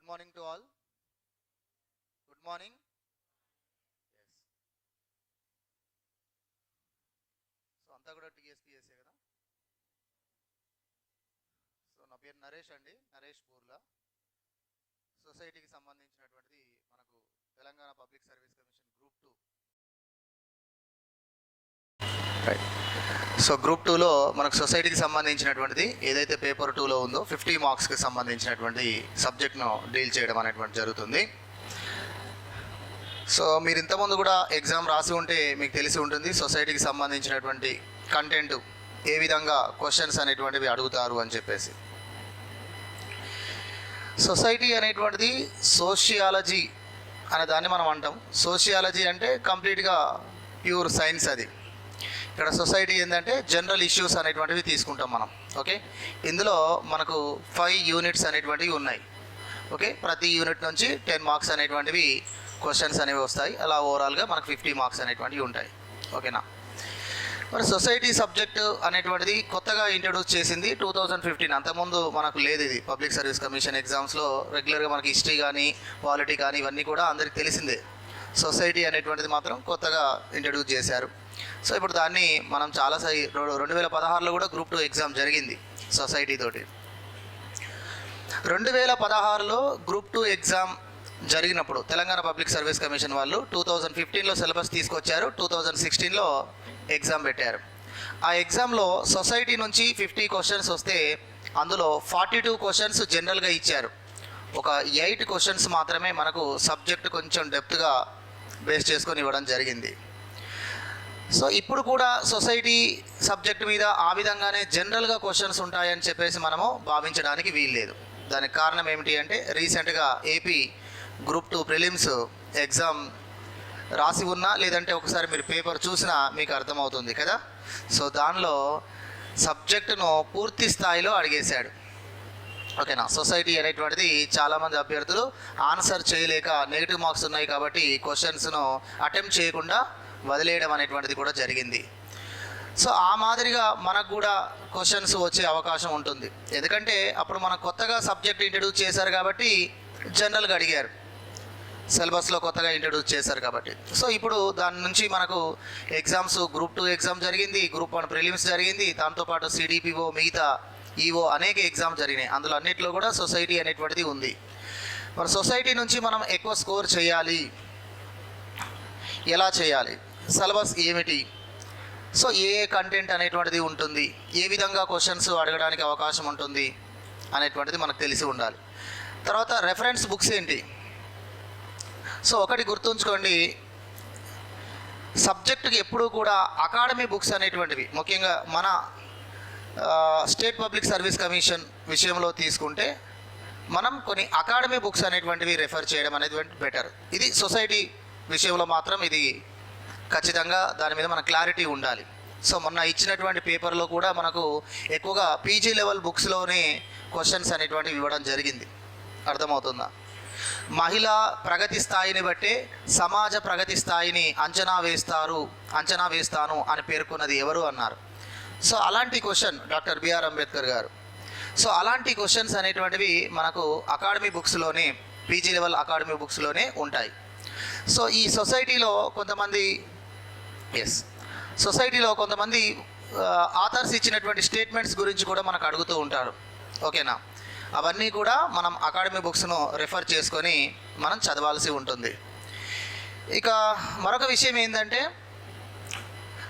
morning to all. Good morning. Yes. So అంతా కూడా టీఎస్పీఎస్ఏ కదా. సో నా పేరు నరేష్ అండి, నరేష్ పూర్లా. సొసైటీకి సంబంధించినటువంటిది మనకు Telangana public service commission group 2. Right. So group 2లో మనకు సొసైటీకి సంబంధించినటువంటిది ఏదైతే పేపర్ 2లో ఉందో 50 మార్క్స్కి సంబంధించినటువంటి సబ్జెక్ట్ను డీల్ చేయడం అనేటువంటి జరుగుతుంది. సో మీరు ఇంతకుముందు కూడా ఎగ్జామ్ రాసి ఉంటే మీకు తెలిసి ఉంటుంది సొసైటీకి సంబంధించినటువంటి కంటెంట్ ఏ విధంగా క్వశ్చన్స్ అనేటువంటివి అడుగుతారు అని చెప్పేసి. సొసైటీ అనేటువంటిది సోషియాలజీ అనే దాన్ని మనం అంటాం. సోషియాలజీ అంటే కంప్లీట్గా ప్యూర్ సైన్స్. అది ఇక్కడ సొసైటీ ఏంటంటే జనరల్ ఇష్యూస్ అనేటువంటివి తీసుకుంటాం మనం. ఓకే, ఇందులో మనకు 5 యూనిట్స్ అనేటువంటివి ఉన్నాయి. ఓకే, ప్రతి యూనిట్ నుంచి 10 మార్క్స్ అనేటువంటివి క్వశ్చన్స్ అనేవి వస్తాయి. అలా ఓవరాల్గా మనకు 50 మార్క్స్ అనేటువంటివి ఉంటాయి. ఓకేనా. మరి సొసైటీ సబ్జెక్టు అనేటువంటిది కొత్తగా ఇంట్రడ్యూస్ చేసింది 2015. అంతకుముందు మనకు లేదు. ఇది పబ్లిక్ సర్వీస్ కమిషన్ ఎగ్జామ్స్లో రెగ్యులర్గా మనకి హిస్టరీ కానీ పాలిటీ కానీ ఇవన్నీ కూడా అందరికీ తెలిసిందే. సొసైటీ అనేటువంటిది మాత్రం కొత్తగా ఇంట్రడ్యూస్ చేశారు. సో ఇప్పుడు దాన్ని మనం చాలాసారి 2016లో కూడా గ్రూప్ 2 ఎగ్జామ్ జరిగింది సొసైటీ తోటి. 2016లో గ్రూప్ 2 ఎగ్జామ్ జరిగినప్పుడు తెలంగాణ పబ్లిక్ సర్వీస్ కమిషన్ వాళ్ళు 2015లో సిలబస్ తీసుకొచ్చారు, 2016లో ఎగ్జామ్ పెట్టారు. ఆ ఎగ్జామ్లో సొసైటీ నుంచి 50 క్వశ్చన్స్ వస్తే అందులో 42 క్వశ్చన్స్ జనరల్గా ఇచ్చారు. ఒక 8 క్వశ్చన్స్ మాత్రమే మనకు సబ్జెక్ట్ కొంచెం డెప్త్గా బేస్ చేసుకొని ఇవ్వడం జరిగింది. సో ఇప్పుడు కూడా సొసైటీ సబ్జెక్ట్ మీద ఆ విధంగానే జనరల్గా క్వశ్చన్స్ ఉంటాయని చెప్పేసి మనము భావించడానికి వీల్లేదు. దానికి కారణం ఏమిటి అంటే రీసెంట్గా ఏపీ గ్రూప్ 2 ప్రిలిమ్స్ ఎగ్జామ్ రాసి ఉన్నా లేదంటే ఒకసారి మీరు పేపర్ చూసినా మీకు అర్థమవుతుంది కదా. సో దానిలో సబ్జెక్టును పూర్తి స్థాయిలో అడిగేశాడు. ఓకేనా. సొసైటీ అనేటువంటిది చాలామంది అభ్యర్థులు ఆన్సర్ చేయలేక నెగిటివ్ మార్క్స్ ఉన్నాయి కాబట్టి క్వశ్చన్స్ను అటెంప్ట్ చేయకుండా వదిలేయడం అనేటువంటిది కూడా జరిగింది. సో ఆ మాదిరిగా మనకు కూడా క్వశ్చన్స్ వచ్చే అవకాశం ఉంటుంది. ఎందుకంటే అప్పుడు మనం కొత్తగా సబ్జెక్ట్ ఇంట్రడ్యూస్ చేశారు కాబట్టి జనరల్గా అడిగారు, సిలబస్లో కొత్తగా ఇంట్రడ్యూస్ చేశారు కాబట్టి. సో ఇప్పుడు దాని నుంచి మనకు ఎగ్జామ్స్ గ్రూప్ 2 ఎగ్జామ్ జరిగింది, గ్రూప్ 1 ప్రిలిమ్స్ జరిగింది, దాంతోపాటు సిడిపిఓ మిగతా ఈఓ అనేక ఎగ్జామ్ జరిగినాయి. అందులో అన్నింటిలో కూడా సొసైటీ అనేటువంటిది ఉంది. మరి సొసైటీ నుంచి మనం ఎక్కువ స్కోర్ చేయాలి, ఎలా చేయాలి, సిలబస్ ఏమిటి, సో ఏ కంటెంట్ అనేటువంటిది ఉంటుంది, ఏ విధంగా క్వశ్చన్స్ అడగడానికి అవకాశం ఉంటుంది అనేటువంటిది మనకు తెలిసి ఉండాలి. తర్వాత రెఫరెన్స్ బుక్స్ ఏంటి. సో ఒకటి గుర్తుంచుకోండి, సబ్జెక్టుకి ఎప్పుడూ కూడా అకాడమీ బుక్స్ అనేటువంటివి, ముఖ్యంగా మన స్టేట్ పబ్లిక్ సర్వీస్ కమిషన్ విషయంలో తీసుకుంటే మనం కొన్ని అకాడమీ బుక్స్ అనేటువంటివి రెఫర్ చేయడం అనేది బెటర్. ఇది సొసైటీ విషయంలో మాత్రం ఇది ఖచ్చితంగా దాని మీద మన క్లారిటీ ఉండాలి. సో మొన్న ఇచ్చినటువంటి పేపర్లో కూడా మనకు ఎక్కువగా పీజీ లెవెల్ బుక్స్లోనే క్వశ్చన్స్ అనేటువంటివి ఇవ్వడం జరిగింది. అర్థమవుతుందా. మహిళా ప్రగతి స్థాయిని బట్టే సమాజ ప్రగతి స్థాయిని అంచనా వేస్తాను అని పేర్కొన్నది ఎవరు అన్నారు. సో అలాంటి క్వశ్చన్ డాక్టర్ బిఆర్ అంబేద్కర్ గారు. సో అలాంటి క్వశ్చన్స్ అనేటువంటివి మనకు అకాడమీ బుక్స్లోనే, పీజీ లెవెల్ అకాడమీ బుక్స్లోనే ఉంటాయి. సో ఈ సొసైటీలో కొంతమంది ఆథర్స్ ఇచ్చినటువంటి స్టేట్మెంట్స్ గురించి కూడా మనకు అడుగుతూ ఉంటారు. ఓకేనా. అవన్నీ కూడా మనం అకాడమీ బుక్స్ను రెఫర్ చేసుకొని మనం చదవాల్సి ఉంటుంది. ఇక మరొక విషయం ఏంటంటే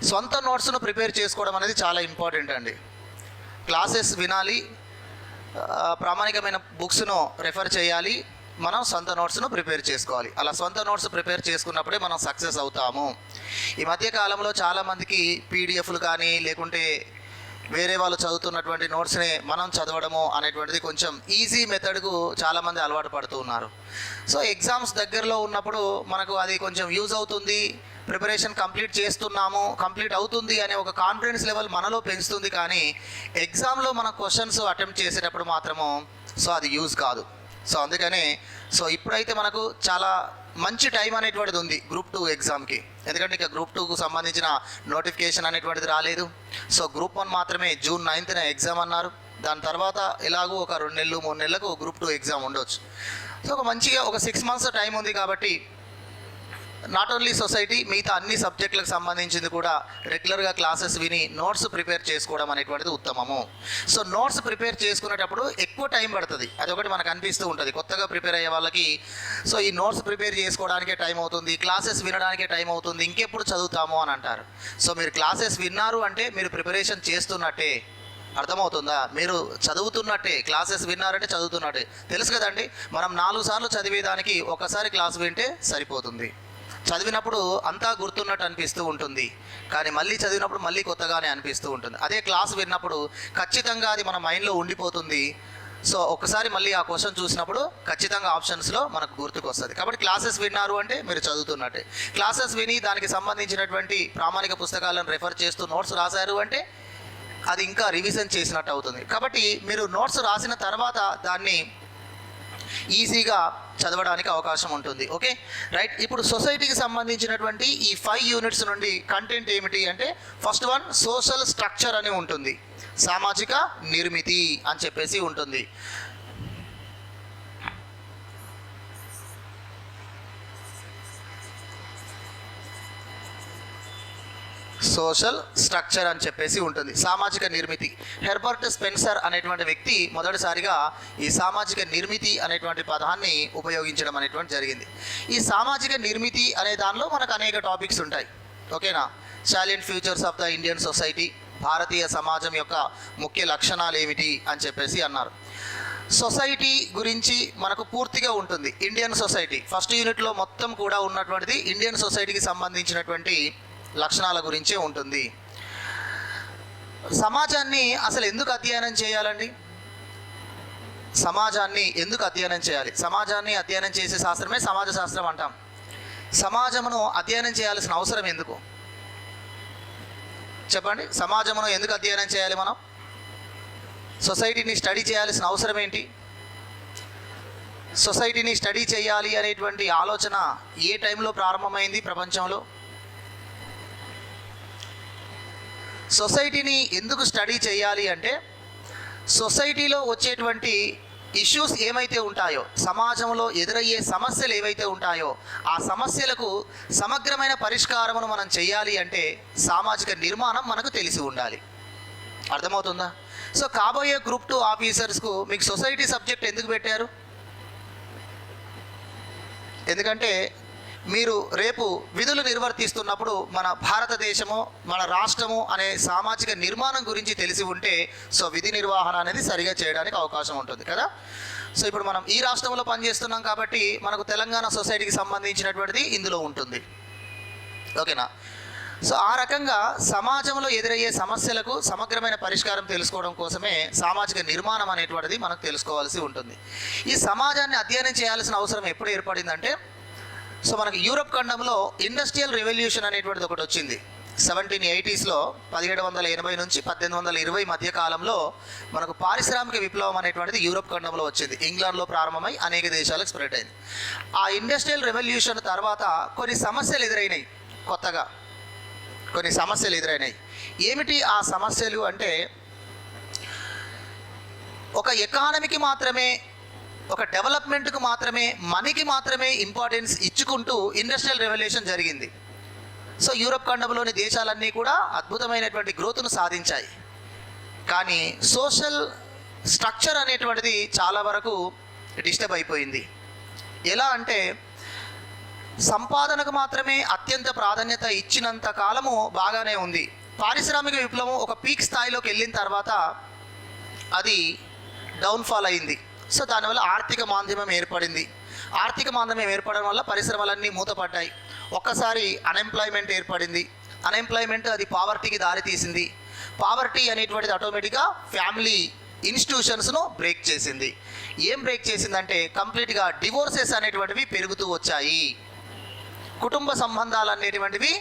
సొంత నోట్స్ను ప్రిపేర్ చేసుకోవడం అనేది చాలా ఇంపార్టెంట్ అండి. క్లాసెస్ వినాలి, ప్రామాణికమైన బుక్స్ను రెఫర్ చేయాలి, మనం సొంత నోట్స్ను ప్రిపేర్ చేసుకోవాలి. అలా సొంత నోట్స్ ప్రిపేర్ చేసుకున్నప్పుడే మనం సక్సెస్ అవుతాము. ఈ మధ్యకాలంలో చాలామందికి పీడిఎఫ్లు కానీ లేకుంటే వేరే వాళ్ళు చదువుతున్నటువంటి నోట్స్ని మనం చదవడము అనేటువంటిది కొంచెం ఈజీ మెథడ్కు చాలామంది అలవాటు పడుతూ ఉన్నారు. సో ఎగ్జామ్స్ దగ్గరలో ఉన్నప్పుడు మనకు అది కొంచెం యూజ్ అవుతుంది, ప్రిపరేషన్ కంప్లీట్ అవుతుంది అనే ఒక కాన్ఫిడెన్స్ లెవెల్ మనలో పెంచుతుంది. కానీ ఎగ్జామ్లో మన క్వశ్చన్స్ అటెంప్ట్ చేసేటప్పుడు మాత్రము సో అది యూజ్ కాదు. సో అందుకనే ఇప్పుడైతే మనకు చాలా మంచి టైం అనేటువంటిది ఉంది గ్రూప్ 2 ఎగ్జామ్కి. ఎందుకంటే ఇక గ్రూప్ 2కు సంబంధించిన నోటిఫికేషన్ అనేటువంటిది రాలేదు. సో గ్రూప్ 1 మాత్రమే జూన్ 9న ఎగ్జామ్ అన్నారు. దాని తర్వాత ఎలాగో ఒక 2 నెలలు 3 నెలలకు గ్రూప్ 2 ఎగ్జామ్ ఉండొచ్చు. సో ఒక మంచిగా ఒక 6 months టైం ఉంది కాబట్టి నాట్ ఓన్లీ సొసైటీ, మిగతా అన్ని సబ్జెక్టులకు సంబంధించింది కూడా రెగ్యులర్గా క్లాసెస్ విని నోట్స్ ప్రిపేర్ చేసుకోవడం అనేటువంటిది ఉత్తమము. సో నోట్స్ ప్రిపేర్ చేసుకునేటప్పుడు ఎక్కువ టైం పడుతుంది, అదొకటి మనకు అనిపిస్తూ ఉంటుంది కొత్తగా ప్రిపేర్ అయ్యే వాళ్ళకి. సో ఈ నోట్స్ ప్రిపేర్ చేసుకోవడానికే టైం అవుతుంది, క్లాసెస్ వినడానికే టైం అవుతుంది, ఇంకెప్పుడు చదువుతాము అని అంటారు. సో మీరు క్లాసెస్ విన్నారు అంటే మీరు ప్రిపరేషన్ చేస్తున్నట్టే, అర్థమవుతుందా? మీరు చదువుతున్నట్టే, క్లాసెస్ విన్నారంటే చదువుతున్నట్టే. తెలుసు కదండి, మనం 4 సార్లు చదివేదానికి ఒకసారి క్లాస్ వింటే సరిపోతుంది. చదివినప్పుడు అంతా గుర్తున్నట్టు అనిపిస్తూ ఉంటుంది, కానీ మళ్ళీ చదివినప్పుడు మళ్ళీ కొత్తగానే అనిపిస్తూ ఉంటుంది. అదే క్లాస్ విన్నప్పుడు ఖచ్చితంగా అది మన మైండ్లో ఉండిపోతుంది. సో ఒకసారి మళ్ళీ ఆ క్వశ్చన్ చూసినప్పుడు ఖచ్చితంగా ఆప్షన్స్లో మనకు గుర్తుకొస్తుంది. కాబట్టి క్లాసెస్ విన్నారు అంటే మీరు చదువుతున్నట్టే. క్లాసెస్ విని దానికి సంబంధించినటువంటి ప్రామాణిక పుస్తకాలను రెఫర్ చేస్తూ నోట్స్ రాశారు అంటే అది ఇంకా రివిజన్ చేసినట్టు అవుతుంది. కాబట్టి మీరు నోట్స్ రాసిన తర్వాత దాన్ని ఈజీగా చదవడానికి అవకాశం ఉంటుంది. Okay right. ఇప్పుడు సొసైటీకి సంబంధించినటువంటి ఈ 5 యూనిట్స్ నుండి కంటెంట్ ఏమిటి అంటే, ఫస్ట్ వన్ సోషల్ స్ట్రక్చర్ అని ఉంటుంది, సామాజిక నిర్మితి అని చెప్పేసి ఉంటుంది. సోషల్ స్ట్రక్చర్ అని చెప్పేసి ఉంటుంది, సామాజిక నిర్మితి. హెర్బర్ట్ స్పెన్సర్ అనేటువంటి వ్యక్తి మొదటిసారిగా ఈ సామాజిక నిర్మితి అనేటువంటి పదాన్ని ఉపయోగించడం అనేటువంటి జరిగింది. ఈ సామాజిక నిర్మితి అనే దానిలో మనకు అనేక టాపిక్స్ ఉంటాయి. ఓకేనా? Salient features of the Indian society, భారతీయ సమాజం యొక్క ముఖ్య లక్షణాలు ఏమిటి అని చెప్పేసి అన్నారు. సొసైటీ గురించి మనకు పూర్తిగా ఉంటుంది. ఇండియన్ సొసైటీ ఫస్ట్ యూనిట్లో మొత్తం కూడా ఉన్నటువంటిది ఇండియన్ సొసైటీకి సంబంధించినటువంటి లక్షణాల గురించే ఉంటుంది. సమాజాన్ని అసలు ఎందుకు అధ్యయనం చేయాలండి? సమాజాన్ని ఎందుకు అధ్యయనం చేయాలి? సమాజాన్ని అధ్యయనం చేసే శాస్త్రమే సమాజ శాస్త్రం అంటాం. సమాజమును అధ్యయనం చేయాల్సిన అవసరం ఎందుకు చెప్పండి? సమాజమును ఎందుకు అధ్యయనం చేయాలి? మనం సొసైటీని స్టడీ చేయాల్సిన అవసరం ఏంటి? సొసైటీని స్టడీ చేయాలి అనేటువంటి ఆలోచన ఏ టైంలో ప్రారంభమైంది ప్రపంచంలో? సొసైటీని ఎందుకు స్టడీ చేయాలి అంటే, సొసైటీలో వచ్చేటువంటి ఇష్యూస్ ఏమైతే ఉంటాయో, సమాజంలో ఎదురయ్యే సమస్యలు ఏవైతే ఉంటాయో, ఆ సమస్యలకు సమగ్రమైన పరిష్కారమును మనం చేయాలి అంటే సామాజిక నిర్మాణం మనకు తెలిసి ఉండాలి. అర్థమవుతుందా? సో కాబోయే గ్రూప్ 2 ఆఫీసర్స్కు మీకు సొసైటీ సబ్జెక్ట్ ఎందుకు పెట్టారు? ఎందుకంటే మీరు రేపు విధులు నిర్వర్తిస్తున్నప్పుడు మన భారతదేశము, మన రాష్ట్రము అనే సామాజిక నిర్మాణం గురించి తెలిసి ఉంటే సో విధి నిర్వహణ అనేది సరిగా చేయడానికి అవకాశం ఉంటుంది కదా. సో ఇప్పుడు మనం ఈ రాష్ట్రంలో పనిచేస్తున్నాం కాబట్టి మనకు తెలంగాణ సొసైటీకి సంబంధించినటువంటిది ఇందులో ఉంటుంది. ఓకేనా? సో ఆ రకంగా సమాజంలో ఎదురయ్యే సమస్యలకు సమగ్రమైన పరిష్కారం తెలుసుకోవడం కోసమే సామాజిక నిర్మాణం అనేటువంటిది మనకు తెలుసుకోవాల్సి ఉంటుంది. ఈ సమాజాన్ని అధ్యయనం చేయాల్సిన అవసరం ఎప్పుడు ఏర్పడిందంటే, సో మనకు యూరప్ ఖండంలో ఇండస్ట్రియల్ రెవల్యూషన్ అనేటువంటిది ఒకటి వచ్చింది. 1780s 1780 నుంచి 1820 మధ్య కాలంలో మనకు పారిశ్రామిక విప్లవం అనేటువంటిది యూరప్ ఖండంలో వచ్చింది. ఇంగ్లాండ్లో ప్రారంభమై అనేక దేశాలకు స్ప్రెడ్ అయింది. ఆ ఇండస్ట్రియల్ రెవల్యూషన్ తర్వాత కొన్ని సమస్యలు ఎదురైనాయి, కొత్తగా కొన్ని సమస్యలు ఎదురైనాయి. ఏమిటి ఆ సమస్యలు అంటే, ఒక ఎకానమీకి మాత్రమే, ఒక డెవలప్మెంట్కు మాత్రమే, మనీకి మాత్రమే ఇంపార్టెన్స్ ఇచ్చుకుంటూ ఇండస్ట్రియల్ రెవల్యూషన్ జరిగింది. సో యూరప్ ఖండంలోని దేశాలన్నీ కూడా అద్భుతమైనటువంటి గ్రోత్ను సాధించాయి. కానీ సోషల్ స్ట్రక్చర్ అనేటువంటిది చాలా వరకు డిస్టర్బ్ అయిపోయింది. ఎలా అంటే, సంపాదనకు మాత్రమే అత్యంత ప్రాధాన్యత ఇచ్చినంత కాలము బాగానే ఉంది. పారిశ్రామిక విప్లవం ఒక పీక్ స్థాయిలోకి వెళ్ళిన తర్వాత అది డౌన్ఫాల్ అయింది. సో దానివల్ల ఆర్థిక మాంద్యం ఏర్పడింది. ఆర్థిక మాంద్యం ఏర్పడడం వల్ల పరిశ్రమలన్నీ మూతపడ్డాయి. ఒక్కసారి అన్ఎంప్లాయ్మెంట్ ఏర్పడింది. అన్ఎంప్లాయ్మెంట్ అది పావర్టీకి దారితీసింది. పావర్టీ అనేటువంటిది ఆటోమేటిక్గా ఫ్యామిలీ ఇన్స్టిట్యూషన్స్ను బ్రేక్ చేసింది. ఏం బ్రేక్ చేసిందంటే, కంప్లీట్గా డివోర్సెస్ అనేటువంటివి పెరుగుతూ వచ్చాయి. కుటుంబ సంబంధాలు అనేటువంటివి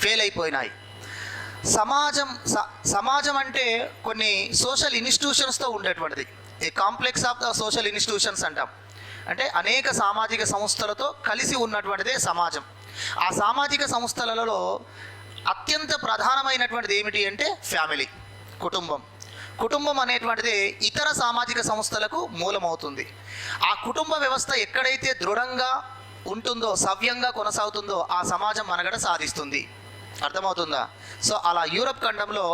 ఫెయిల్ అయిపోయినాయి. సమాజం అంటే కొన్ని సోషల్ ఇన్స్టిట్యూషన్స్తో ఉండేటువంటిది. A complex of the social institutions అంటాం. అంటే అనేక సామాజిక సంస్థలతో కలిసి ఉన్నటువంటిదే సమాజం. ఆ సామాజిక సంస్థలలో అత్యంత ప్రధానమైనటువంటిది ఏమిటి అంటే ఫ్యామిలీ, కుటుంబం. కుటుంబం అనేటువంటిది ఇతర సామాజిక సంస్థలకు మూలమవుతుంది. ఆ కుటుంబ వ్యవస్థ ఎక్కడైతే దృఢంగా ఉంటుందో, సవ్యంగా కొనసాగుతుందో ఆ సమాజం మనుగడ సాధిస్తుంది. అర్థమవుతుందా? సో అలా యూరప్ ఖండంలో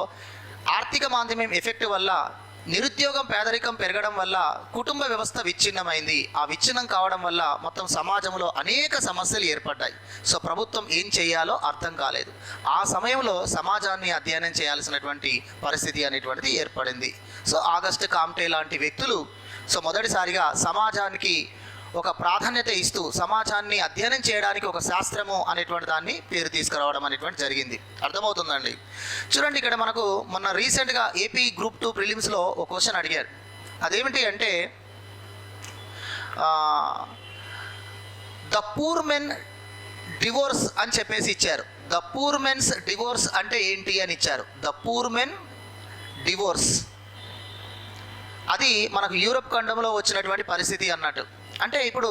ఆర్థిక మాంద్యం ఎఫెక్ట్ వల్ల, నిరుద్యోగం, పేదరికం పెరగడం వల్ల కుటుంబ వ్యవస్థ విచ్ఛిన్నమైంది. ఆ విచ్ఛిన్నం కావడం వల్ల మొత్తం సమాజంలో అనేక సమస్యలు ఏర్పడ్డాయి. సో ప్రభుత్వం ఏం చేయాలో అర్థం కాలేదు. ఆ సమయంలో సమాజాన్ని అధ్యయనం చేయాల్సినటువంటి పరిస్థితి అనేటువంటిది ఏర్పడింది. సో ఆగస్ట్ కామ్టే లాంటి వ్యక్తులు మొదటిసారిగా సమాజానికి ఒక ప్రాధాన్యత ఇస్తూ సమాజాన్ని అధ్యయనం చేయడానికి ఒక శాస్త్రము అనేటువంటి దాన్ని పేరు తీసుకురావడం అనేటువంటి జరిగింది. అర్థమవుతుందండి? చూడండి, ఇక్కడ మనకు మొన్న రీసెంట్గా ఏపీ గ్రూప్ 2 ప్రిలిమ్స్లో ఒక క్వశ్చన్ అడిగారు. అదేమిటి అంటే ద పూర్ మెన్ డివోర్స్ అని చెప్పేసి ఇచ్చారు. ద పూర్ మెన్స్ డివోర్స్ అంటే ఏంటి అని ఇచ్చారు. ద పూర్ మెన్ డివోర్స్ అది మనకు యూరప్ ఖండంలో వచ్చినటువంటి పరిస్థితి అన్నట్టు. అంటే ఇప్పుడు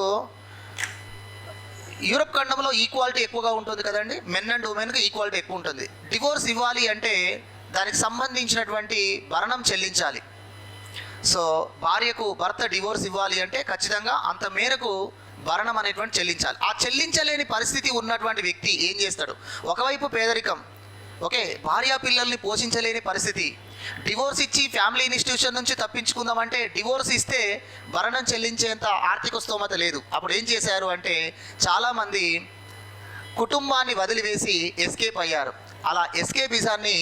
యూరప్ ఖండంలో ఈక్వాలిటీ ఎక్కువగా ఉంటుంది కదండి, మెన్ అండ్ ఉమెన్కి ఈక్వాలిటీ ఎక్కువ ఉంటుంది. డివోర్స్ ఇవ్వాలి అంటే దానికి సంబంధించినటువంటి భరణం చెల్లించాలి. సో భార్యకు భర్త డివోర్స్ ఇవ్వాలి అంటే ఖచ్చితంగా అంత మేరకు భరణం అనేటువంటి చెల్లించాలి. ఆ చెల్లించలేని పరిస్థితి ఉన్నటువంటి వ్యక్తి ఏం చేస్తాడు? ఒకవైపు పేదరికం, ఓకే, భార్య పిల్లల్ని పోషించలేని పరిస్థితి, డివోర్స్ ఇచ్చి ఫ్యామిలీ ఇన్స్టిట్యూషన్ నుంచి తప్పించుకుందామంటే డివోర్స్ ఇస్తే భరణం చెల్లించేంత ఆర్థిక స్తోమత లేదు. అప్పుడు ఏం చేశారు అంటే చాలామంది కుటుంబాన్ని వదిలివేసి ఎస్కేప్ అయ్యారు. అలా ఎస్కేపిజాన్ని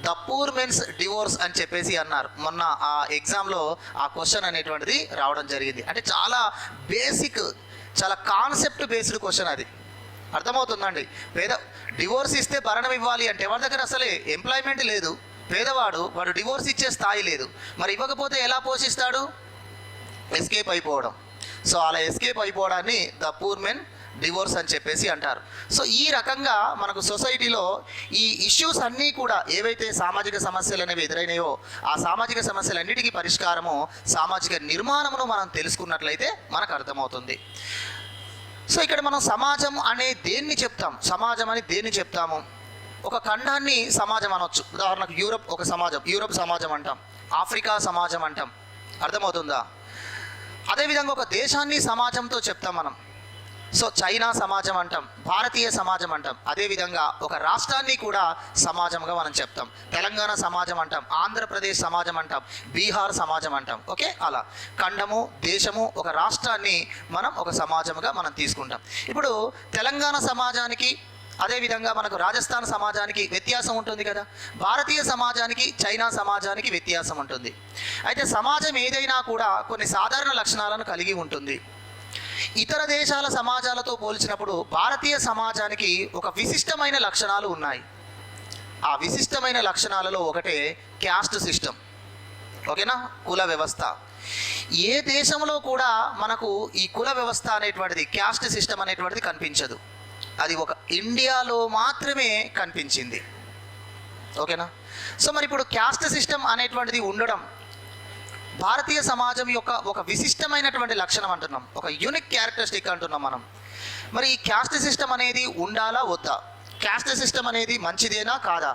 ద పూర్ మెన్స్ డివోర్స్ అని చెప్పేసి అన్నారు. మొన్న ఆ ఎగ్జామ్లో ఆ క్వశ్చన్ అనేటువంటిది రావడం జరిగింది. అంటే చాలా బేసిక్, చాలా కాన్సెప్ట్ బేస్డ్ క్వశ్చన్ అది. అర్థమవుతుందండి? డివోర్స్ ఇస్తే భరణం ఇవ్వాలి అంటే ఎవరి దగ్గర అసలే ఎంప్లాయ్మెంట్ లేదు, వాడు డివోర్స్ ఇచ్చే స్థాయి లేదు. మరి ఇవ్వకపోతే ఎలా పోషిస్తాడు? ఎస్కేప్ అయిపోవడం. సో అలా ఎస్కేప్ అయిపోవడాన్ని ద పూర్ మెన్ డివోర్స్ అని చెప్పేసి అంటారు. సో ఈ రకంగా మనకు సొసైటీలో ఈ ఇష్యూస్ అన్నీ కూడా ఏవైతే సామాజిక సమస్యలు అనేవి ఎదురైనాయో ఆ సామాజిక సమస్యలన్నిటికీ పరిష్కారము, సామాజిక నిర్మాణమును మనం తెలుసుకున్నట్లయితే మనకు అర్థమవుతుంది. సో ఇక్కడ మనం సమాజం అనే దేన్ని చెప్తాం? సమాజం అని దేన్ని చెప్తాము? ఒక ఖండాన్ని సమాజం అనొచ్చు. ఉదాహరణకు యూరప్ ఒక సమాజం, యూరప్ సమాజం అంటాం, ఆఫ్రికా సమాజం అంటాం. అర్థమవుతుందా? అదేవిధంగా ఒక దేశాన్ని సమాజంతో చెప్తాం మనం. సో చైనా సమాజం అంటాం, భారతీయ సమాజం అంటాం. అదేవిధంగా ఒక రాష్ట్రాన్ని కూడా సమాజంగా మనం చెప్తాం. తెలంగాణ సమాజం అంటాం, ఆంధ్రప్రదేశ్ సమాజం అంటాం, బీహార్ సమాజం అంటాం. ఓకే, అలా ఖండము, దేశము, ఒక రాష్ట్రాన్ని మనం ఒక సమాజంగా మనం తీసుకుంటాం. ఇప్పుడు తెలంగాణ సమాజానికి అదేవిధంగా మనకు రాజస్థాన్ సమాజానికి వ్యత్యాసం ఉంటుంది కదా, భారతీయ సమాజానికి చైనా సమాజానికి వ్యత్యాసం ఉంటుంది. అయితే సమాజం ఏదైనా కూడా కొన్ని సాధారణ లక్షణాలను కలిగి ఉంటుంది. ఇతర దేశాల సమాజాలతో పోల్చినప్పుడు భారతీయ సమాజానికి ఒక విశిష్టమైన లక్షణాలు ఉన్నాయి. ఆ విశిష్టమైన లక్షణాలలో ఒకటే క్యాస్ట్ సిస్టమ్. ఓకేనా? కుల వ్యవస్థ. ఏ దేశంలో కూడా మనకు ఈ కుల వ్యవస్థ అనేటువంటిది, క్యాస్ట్ సిస్టమ్ అనేటువంటిది కనిపించదు. అది ఒక ఇండియాలో మాత్రమే కనిపించింది. ఓకేనా? సో మరి ఇప్పుడు క్యాస్ట్ సిస్టమ్ అనేటువంటిది ఉండడం భారతీయ సమాజం యొక్క ఒక విశిష్టమైనటువంటి లక్షణం అంటున్నాం, ఒక యూనిక్ క్యారెక్టరిస్టిక్ అంటున్నాం మనం. మరి ఈ క్యాస్ట్ సిస్టమ్ అనేది ఉండాలా వద్దా? క్యాస్ట్ సిస్టమ్ అనేది మంచిదేనా కాదా?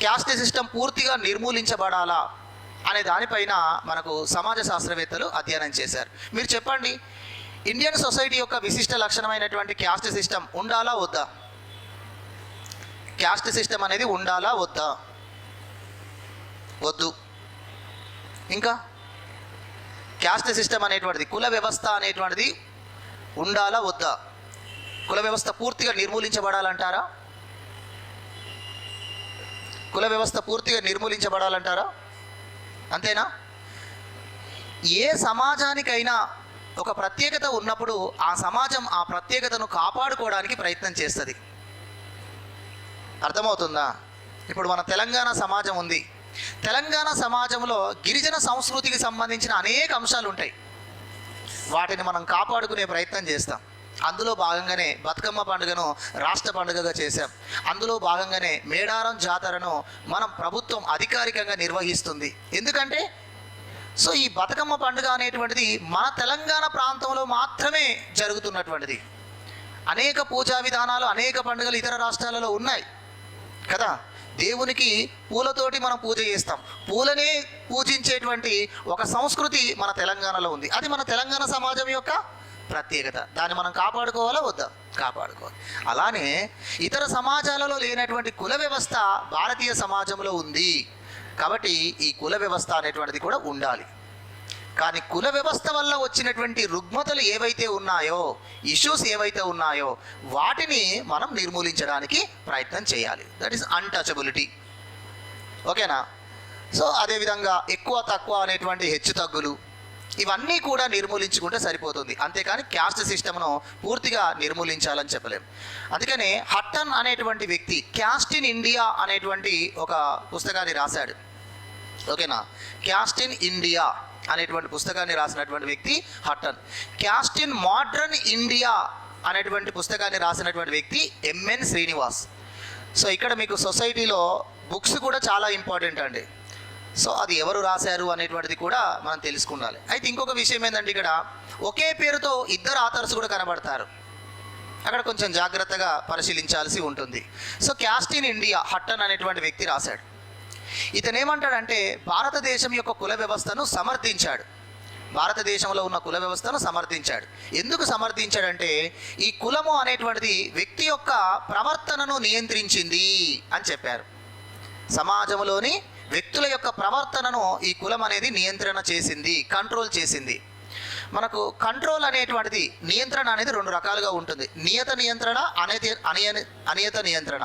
క్యాస్ట్ సిస్టమ్ పూర్తిగా నిర్మూలించబడాలా అనే దానిపైన మనకు సమాజ శాస్త్రవేత్తలు అధ్యయనం చేశారు. మీరు చెప్పండి, ఇండియన్ సొసైటీ యొక్క విశిష్ట లక్షణమైనటువంటి క్యాస్ట్ సిస్టమ్ ఉండాలా వద్దా? క్యాస్ట్ సిస్టమ్ అనేది ఉండాలా వద్దా? వద్దు. ఇంకా క్యాస్ట్ సిస్టమ్ అనేటువంటిది, కుల వ్యవస్థ అనేటువంటిది ఉండాలా వద్దా? కుల వ్యవస్థ పూర్తిగా నిర్మూలించబడాలంటారా? కుల వ్యవస్థ పూర్తిగా నిర్మూలించబడాలంటారా? అంతేనా? ఏ సమాజానికైనా ఒక ప్రత్యేకత ఉన్నప్పుడు ఆ సమాజం ఆ ప్రత్యేకతను కాపాడుకోవడానికి ప్రయత్నం చేస్తుంది. అర్థమవుతుందా? ఇప్పుడు మన తెలంగాణ సమాజం ఉంది. తెలంగాణ సమాజంలో గిరిజన సంస్కృతికి సంబంధించిన అనేక అంశాలు ఉంటాయి. వాటిని మనం కాపాడుకునే ప్రయత్నం చేస్తాం. అందులో భాగంగానే బతుకమ్మ పండుగను రాష్ట్ర పండుగగా చేశాం. అందులో భాగంగానే మేడారం జాతరను మనం ప్రభుత్వం అధికారికంగా నిర్వహిస్తుంది. ఎందుకంటే సో ఈ బతుకమ్మ పండుగ అనేటువంటిది మన తెలంగాణ ప్రాంతంలో మాత్రమే జరుగుతున్నటువంటిది. అనేక పూజా విధానాలు, అనేక పండుగలు ఇతర రాష్ట్రాలలో ఉన్నాయి కదా. దేవునికి పూలతోటి మనం పూజ చేస్తాం. పూలనే పూజించేటువంటి ఒక సంస్కృతి మన తెలంగాణలో ఉంది. అది మన తెలంగాణ సమాజం యొక్క ప్రత్యేకత. దాన్ని మనం కాపాడుకోవాలా వద్దా? కాపాడుకోవాలి. అలానే ఇతర సమాజాలలో లేనటువంటి కుల వ్యవస్థ భారతీయ సమాజంలో ఉంది. కాబట్టి ఈ కుల వ్యవస్థ అనేటువంటిది కూడా ఉండాలి. కానీ కుల వ్యవస్థ వల్ల వచ్చినటువంటి రుగ్మతలు ఏవైతే ఉన్నాయో, ఇష్యూస్ ఏవైతే ఉన్నాయో వాటిని మనం నిర్మూలించడానికి ప్రయత్నం చేయాలి. That is untouchability. ఓకేనా? సో అదేవిధంగా ఎక్కువ తక్కువ అనేటువంటి హెచ్చు తగ్గులు ఇవన్నీ కూడా నిర్మూలించుకుంటే సరిపోతుంది. అంతేకాని క్యాస్ట్ సిస్టమ్ను పూర్తిగా నిర్మూలించాలని చెప్పలేం. అందుకనే హట్టన్ అనేటువంటి వ్యక్తి క్యాస్ట్ ఇన్ ఇండియా అనేటువంటి ఒక పుస్తకాన్ని రాశాడు. ఓకేనా? క్యాస్ట్ ఇన్ ఇండియా అనేటువంటి పుస్తకాన్ని రాసినటువంటి వ్యక్తి Hutton. Caste in modern India అనేటువంటి పుస్తకాన్ని రాసినటువంటి వ్యక్తి ఎంఎన్ శ్రీనివాస్. సో ఇక్కడ మీకు సొసైటీలో బుక్స్ కూడా చాలా ఇంపార్టెంట్ అండి. సో అది ఎవరు రాశారు అనేటువంటిది కూడా మనం తెలుసుకుండాలి. అయితే ఇంకొక విషయం ఏంటంటే ఇక్కడ ఒకే పేరుతో ఇద్దరు ఆథర్స్ కూడా కనబడతారు. అక్కడ కొంచెం జాగ్రత్తగా పరిశీలించాల్సి ఉంటుంది. So caste in India Hutton అనేటువంటి వ్యక్తి రాశాడు. ఇతను ఏమంటాడంటే భారతదేశం యొక్క కుల వ్యవస్థను సమర్థించాడు. భారతదేశంలో ఉన్న కుల వ్యవస్థను సమర్థించాడు. ఎందుకు సమర్థించాడంటే ఈ కులము అనేటువంటిది వ్యక్తి యొక్క ప్రవర్తనను నియంత్రించింది అని చెప్పారు. సమాజంలోని వ్యక్తుల యొక్క ప్రవర్తనను ఈ కులం అనేది నియంత్రణ చేసింది, కంట్రోల్ చేసింది. మనకు కంట్రోల్ అనేటువంటిది, నియంత్రణ అనేది రెండు రకాలుగా ఉంటుంది. నియత నియంత్రణ, అనియత నియంత్రణ.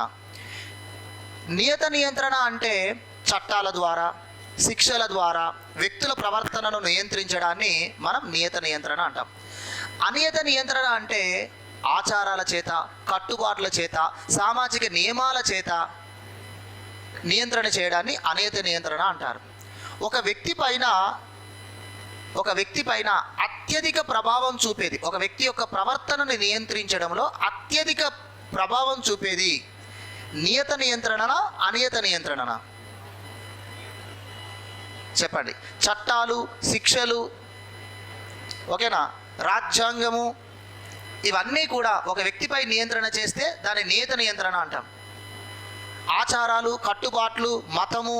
నియత నియంత్రణ అంటే చట్టాల ద్వారా, శిక్షల ద్వారా వ్యక్తుల ప్రవర్తనను నియంత్రించడాన్ని మనం నియత నియంత్రణ అంటాం. అనియత నియంత్రణ అంటే ఆచారాల చేత, కట్టుబాట్ల చేత, సామాజిక నియమాల చేత నియంత్రణ చేయడాన్ని అనియత నియంత్రణ అంటారు. ఒక వ్యక్తి పైన అత్యధిక ప్రభావం చూపేది, ఒక వ్యక్తి యొక్క ప్రవర్తనను నియంత్రించడంలో అత్యధిక ప్రభావం చూపేది నియత నియంత్రణనా, అనియత నియంత్రణనా? చెప్పండి. చట్టాలు, శిక్షలు, ఓకేనా, రాజ్యాంగము, ఇవన్నీ కూడా ఒక వ్యక్తిపై నియంత్రణ చేస్తే దాన్ని నియత నియంత్రణ అంటాం. ఆచారాలు, కట్టుబాట్లు, మతము,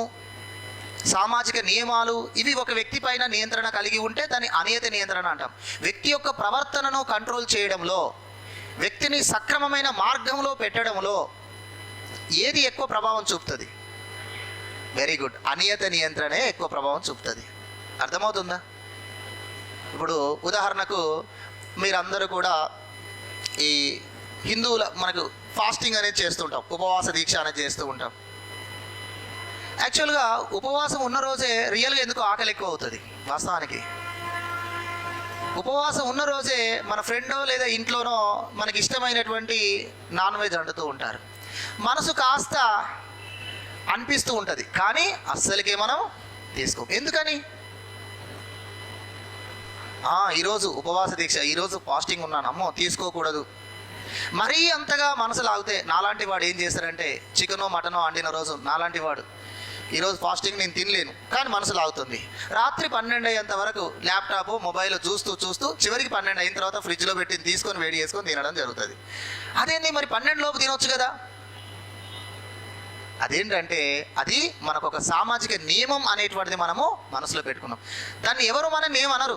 సామాజిక నియమాలు ఇవి ఒక వ్యక్తి పైన నియంత్రణ కలిగి ఉంటే దాన్ని అనియత నియంత్రణ అంటాం. వ్యక్తి యొక్క ప్రవర్తనను కంట్రోల్ చేయడంలో, వ్యక్తిని సక్రమమైన మార్గంలో పెట్టడంలో ఏది ఎక్కువ ప్రభావం చూపుతుంది? వెరీ గుడ్, అనియత నియంత్రణే ఎక్కువ ప్రభావం చూపుతుంది. అర్థమవుతుందా? ఇప్పుడు ఉదాహరణకు మీరందరూ కూడా ఈ హిందువుల మనకు ఫాస్టింగ్ అనేది చేస్తుంటాం, ఉపవాస దీక్ష అనేది చేస్తూ ఉంటాం. యాక్చువల్గా ఉపవాసం ఉన్న రోజే రియల్గా ఎందుకు ఆకలి ఎక్కువ అవుతుంది? వాస్తవానికి ఉపవాసం ఉన్న రోజే మన ఫ్రెండో లేదా ఇంట్లోనో మనకి ఇష్టమైనటువంటి నాన్ వెజ్ వండుతూ ఉంటారు. మనసు కాస్త అనిపిస్తూ ఉంటుంది, కానీ అస్సలకే మనం తీసుకోం. ఎందుకని? ఈరోజు ఉపవాస దీక్ష, ఈరోజు ఫాస్టింగ్ ఉన్నాను, అమ్మో తీసుకోకూడదు. మరీ అంతగా మనసు లాగితే నాలాంటి వాడు ఏం చేస్తారంటే చికెనో మటనో వండిన రోజు నాలాంటి వాడు ఈరోజు ఫాస్టింగ్ నేను తినలేను, కానీ మనసు లాగుతుంది. రాత్రి 12 అయ్యేంత వరకు ల్యాప్టాప్, మొబైల్ చూస్తూ చివరికి 12 అయిన తర్వాత ఫ్రిడ్జ్లో పెట్టి తీసుకొని వేడి చేసుకొని తినడం జరుగుతుంది. అదేంటి మరి 12 లోపు తినొచ్చు కదా? అదేంటంటే అది మనకు ఒక సామాజిక నియమం అనేటువంటిది మనము మనసులో పెట్టుకున్నాం. దాన్ని ఎవరు మనం ఏమనరు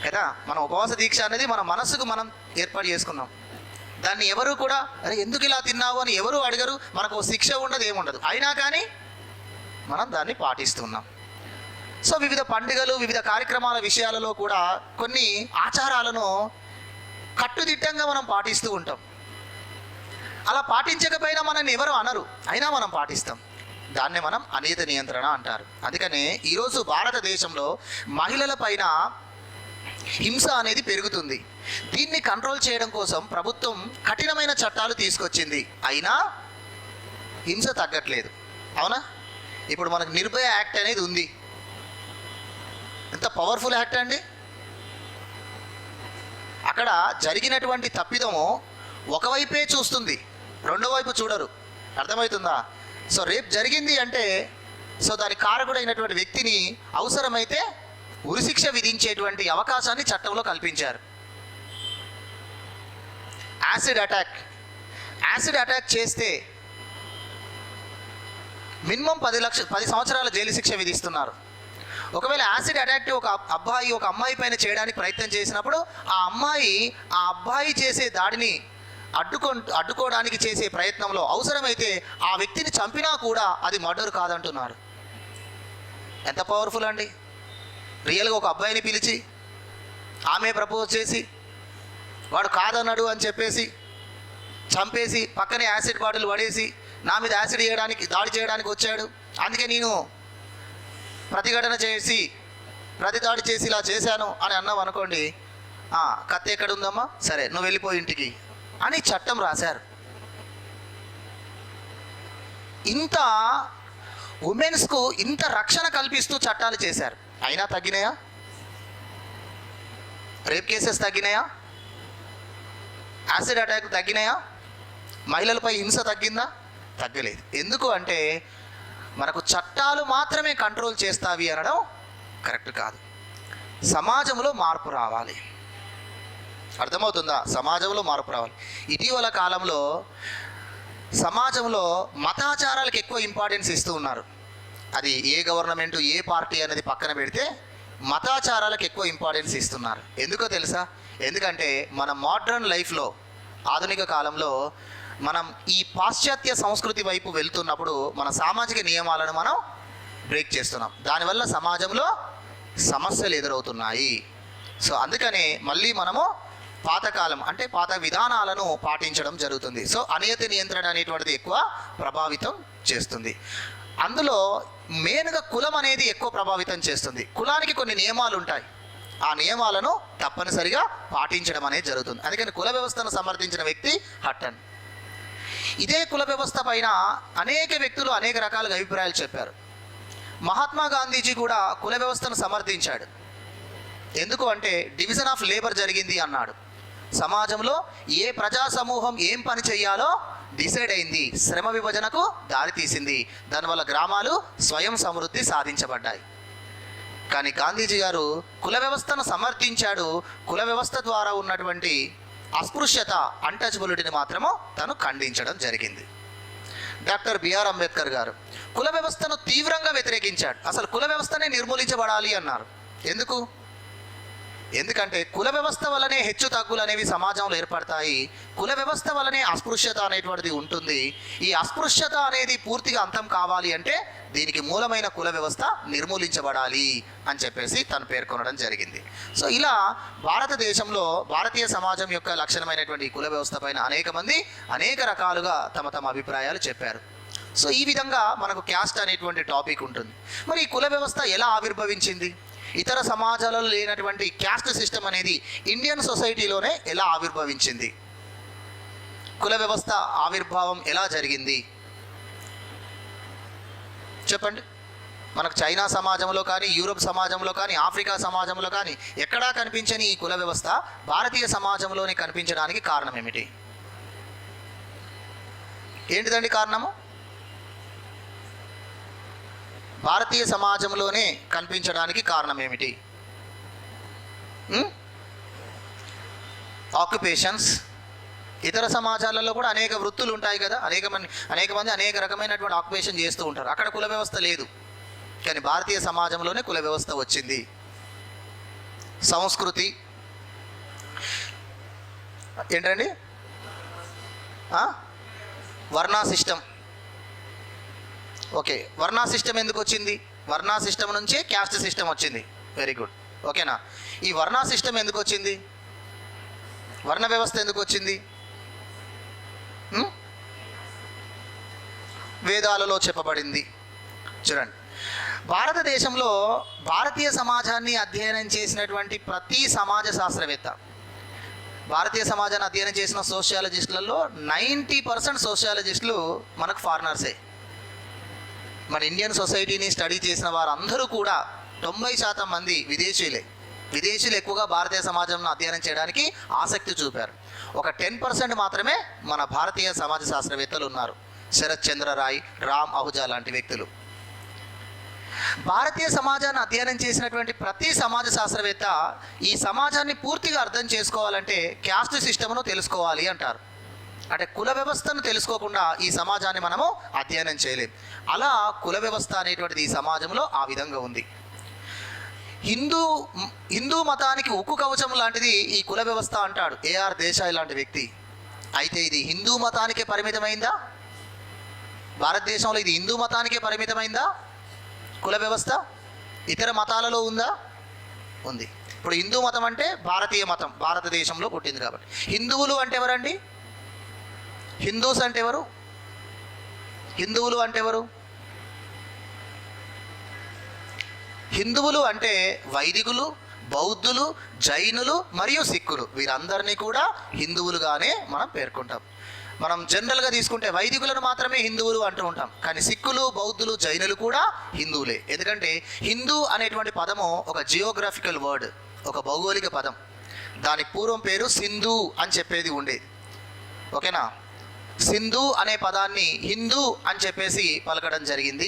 కదా. మన ఉపవాస దీక్ష అనేది మన మనసుకు మనం ఏర్పాటు చేసుకున్నాం. దాన్ని ఎవరు కూడా అరే ఎందుకు ఇలా తిన్నావు అని ఎవరు అడగరు. మనకు శిక్ష ఉండదు, ఏముండదు. అయినా కానీ మనం దాన్ని పాటిస్తున్నాం. సో వివిధ పండుగలు, వివిధ కార్యక్రమాల విషయాలలో కూడా కొన్ని ఆచారాలను కట్టుదిట్టంగా మనం పాటిస్తూ ఉంటాం. అలా పాటించకపోయినా మనల్ని ఎవరు అనరు, అయినా మనం పాటిస్తాం. దాన్నే మనం అనియత నియంత్రణ అంటారు. అందుకనే ఈరోజు భారతదేశంలో మహిళల పైన హింస అనేది పెరుగుతుంది. దీన్ని కంట్రోల్ చేయడం కోసం ప్రభుత్వం కఠినమైన చట్టాలు తీసుకొచ్చింది, అయినా హింస తగ్గట్లేదు. అవునా? ఇప్పుడు మనకు నిర్భయ యాక్ట్ అనేది ఉంది. ఎంత పవర్ఫుల్ యాక్ట్ అండి. అక్కడ జరిగినటువంటి తప్పిదము ఒకవైపే చూస్తుంది, రెండో వైపు చూడరు. అర్థమవుతుందా? సో రేపు జరిగింది అంటే సో దాని కారకుడైనటువంటి వ్యక్తిని అవసరమైతే ఉరిశిక్ష విధించేటువంటి అవకాశాన్ని చట్టంలో కల్పించారు. యాసిడ్ అటాక్ చేస్తే మినిమం 10 సంవత్సరాల జైలు శిక్ష విధిస్తున్నారు. ఒకవేళ యాసిడ్ అటాక్ ఒక అబ్బాయి ఒక అమ్మాయి పైన చేయడానికి ప్రయత్నం చేసినప్పుడు ఆ అబ్బాయి చేసే దాడిని అడ్డుకోవడానికి చేసే ప్రయత్నంలో అవసరమైతే ఆ వ్యక్తిని చంపినా కూడా అది మర్డర్ కాదంటున్నారు. ఎంత పవర్ఫుల్ అండి. రియల్గా ఒక అబ్బాయిని పిలిచి ఆమె ప్రపోజ్ చేసి వాడు కాదన్నాడు అని చెప్పేసి చంపేసి పక్కనే యాసిడ్ బాటిల్ పడేసి నా మీద యాసిడ్ దాడి చేయడానికి వచ్చాడు, అందుకే నేను ప్రతిదాడి చేసి ఇలా చేశాను అని అన్నాం అనుకోండి, కత్తి ఎక్కడ ఉందమ్మా, సరే నువ్వు వెళ్ళిపోయి ఇంటికి అని చట్టం రాశారు. ఇంత ఉమెన్స్కు ఇంత రక్షణ కల్పిస్తూ చట్టాలు చేశారు. అయినా తగ్గినాయా? రేప్ కేసెస్ తగ్గినాయా? యాసిడ్ అటాక్ తగ్గినాయా? మహిళలపై హింస తగ్గిందా? తగ్గలేదు. ఎందుకు అంటే మనకు చట్టాలు మాత్రమే కంట్రోల్ చేస్తావి అనడం కరెక్ట్ కాదు. సమాజంలో మార్పు రావాలి. అర్థమవుతుందా? సమాజంలో మార్పు రావాలి. ఇటీవల కాలంలో సమాజంలో మతాచారాలకు ఎక్కువ ఇంపార్టెన్స్ ఇస్తూ ఉన్నారు. అది ఏ గవర్నమెంట్ ఏ పార్టీ అనేది పక్కన పెడితే మతాచారాలకు ఎక్కువ ఇంపార్టెన్స్ ఇస్తున్నారు. ఎందుకో తెలుసా? ఎందుకంటే మన మోడ్రన్ లైఫ్లో ఆధునిక కాలంలో మనం ఈ పాశ్చాత్య సంస్కృతి వైపు వెళ్తున్నప్పుడు మన సామాజిక నియమాలను మనం బ్రేక్ చేస్తున్నాం. దానివల్ల సమాజంలో సమస్యలు ఎదురవుతున్నాయి. సో అందుకనే మళ్ళీ మనము పాతకాలం అంటే పాత విధానాలను పాటించడం జరుగుతుంది. సో అనియత నియంత్రణ అనేటువంటిది ఎక్కువ ప్రభావితం చేస్తుంది. అందులో మెయిన్గా కులం అనేది ఎక్కువ ప్రభావితం చేస్తుంది. కులానికి కొన్ని నియమాలు ఉంటాయి, ఆ నియమాలను తప్పనిసరిగా పాటించడం అనేది జరుగుతుంది. అందుకని కుల వ్యవస్థను సమర్థించిన వ్యక్తి హట్టన్. ఇదే కుల వ్యవస్థ పైన అనేక వ్యక్తులు అనేక రకాలుగా అభిప్రాయాలు చెప్పారు. మహాత్మా గాంధీజీ కూడా కుల వ్యవస్థను సమర్థించాడు. ఎందుకు అంటే డివిజన్ ఆఫ్ లేబర్ జరిగింది అన్నాడు. సమాజంలో ఏ ప్రజా సమూహం ఏం పని చేయాలో డిసైడ్ అయింది, శ్రమ విభజనకు దారి తీసింది. దానివల్ల గ్రామాలు స్వయం సమృద్ధి సాధించబడ్డాయి. కానీ గాంధీజీ గారు కుల వ్యవస్థను సమర్థించాడు. కుల వ్యవస్థ ద్వారా ఉన్నటువంటి అస్పృశ్యత అన్టచబిలిటీని మాత్రము తను ఖండించడం జరిగింది. డాక్టర్ బిఆర్ అంబేద్కర్ గారు కుల వ్యవస్థను తీవ్రంగా వ్యతిరేకించాడు. అసలు కుల వ్యవస్థనే నిర్మూలించబడాలి అన్నారు. ఎందుకంటే కుల వ్యవస్థ వల్లనే హెచ్చు తగ్గులు అనేవి సమాజంలో ఏర్పడతాయి. కుల వ్యవస్థ వల్లనే అస్పృశ్యత అనేటువంటిది ఉంటుంది. ఈ అస్పృశ్యత అనేది పూర్తిగా అంతం కావాలి అంటే దీనికి మూలమైన కుల వ్యవస్థ నిర్మూలించబడాలి అని చెప్పేసి తను పేర్కొనడం జరిగింది. సో ఇలా భారతదేశంలో భారతీయ సమాజం యొక్క లక్షణమైనటువంటి కుల వ్యవస్థ పైన అనేక మంది అనేక రకాలుగా తమ అభిప్రాయాలు చెప్పారు. సో ఈ విధంగా మనకు క్యాస్ట్ అనేటువంటి టాపిక్ ఉంటుంది. మరి ఈ కుల వ్యవస్థ ఎలా ఆవిర్భవించింది? ఇతర సమాజాలలో లేనటువంటి క్యాస్ట్ సిస్టమ్ అనేది ఇండియన్ సొసైటీలోనే ఎలా ఆవిర్భవించింది? కుల వ్యవస్థ ఆవిర్భావం ఎలా జరిగింది చెప్పండి. మనకు చైనా సమాజంలో కానీ, యూరోప్ సమాజంలో కానీ, ఆఫ్రికా సమాజంలో కానీ ఎక్కడా కనిపించని ఈ కుల వ్యవస్థ భారతీయ సమాజంలోనే కనిపించడానికి కారణం ఏమిటి? ఏంటిదండి కారణము? భారతీయ సమాజంలోనే కనిపించడానికి కారణం ఏమిటి? ఆక్యుపేషన్స్. ఇతర సమాజాలలో కూడా అనేక వృత్తులు ఉంటాయి కదా, అనేక మంది అనేక రకమైనటువంటి ఆక్యుపేషన్ చేస్తూ ఉంటారు. అక్కడ కుల వ్యవస్థ లేదు, కానీ భారతీయ సమాజంలోనే కుల వ్యవస్థ వచ్చింది. సంస్కృతి ఏంటండి? Varna system. Okay, varna system ఎందుకు వచ్చింది? వర్ణా సిస్టమ్ నుంచే క్యాస్ట్ సిస్టమ్ వచ్చింది. Very good. ఓకేనా? ఈ వర్ణా సిస్టమ్ ఎందుకు వచ్చింది? వర్ణ వ్యవస్థ ఎందుకు వచ్చింది? వేదాలలో చెప్పబడింది. చూడండి, భారతదేశంలో భారతీయ సమాజాన్ని అధ్యయనం చేసినటువంటి ప్రతి సమాజ శాస్త్రవేత్త, భారతీయ సమాజాన్ని అధ్యయనం చేసిన సోషియాలజిస్టులలో 90% సోషియాలజిస్టులు మనకు ఫారినర్సే. మన ఇండియన్ సొసైటీని స్టడీ చేసిన వారందరూ కూడా 90% మంది విదేశీయులు ఎక్కువగా భారతీయ సమాజంను అధ్యయనం చేయడానికి ఆసక్తి చూపారు. ఒక 10% మాత్రమే మన భారతీయ సమాజ శాస్త్రవేత్తలు ఉన్నారు. శరత్ చంద్ర రాయ్, రామ్ అహుజా లాంటి వ్యక్తులు. భారతీయ సమాజాన్ని అధ్యయనం చేసినటువంటి ప్రతి సమాజ శాస్త్రవేత్త ఈ సమాజాన్ని పూర్తిగా అర్థం చేసుకోవాలంటే క్యాస్ట్ సిస్టమ్ను తెలుసుకోవాలి అంటారు. అంటే కుల వ్యవస్థను తెలుసుకోకుండా ఈ సమాజాన్ని మనము అధ్యయనం చేయలేం. అలా కుల వ్యవస్థ అనేటువంటిది ఈ సమాజంలో ఆ విధంగా ఉంది. హిందూ మతానికి ఉక్కు కవచం లాంటిది ఈ కుల వ్యవస్థ అంటాడు ఏఆర్ దేశాయ్ లాంటి వ్యక్తి. అయితే ఇది హిందూ మతానికే పరిమితమైందా? భారతదేశంలో ఇది హిందూ మతానికే పరిమితమైందా కుల వ్యవస్థ? ఇతర మతాలలో ఉందా? ఉంది. ఇప్పుడు హిందూ మతం అంటే భారతీయ మతం, భారతదేశంలో పుట్టింది కాబట్టి. హిందువులు అంటే ఎవరండి? హిందూస్ అంటే ఎవరు? హిందువులు అంటే ఎవరు? హిందువులు అంటే వైదికులు, బౌద్ధులు, జైనులు మరియు సిక్కులు, వీరందరినీ కూడా హిందువులుగానే మనం పేర్కొంటాం. మనం జనరల్గా తీసుకుంటే వైదికులను మాత్రమే హిందువులు అంటూ ఉంటాం, కానీ సిక్కులు, బౌద్ధులు, జైనులు కూడా హిందువులే. ఎందుకంటే హిందూ అనేటువంటి పదము ఒక జియోగ్రఫికల్ వర్డ్, ఒక భౌగోళిక పదం. దాని పూర్వం పేరు సింధు అని చెప్పేది ఉండేది. ఓకేనా? సింధు అనే పదాన్ని హిందూ అని చెప్పేసి పలకడం జరిగింది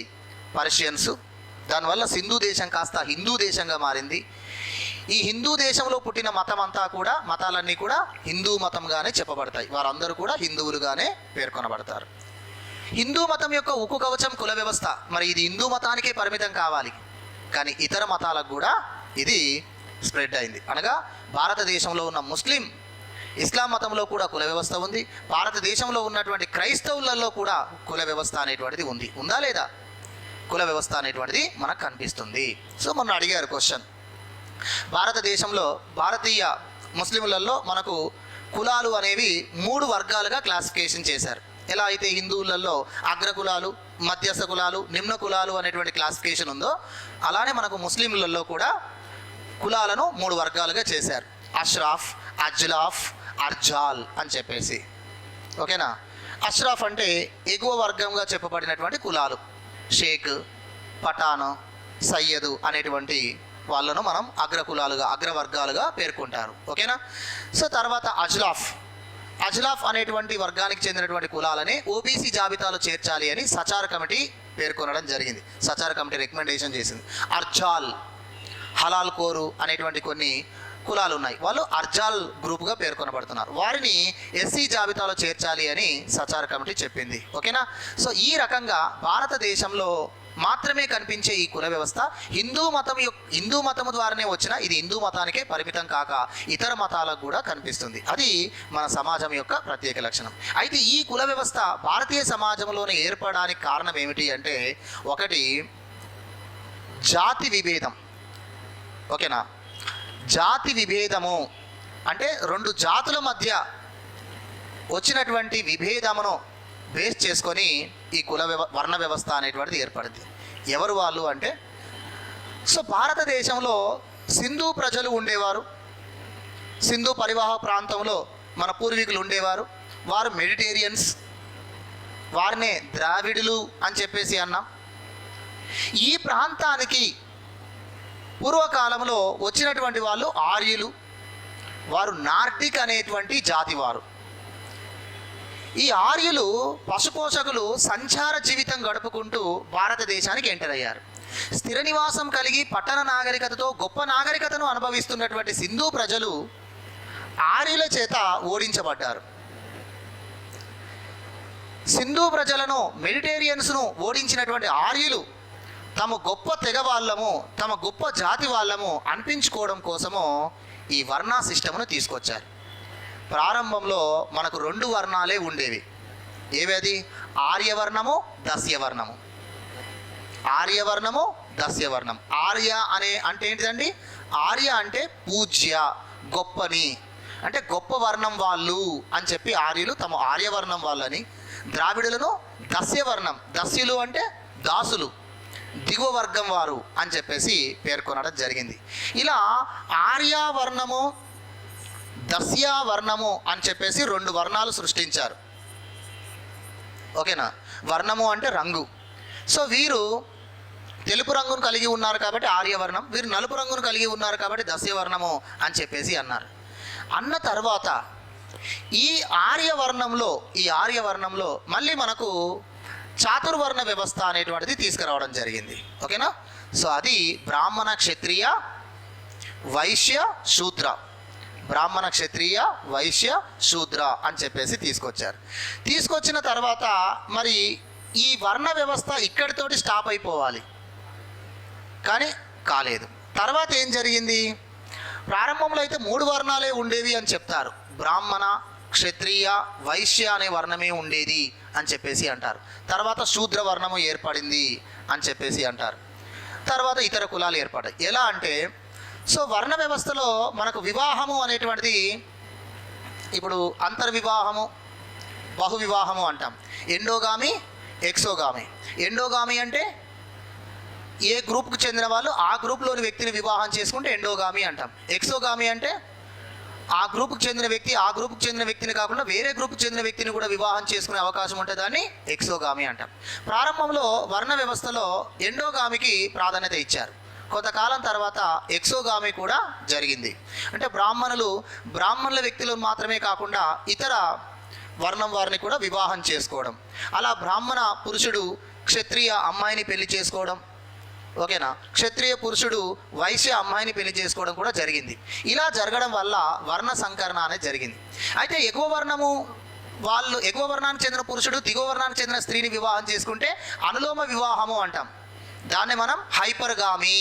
పర్షియన్స్. దానివల్ల సింధు దేశం కాస్త హిందూ దేశంగా మారింది. ఈ హిందూ దేశంలో పుట్టిన మతం అంతా కూడా, మతాలన్నీ కూడా హిందూ మతంగానే చెప్పబడతాయి. వారందరూ కూడా హిందువులుగానే పేర్కొనబడతారు. హిందూ మతం యొక్క ఉక్కు కవచం కుల వ్యవస్థ. మరి ఇది హిందూ మతానికే పరిమితం కావాలి, కానీ ఇతర మతాలకు కూడా ఇది స్ప్రెడ్ అయింది. అనగా భారతదేశంలో ఉన్న ముస్లిం, ఇస్లాం మతంలో కూడా కుల వ్యవస్థ ఉంది. భారతదేశంలో ఉన్నటువంటి క్రైస్తవులలో కూడా కుల వ్యవస్థ అనేటువంటిది ఉంది. ఉందా లేదా? కుల వ్యవస్థ అనేటువంటిది మనకు కనిపిస్తుంది. సో మొన్న అడిగారు క్వశ్చన్, భారతదేశంలో భారతీయ ముస్లింలలో మనకు కులాలు అనేవి 3 వర్గాలుగా క్లాసిఫికేషన్ చేశారు. ఎలా అయితే హిందువులలో అగ్ర కులాలు, మధ్యస్థ కులాలు, నిమ్న కులాలు అనేటువంటి క్లాసిఫికేషన్ ఉందో, అలానే మనకు ముస్లింలలో కూడా కులాలను 3 వర్గాలుగా చేశారు. అష్రాఫ్, అజ్లాఫ్, అర్జాల్ అని చెప్పేసి. ఓకేనా? అష్రాఫ్ అంటే ఎగువ వర్గంగా చెప్పబడినటువంటి కులాలు. షేక్, పఠాన్, సయ్యదు అనేటువంటి వాళ్ళను మనం అగ్రకులాలుగా, అగ్రవర్గాలుగా పేర్కొంటారు. ఓకేనా? సో తర్వాత అజ్లాఫ్ అనేటువంటి వర్గానికి చెందినటువంటి కులాలని ఓబీసీ జాబితాలో చేర్చాలి అని సచార్ కమిటీ పేర్కొనడం జరిగింది. సచార్ కమిటీ రికమెండేషన్ చేసింది. అర్జాల్, హలాల్ కోరు అనేటువంటి కొన్ని కులాలు ఉన్నాయి, వాళ్ళు అర్జాల్ గ్రూప్గా పేర్కొనబడుతున్నారు. వారిని ఎస్సీ జాబితాలో చేర్చాలి అని సచార్ కమిటీ చెప్పింది. ఓకేనా? సో ఈ రకంగా భారతదేశంలో మాత్రమే కనిపించే ఈ కుల వ్యవస్థ హిందూ మతము ద్వారానే వచ్చిన, ఇది హిందూ మతానికే పరిమితం కాక ఇతర మతాలకు కూడా కనిపిస్తుంది. అది మన సమాజం యొక్క ప్రత్యేక లక్షణం. అయితే ఈ కుల వ్యవస్థ భారతీయ సమాజంలోనే ఏర్పడడానికి కారణం ఏమిటి అంటే, ఒకటి జాతి విభేదం. ఓకేనా? జాతి విభేదము అంటే 2 జాతుల మధ్య వచ్చినటువంటి విభేదమును బేస్ చేసుకొని ఈ వర్ణ వ్యవస్థ అనేటువంటిది ఏర్పడింది. ఎవరు వాళ్ళు అంటే, సో భారతదేశంలో సింధు ప్రజలు ఉండేవారు. సింధు పరివాహ ప్రాంతంలో మన పూర్వీకులు ఉండేవారు. వారు మెడిటేరియన్స్, వారినే ద్రావిడులు అని చెప్పేసి అన్నాం. ఈ ప్రాంతానికి పూర్వకాలంలో వచ్చినటువంటి వాళ్ళు ఆర్యులు, వారు నార్డిక్ అనేటువంటి జాతి వారు. ఈ ఆర్యులు పశుపోషకులు సంచార జీవితం గడుపుకుంటూ భారతదేశానికి ఎంటర్ అయ్యారు. స్థిర నివాసం కలిగి పట్టణ నాగరికతతో గొప్ప నాగరికతను అనుభవిస్తున్నటువంటి సింధు ప్రజలు ఆర్యుల చేత ఓడించబడ్డారు. సింధు ప్రజలను, మెడిటేరియన్స్ను ఓడించినటువంటి ఆర్యులు తమ గొప్ప తెగ వాళ్ళము, తమ గొప్ప జాతి వాళ్ళము అనిపించుకోవడం కోసము ఈ వర్ణ సిస్టమ్ను తీసుకొచ్చారు. ప్రారంభంలో మనకు 2 వర్ణాలే ఉండేవి. ఏవేది? ఆర్యవర్ణము, దస్యవర్ణము. ఆర్యవర్ణము, దస్యవర్ణం. ఆర్య అంటే ఏంటిదండి? ఆర్య అంటే పూజ్య, గొప్పని, అంటే గొప్ప వర్ణం వాళ్ళు అని చెప్పి ఆర్యులు తమ ఆర్యవర్ణం వాళ్ళని, ద్రావిడులను దస్యవర్ణం, దస్యులు అంటే దాసులు, దిగువ వర్గం వారు అని చెప్పేసి పేర్కొనడం జరిగింది. ఇలా ఆర్యవర్ణము, దస్యవర్ణము అని చెప్పేసి 2 వర్ణాలు సృష్టించారు. ఓకేనా? వర్ణము అంటే రంగు. సో వీరు తెలుపు రంగును కలిగి ఉన్నారు కాబట్టి ఆర్యవర్ణం, వీరు నలుపు రంగును కలిగి ఉన్నారు కాబట్టి దస్యవర్ణము అని చెప్పేసి అన్నారు. అన్న తర్వాత ఈ ఆర్యవర్ణంలో మళ్ళీ మనకు చాతుర్వర్ణ వ్యవస్థ అనేటువంటిది తీసుకురావడం జరిగింది. ఓకేనా? సో అది బ్రాహ్మణ, క్షత్రియ, వైశ్య, శూద్ర బ్రాహ్మణ, క్షత్రియ, వైశ్య, శూద్ర అని చెప్పేసి తీసుకొచ్చారు. తీసుకొచ్చిన తర్వాత మరి ఈ వర్ణ వ్యవస్థ ఇక్కడితోటి స్టాప్ అయిపోవాలి, కానీ కాలేదు. తర్వాత ఏం జరిగింది? ప్రారంభంలో అయితే 3 వర్ణాలే ఉండేవి అని చెప్తారు. బ్రాహ్మణ, క్షత్రియ, వైశ్య అనే వర్ణమే ఉండేది అని చెప్పేసి అంటారు. తర్వాత శూద్ర వర్ణము ఏర్పడింది అని చెప్పేసి అంటారు. తర్వాత ఇతర కులాలు ఏర్పడ్డాయి. ఎలా అంటే, సో వర్ణ వ్యవస్థలో మనకు వివాహము అనేటువంటిది ఇప్పుడు అంతర్వివాహము, బహువివాహము అంటాం. ఎండోగామి, ఎక్సోగామి. ఎండోగామి అంటే ఏ గ్రూప్కి చెందిన వాళ్ళు ఆ గ్రూప్లోని వ్యక్తిని వివాహం చేసుకుంటే ఎండోగామి అంటాం. ఎక్సోగామి అంటే ఆ గ్రూప్కి చెందిన వ్యక్తి ఆ గ్రూప్కి చెందిన వ్యక్తిని కాకుండా వేరే గ్రూప్కి చెందిన వ్యక్తిని కూడా వివాహం చేసుకునే అవకాశం ఉంటే దాన్ని ఎక్సోగామి అంటాం. ప్రారంభంలో వర్ణ వ్యవస్థలో ఎండోగామికి ప్రాధాన్యత ఇచ్చారు. కొంతకాలం తర్వాత ఎక్సోగామి కూడా జరిగింది. అంటే బ్రాహ్మణుల వ్యక్తులను మాత్రమే కాకుండా ఇతర వర్ణం వారిని కూడా వివాహం చేసుకోవడం. అలా బ్రాహ్మణ పురుషుడు క్షత్రియ అమ్మాయిని పెళ్లి చేసుకోవడం, ఓకేనా, క్షత్రియ పురుషుడు వైశ్య అమ్మాయిని పెళ్లి చేసుకోవడం కూడా జరిగింది. ఇలా జరగడం వల్ల వర్ణ సంకరణ అనేది జరిగింది. అయితే ఎగువ వర్ణానికి చెందిన పురుషుడు దిగువ వర్ణానికి చెందిన స్త్రీని వివాహం చేసుకుంటే అనులోమ వివాహము అంటాం. దాన్ని మనం హైపర్గామి,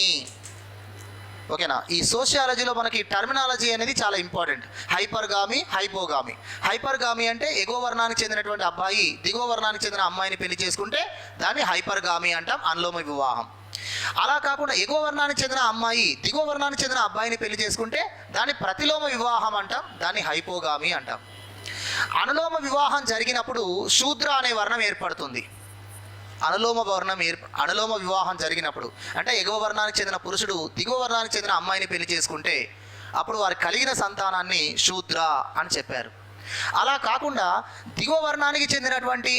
ఓకేనా. ఈ సోషియాలజీలో మనకి టర్మినాలజీ అనేది చాలా ఇంపార్టెంట్. హైపర్గామి, హైపోగామి. హైపర్గామి అంటే ఎగువ వర్ణానికి చెందినటువంటి అబ్బాయి దిగువ వర్ణానికి చెందిన అమ్మాయిని పెళ్లి చేసుకుంటే దాన్ని హైపర్గామి అంటాం, అనులోమ వివాహం. అలా కాకుండా ఎగువ వర్ణానికి చెందిన అమ్మాయి దిగువ వర్ణానికి చెందిన అబ్బాయిని పెళ్లి చేసుకుంటే దాన్ని ప్రతిలోమ వివాహం అంటాం, దాన్ని హైపోగామి అంటాం. అనులోమ వివాహం జరిగినప్పుడు శూద్ర అనే వర్ణం ఏర్పడుతుంది. అనులోమ వివాహం జరిగినప్పుడు అంటే ఎగువ వర్ణానికి చెందిన పురుషుడు దిగువ వర్ణానికి చెందిన అమ్మాయిని పెళ్లి చేసుకుంటే అప్పుడు వారు కలిగిన సంతానాన్ని శూద్ర అని చెప్పారు. అలా కాకుండా దిగువ వర్ణానికి చెందినటువంటి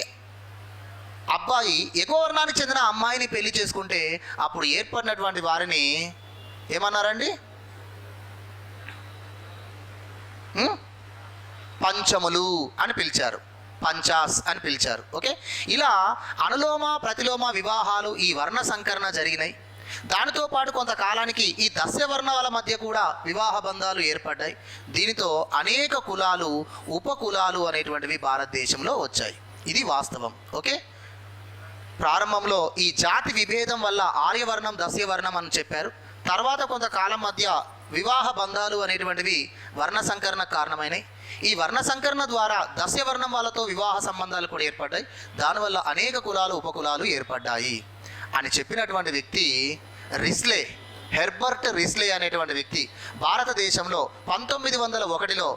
అబ్బాయి ఎగువ వర్ణానికి చెందిన అమ్మాయిని పెళ్లి చేసుకుంటే అప్పుడు ఏర్పడినటువంటి వారిని ఏమన్నారండి? పంచములు అని పిలిచారు, పంచాస్ అని పిలిచారు. ఓకే, ఇలా అనులోమ ప్రతిలోమ వివాహాలు ఈ వర్ణ సంకరణ జరిగినాయి. దానితో పాటు కొంతకాలానికి ఈ దస్యవర్ణాల మధ్య కూడా వివాహ బంధాలు ఏర్పడ్డాయి. దీనితో అనేక కులాలు, ఉపకులాలు అనేటువంటివి భారతదేశంలో వచ్చాయి. ఇది వాస్తవం. ఓకే, ప్రారంభంలో ఈ జాతి విభేదం వల్ల ఆర్యవర్ణం, దస్యవర్ణం అని చెప్పారు. తర్వాత కొంతకాలం మధ్య వివాహ బంధాలు అనేటువంటివి వర్ణ సంకరణకు కారణమైనాయి. ఈ వర్ణ సంకరణ ద్వారా దస్యవర్ణం వాళ్ళతో వివాహ సంబంధాలు కూడా ఏర్పడ్డాయి. దానివల్ల అనేక కులాలు, ఉపకులాలు ఏర్పడ్డాయి అని చెప్పినటువంటి వ్యక్తి హెర్బర్ట్ రిస్లే అనేటువంటి వ్యక్తి భారతదేశంలో 1901లో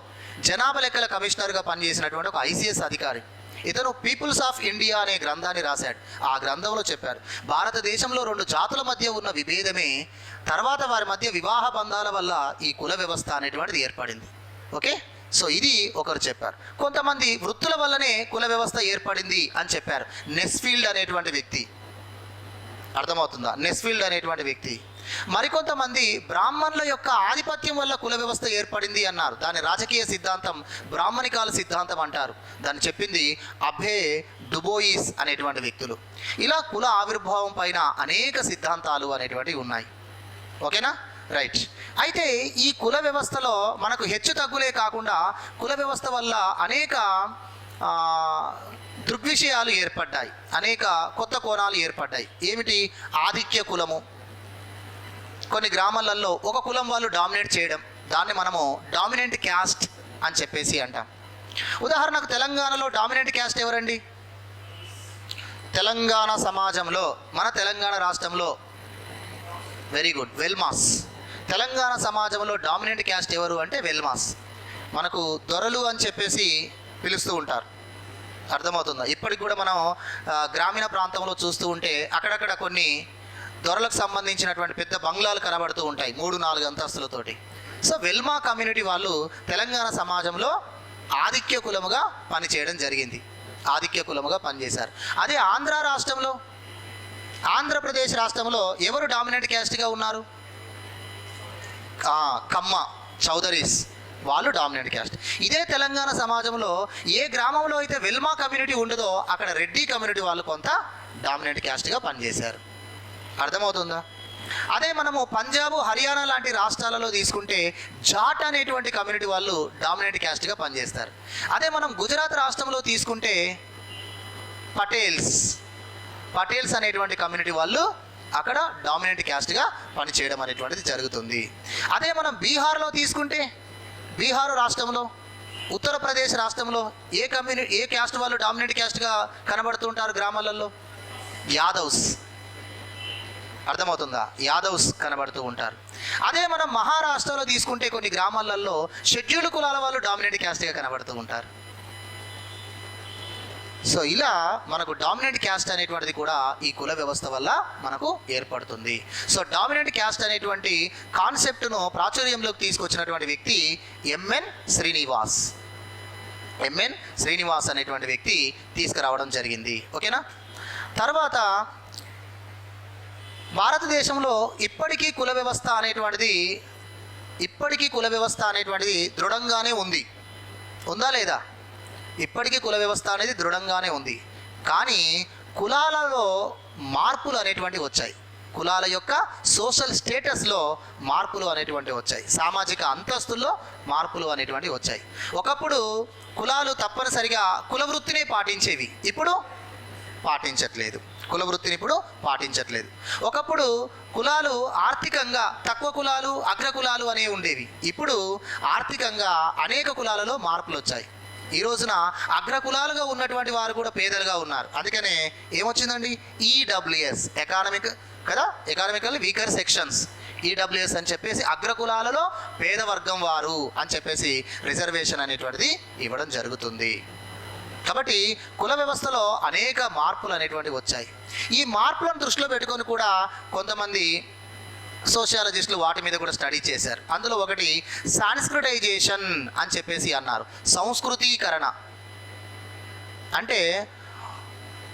జనాభా లెక్కల కమిషనర్గా పనిచేసినటువంటి ఒక ICS అధికారి. ఇతను పీపుల్స్ ఆఫ్ ఇండియా అనే గ్రంథాన్ని రాశాడు. ఆ గ్రంథంలో చెప్పారు, భారతదేశంలో 2 జాతుల మధ్య ఉన్న విభేదమే తర్వాత వారి మధ్య వివాహ బంధాల వల్ల ఈ కుల వ్యవస్థ అనేటువంటిది ఏర్పడింది. ఓకే, సో ఇది ఒకరు చెప్పారు. కొంతమంది వృత్తుల వల్లనే కుల వ్యవస్థ ఏర్పడింది అని చెప్పారు. నెస్ఫీల్డ్ అనేటువంటి వ్యక్తి, అర్థమవుతుందా? నెస్ఫీల్డ్ అనేటువంటి వ్యక్తి. మరికొంతమంది బ్రాహ్మణుల యొక్క ఆధిపత్యం వల్ల కుల వ్యవస్థ ఏర్పడింది అన్నారు. దాని రాజకీయ సిద్ధాంతం బ్రాహ్మణికాల సిద్ధాంతం అంటారు. దాన్ని చెప్పింది అభే డుబోయిస్ అనేటువంటి వ్యక్తులు. ఇలా కుల ఆవిర్భావం పైన అనేక సిద్ధాంతాలు అనేటువంటివి ఉన్నాయి. ఓకేనా, రైట్. అయితే ఈ కుల వ్యవస్థలో మనకు హెచ్చు తగ్గులే కాకుండా కుల వ్యవస్థ వల్ల అనేక దృగ్విషయాలు ఏర్పడ్డాయి, అనేక కొత్త కోణాలు ఏర్పడ్డాయి. ఏమిటి? ఆధిక్య కులము. కొన్ని గ్రామాలలో ఒక కులం వాళ్ళు డామినేట్ చేయడం, దాన్ని మనము డామినెంట్ క్యాస్ట్ అని చెప్పేసి అంటాం. ఉదాహరణకు తెలంగాణలో డామినెంట్ క్యాస్ట్ ఎవరండి? తెలంగాణ సమాజంలో, మన తెలంగాణ రాష్ట్రంలో, వెరీ గుడ్, వెల్మాస్. తెలంగాణ సమాజంలో డామినెంట్ క్యాస్ట్ ఎవరు అంటే వెల్మాస్. మనకు దొరలు అని చెప్పేసి పిలుస్తూ ఉంటారు, అర్థమవుతుందా? ఇప్పటికి కూడా మనం గ్రామీణ ప్రాంతంలో చూస్తూ ఉంటే అక్కడక్కడ కొన్ని దొరలకు సంబంధించినటువంటి పెద్ద బంగ్లాలు కనబడుతూ ఉంటాయి, 3-4 అంతస్తులతోటి. సో వెల్మా కమ్యూనిటీ వాళ్ళు తెలంగాణ సమాజంలో ఆధిక్య కులముగా పనిచేయడం జరిగింది, ఆధిక్య కులముగా పనిచేశారు. అదే ఆంధ్రప్రదేశ్ రాష్ట్రంలో ఎవరు డామినెంట్ క్యాస్ట్గా ఉన్నారు? కమ్మ, చౌదరీస్, వాళ్ళు డామినెంట్ క్యాస్ట్. ఇదే తెలంగాణ సమాజంలో ఏ గ్రామంలో అయితే వెల్మా కమ్యూనిటీ ఉండదో అక్కడ రెడ్డి కమ్యూనిటీ వాళ్ళు కొంత డామినెంట్ క్యాస్ట్గా పనిచేశారు. అర్థమవుతుందా? అదే మనము పంజాబ్, హర్యానా లాంటి రాష్ట్రాలలో తీసుకుంటే జాట్ అనేటువంటి కమ్యూనిటీ వాళ్ళు డామినెంట్ క్యాస్ట్గా పనిచేస్తారు. అదే మనం గుజరాత్ రాష్ట్రంలో తీసుకుంటే పటేల్స్ అనేటువంటి కమ్యూనిటీ వాళ్ళు అక్కడ డామినెంట్ క్యాస్ట్గా పనిచేయడం అనేటువంటిది జరుగుతుంది. అదే మనం బీహార్లో తీసుకుంటే, బీహార్ రాష్ట్రంలో, ఉత్తరప్రదేశ్ రాష్ట్రంలో ఏ క్యాస్ట్ వాళ్ళు డామినెంట్ క్యాస్ట్గా కనబడుతూ ఉంటారు గ్రామాలలో? యాదవ్స్. అర్థమవుతుందా? యాదవ్స్ కనబడుతూ ఉంటారు. అదే మనం మహారాష్ట్రలో తీసుకుంటే కొన్ని గ్రామాలలో షెడ్యూల్డ్ కులాల వాళ్ళు డామినెంట్ క్యాస్ట్గా కనబడుతూ ఉంటారు. సో ఇలా మనకు డామినెంట్ క్యాస్ట్ అనేటువంటిది కూడా ఈ కుల వ్యవస్థ వల్ల మనకు ఏర్పడుతుంది. సో డామినెంట్ క్యాస్ట్ అనేటువంటి కాన్సెప్ట్ను ప్రాచుర్యంలోకి తీసుకొచ్చినటువంటి వ్యక్తి ఎంఎన్ శ్రీనివాస్ అనేటువంటి వ్యక్తి తీసుకురావడం జరిగింది. ఓకేనా? తర్వాత భారతదేశంలో ఇప్పటికీ కుల వ్యవస్థ అనేటువంటిది దృఢంగానే ఉంది. ఉందా లేదా? ఇప్పటికీ కుల వ్యవస్థ అనేది దృఢంగానే ఉంది. కానీ కులాలలో మార్పులు అనేటువంటివి వచ్చాయి. కులాల యొక్క సోషల్ స్టేటస్లో మార్పులు అనేటువంటివి వచ్చాయి. సామాజిక అంతస్తుల్లో మార్పులు అనేటువంటివి వచ్చాయి. ఒకప్పుడు కులాలు తప్పనిసరిగా కుల వృత్తిని పాటించేవి, ఇప్పుడు పాటించట్లేదు. ఒకప్పుడు కులాలు ఆర్థికంగా తక్కువ కులాలు, అగ్రకులాలు అనేవి ఉండేవి. ఇప్పుడు ఆర్థికంగా అనేక కులాలలో మార్పులు వచ్చాయి. ఈ రోజున అగ్రకులాలుగా ఉన్నటువంటి వారు కూడా పేదలుగా ఉన్నారు. అందుకనే ఏమొచ్చిందండి? EWS, economical weaker sections, EWS అని చెప్పేసి అగ్రకులాలలో పేద వర్గం వారు అని చెప్పేసి రిజర్వేషన్ అనేటువంటిది ఇవ్వడం జరుగుతుంది. కాబట్టి కుల వ్యవస్థలో అనేక మార్పులు అనేటువంటివి వచ్చాయి. ఈ మార్పులను దృష్టిలో పెట్టుకొని కూడా కొంతమంది సోషియాలజిస్టులు వాటి మీద కూడా స్టడీ చేశారు. అందులో ఒకటి సాంస్క్రిటైజేషన్ అని చెప్పేసి అన్నారు. సంస్కృతీకరణ అంటే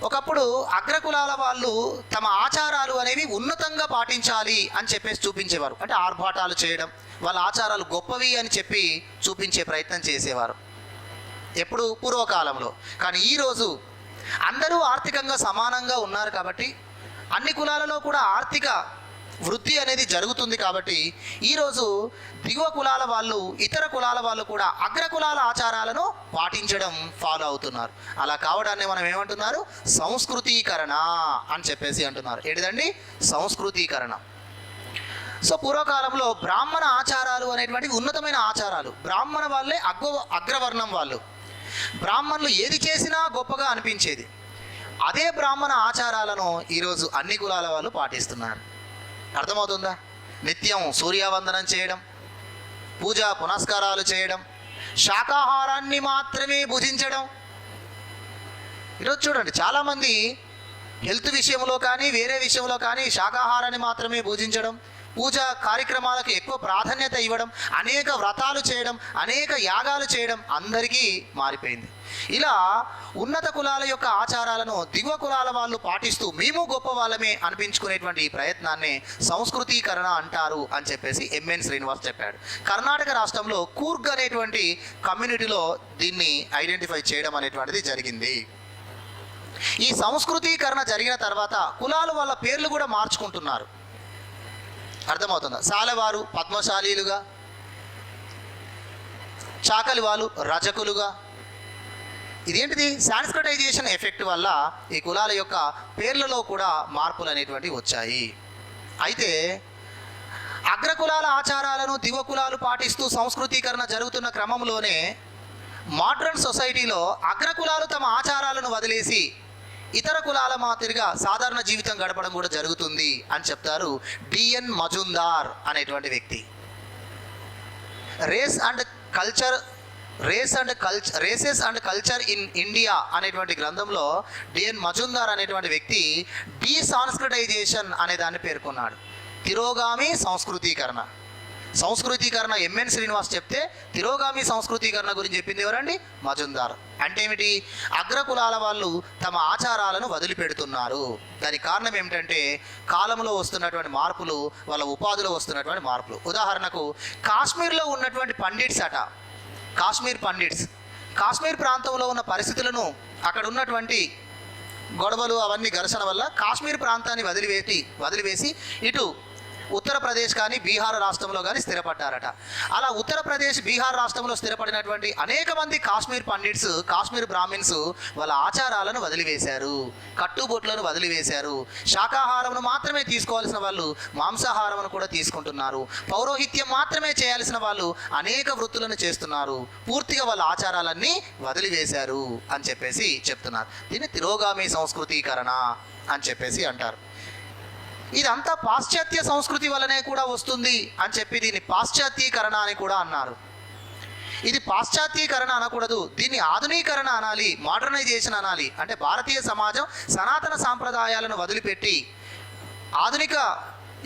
ఒకప్పుడు అగ్రకులాల వాళ్ళు తమ ఆచారాలు అనేవి ఉన్నతంగా పాటించాలి అని చెప్పేసి చూపించేవారు. అంటే ఆర్భాటాలు చేయడం, వాళ్ళ ఆచారాలు గొప్పవి అని చెప్పి చూపించే ప్రయత్నం చేసేవారు ఎప్పుడు పూర్వకాలంలో. కానీ ఈరోజు అందరూ ఆర్థికంగా సమానంగా ఉన్నారు కాబట్టి, అన్ని కులాలలో కూడా ఆర్థిక వృద్ధి అనేది జరుగుతుంది కాబట్టి ఈరోజు దిగువ కులాల వాళ్ళు, ఇతర కులాల వాళ్ళు కూడా అగ్రకులాల ఆచారాలను పాటించడం ఫాలో అవుతున్నారు. అలా కావడాన్ని మనం ఏమంటున్నారు? సంస్కృతీకరణ అని చెప్పేసి అంటున్నారు. ఏంటిదండి? సంస్కృతీకరణ. సో పూర్వకాలంలో బ్రాహ్మణ ఆచారాలు అనేటువంటివి ఉన్నతమైన ఆచారాలు. బ్రాహ్మణ వాళ్ళే అగ్రవర్ణం వాళ్ళు. బ్రాహ్మణులు ఏది చేసినా గొప్పగా అనిపించేది. అదే బ్రాహ్మణ ఆచారాలను ఈరోజు అన్ని కులాల వాళ్ళు పాటిస్తున్నారు. అర్థమవుతుందా? నిత్యం సూర్యవందనం చేయడం, పూజా పునస్కారాలు చేయడం, శాకాహారాన్ని మాత్రమే భుజించడం. ఈరోజు చూడండి, చాలామంది హెల్త్ విషయంలో కానీ వేరే విషయంలో కానీ శాకాహారాన్ని మాత్రమే భుజించడం, పూజా కార్యక్రమాలకు ఎక్కువ ప్రాధాన్యత ఇవ్వడం, అనేక వ్రతాలు చేయడం, అనేక యాగాలు చేయడం అందరికీ మారిపోయింది. ఇలా ఉన్నత కులాల యొక్క ఆచారాలను దిగువ కులాల వాళ్ళు పాటిస్తూ మేము గొప్ప వాళ్ళమే అనిపించుకునేటువంటి ఈ ప్రయత్నాన్ని సంస్కృతీకరణ అంటారు అని చెప్పేసి ఎంఎన్ శ్రీనివాస్ చెప్పాడు. కర్ణాటక రాష్ట్రంలో కూర్గ్ అనేటువంటి కమ్యూనిటీలో దీన్ని ఐడెంటిఫై చేయడం అనేటువంటిది జరిగింది. ఈ సంస్కృతీకరణ జరిగిన తర్వాత కులాలు వాళ్ళ పేర్లు కూడా మార్చుకుంటున్నారు. అర్థమవుతుందా? సాలవారు పద్మశాలీలుగా, చాకలి వాళ్ళు రజకులుగా. ఇదేంటిది? సాంస్క్రిటైజేషన్ ఎఫెక్ట్ వల్ల ఈ కులాల యొక్క పేర్లలో కూడా మార్పులు అనేటువంటివి వచ్చాయి. అయితే అగ్రకులాల ఆచారాలను దిగువ కులాలు పాటిస్తూ సంస్కృతీకరణ జరుగుతున్న క్రమంలోనే మోడ్రన్ సొసైటీలో అగ్రకులాలు తమ ఆచారాలను వదిలేసి ఇతర కులాల మాదిరిగా సాధారణ జీవితం గడపడం కూడా జరుగుతుంది అని చెప్తారు డిఎన్ మజుందార్ అనేటువంటి వ్యక్తి. Races and culture in India అనేటువంటి గ్రంథంలో డిఎన్ మజుందార్ అనేటువంటి వ్యక్తి డీసాంస్క్రిటైజేషన్ అనే దాన్ని పేర్కొన్నాడు. తిరోగామి సంస్కృతీకరణ ఎంఎన్ శ్రీనివాస్ చెప్తే తిరోగామి సంస్కృతీకరణ గురించి చెప్పింది ఎవరండి? మజుందార్. అంటే ఏమిటి? అగ్రకులాల వాళ్ళు తమ ఆచారాలను వదిలిపెడుతున్నారు. దానికి కారణం ఏమిటంటే కాలంలో వస్తున్నటువంటి మార్పులు, వాళ్ళ ఉపాధిలో వస్తున్నటువంటి మార్పులు. ఉదాహరణకు కాశ్మీర్లో ఉన్నటువంటి పండిట్స్ కాశ్మీర్ ప్రాంతంలో ఉన్న పరిస్థితులను, అక్కడ ఉన్నటువంటి గొడవలు అవన్నీ ఘర్షణ వల్ల కాశ్మీర్ ప్రాంతాన్ని వదిలివేసి ఇటు ఉత్తరప్రదేశ్ కానీ బీహార్ రాష్ట్రంలో కానీ స్థిరపడ్డారట. అలా ఉత్తరప్రదేశ్ బీహార్ రాష్ట్రంలో స్థిరపడినటువంటి అనేక మంది కాశ్మీర్ పండిట్స్, కాశ్మీర్ బ్రాహ్మిన్స్ వాళ్ళ ఆచారాలను వదిలివేశారు, కట్టుబొట్లను వదిలివేశారు. శాకాహారమును మాత్రమే తీసుకోవాల్సిన వాళ్ళు మాంసాహారమును కూడా తీసుకుంటున్నారు. పౌరోహిత్యం మాత్రమే చేయాల్సిన వాళ్ళు అనేక వృత్తులను చేస్తున్నారు. పూర్తిగా వాళ్ళ ఆచారాలన్నీ వదిలివేశారు అని చెప్పేసి చెప్తున్నారు. దీన్ని తిరోగామి సంస్కృతీకరణ అని చెప్పేసి అంటారు. ఇదంతా పాశ్చాత్య సంస్కృతి వల్లనే కూడా వస్తుంది అని చెప్పి దీన్ని పాశ్చాత్యీకరణ అని కూడా అన్నారు. ఇది పాశ్చాత్యీకరణ అనకూడదు, దీన్ని ఆధునీకరణ అనాలి, మోడర్నైజేషన్ అనాలి. అంటే భారతీయ సమాజం సనాతన సాంప్రదాయాలను వదిలిపెట్టి ఆధునిక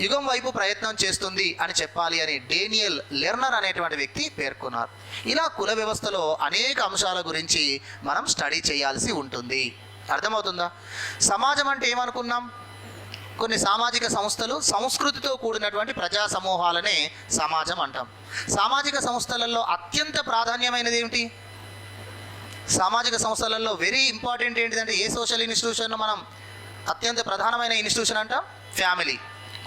యుగం వైపు ప్రయత్నం చేస్తుంది అని చెప్పాలి అని డేనియల్ లెర్నర్ అనేటువంటి వ్యక్తి పేర్కొన్నారు. ఇలా కుల వ్యవస్థలో అనేక అంశాల గురించి మనం స్టడీ చేయాల్సి ఉంటుంది. అర్థమవుతుందా? సమాజం అంటే ఏమనుకున్నాం? కొన్ని సామాజిక సంస్థలు, సంస్కృతితో కూడినటువంటి ప్రజా సమూహాలనే సమాజం అంటాం. సామాజిక సంస్థలలో అత్యంత ప్రాధాన్యమైనది ఏమిటి? సామాజిక సంస్థలలో వెరీ ఇంపార్టెంట్ ఏంటిదంటే, ఏ సోషల్ ఇన్స్టిట్యూషన్ మనం అత్యంత ప్రధానమైన ఇన్స్టిట్యూషన్ అంటాం? ఫ్యామిలీ,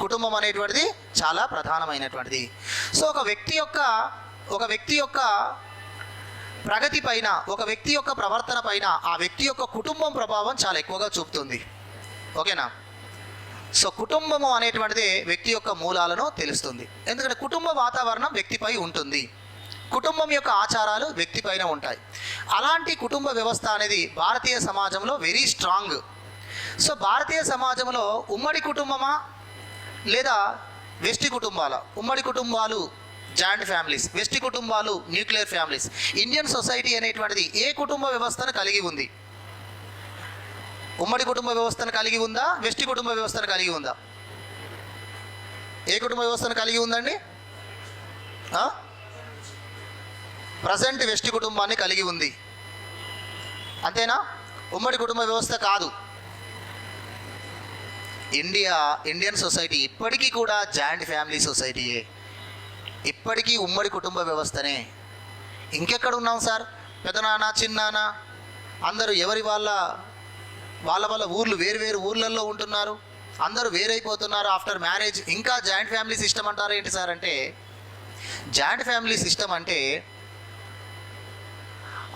కుటుంబం అనేటువంటిది చాలా ప్రధానమైనటువంటిది. సో ఒక వ్యక్తి యొక్క ప్రగతి పైన, ఒక వ్యక్తి యొక్క ప్రవర్తన పైన ఆ వ్యక్తి యొక్క కుటుంబం ప్రభావం చాలా ఎక్కువగా చూపుతుంది. ఓకేనా? సో కుటుంబము అనేటువంటిది వ్యక్తి యొక్క మూలాలను తెలుస్తుంది. ఎందుకంటే కుటుంబ వాతావరణం వ్యక్తిపై ఉంటుంది, కుటుంబం యొక్క ఆచారాలు వ్యక్తి పైన ఉంటాయి. అలాంటి కుటుంబ వ్యవస్థ అనేది భారతీయ సమాజంలో వెరీ స్ట్రాంగ్. సో భారతీయ సమాజంలో ఉమ్మడి కుటుంబమా లేదా వెస్టి కుటుంబాల? ఉమ్మడి కుటుంబాలు జాయింట్ ఫ్యామిలీస్, వెస్టి కుటుంబాలు న్యూక్లియర్ ఫ్యామిలీస్. ఇండియన్ సొసైటీ అనేటువంటిది ఏ కుటుంబ వ్యవస్థను కలిగి ఉంది? ఉమ్మడి కుటుంబ వ్యవస్థను కలిగి ఉందా? వెస్టి కుటుంబ వ్యవస్థను కలిగి ఉందా? ఏ కుటుంబ వ్యవస్థను కలిగి ఉందండి? ప్రజెంట్ వెస్టి కుటుంబాన్ని కలిగి ఉంది, అంతేనా? ఉమ్మడి కుటుంబ వ్యవస్థ కాదు. ఇండియన్ సొసైటీ ఇప్పటికీ కూడా జాయింట్ ఫ్యామిలీ సొసైటీయే, ఇప్పటికీ ఉమ్మడి కుటుంబ వ్యవస్థనే. ఇంకెక్కడ ఉన్నాం సార్? పెదనాన్న, చిన్నాన్న అందరూ ఎవరి వాళ్ళ ఊర్లు వేరు ఊర్లలో ఉంటున్నారు, అందరూ వేరైపోతున్నారు ఆఫ్టర్ మ్యారేజ్. ఇంకా జాయింట్ ఫ్యామిలీ సిస్టమ్ అంటారు ఏంటి సార్ అంటే, జాయింట్ ఫ్యామిలీ సిస్టమ్ అంటే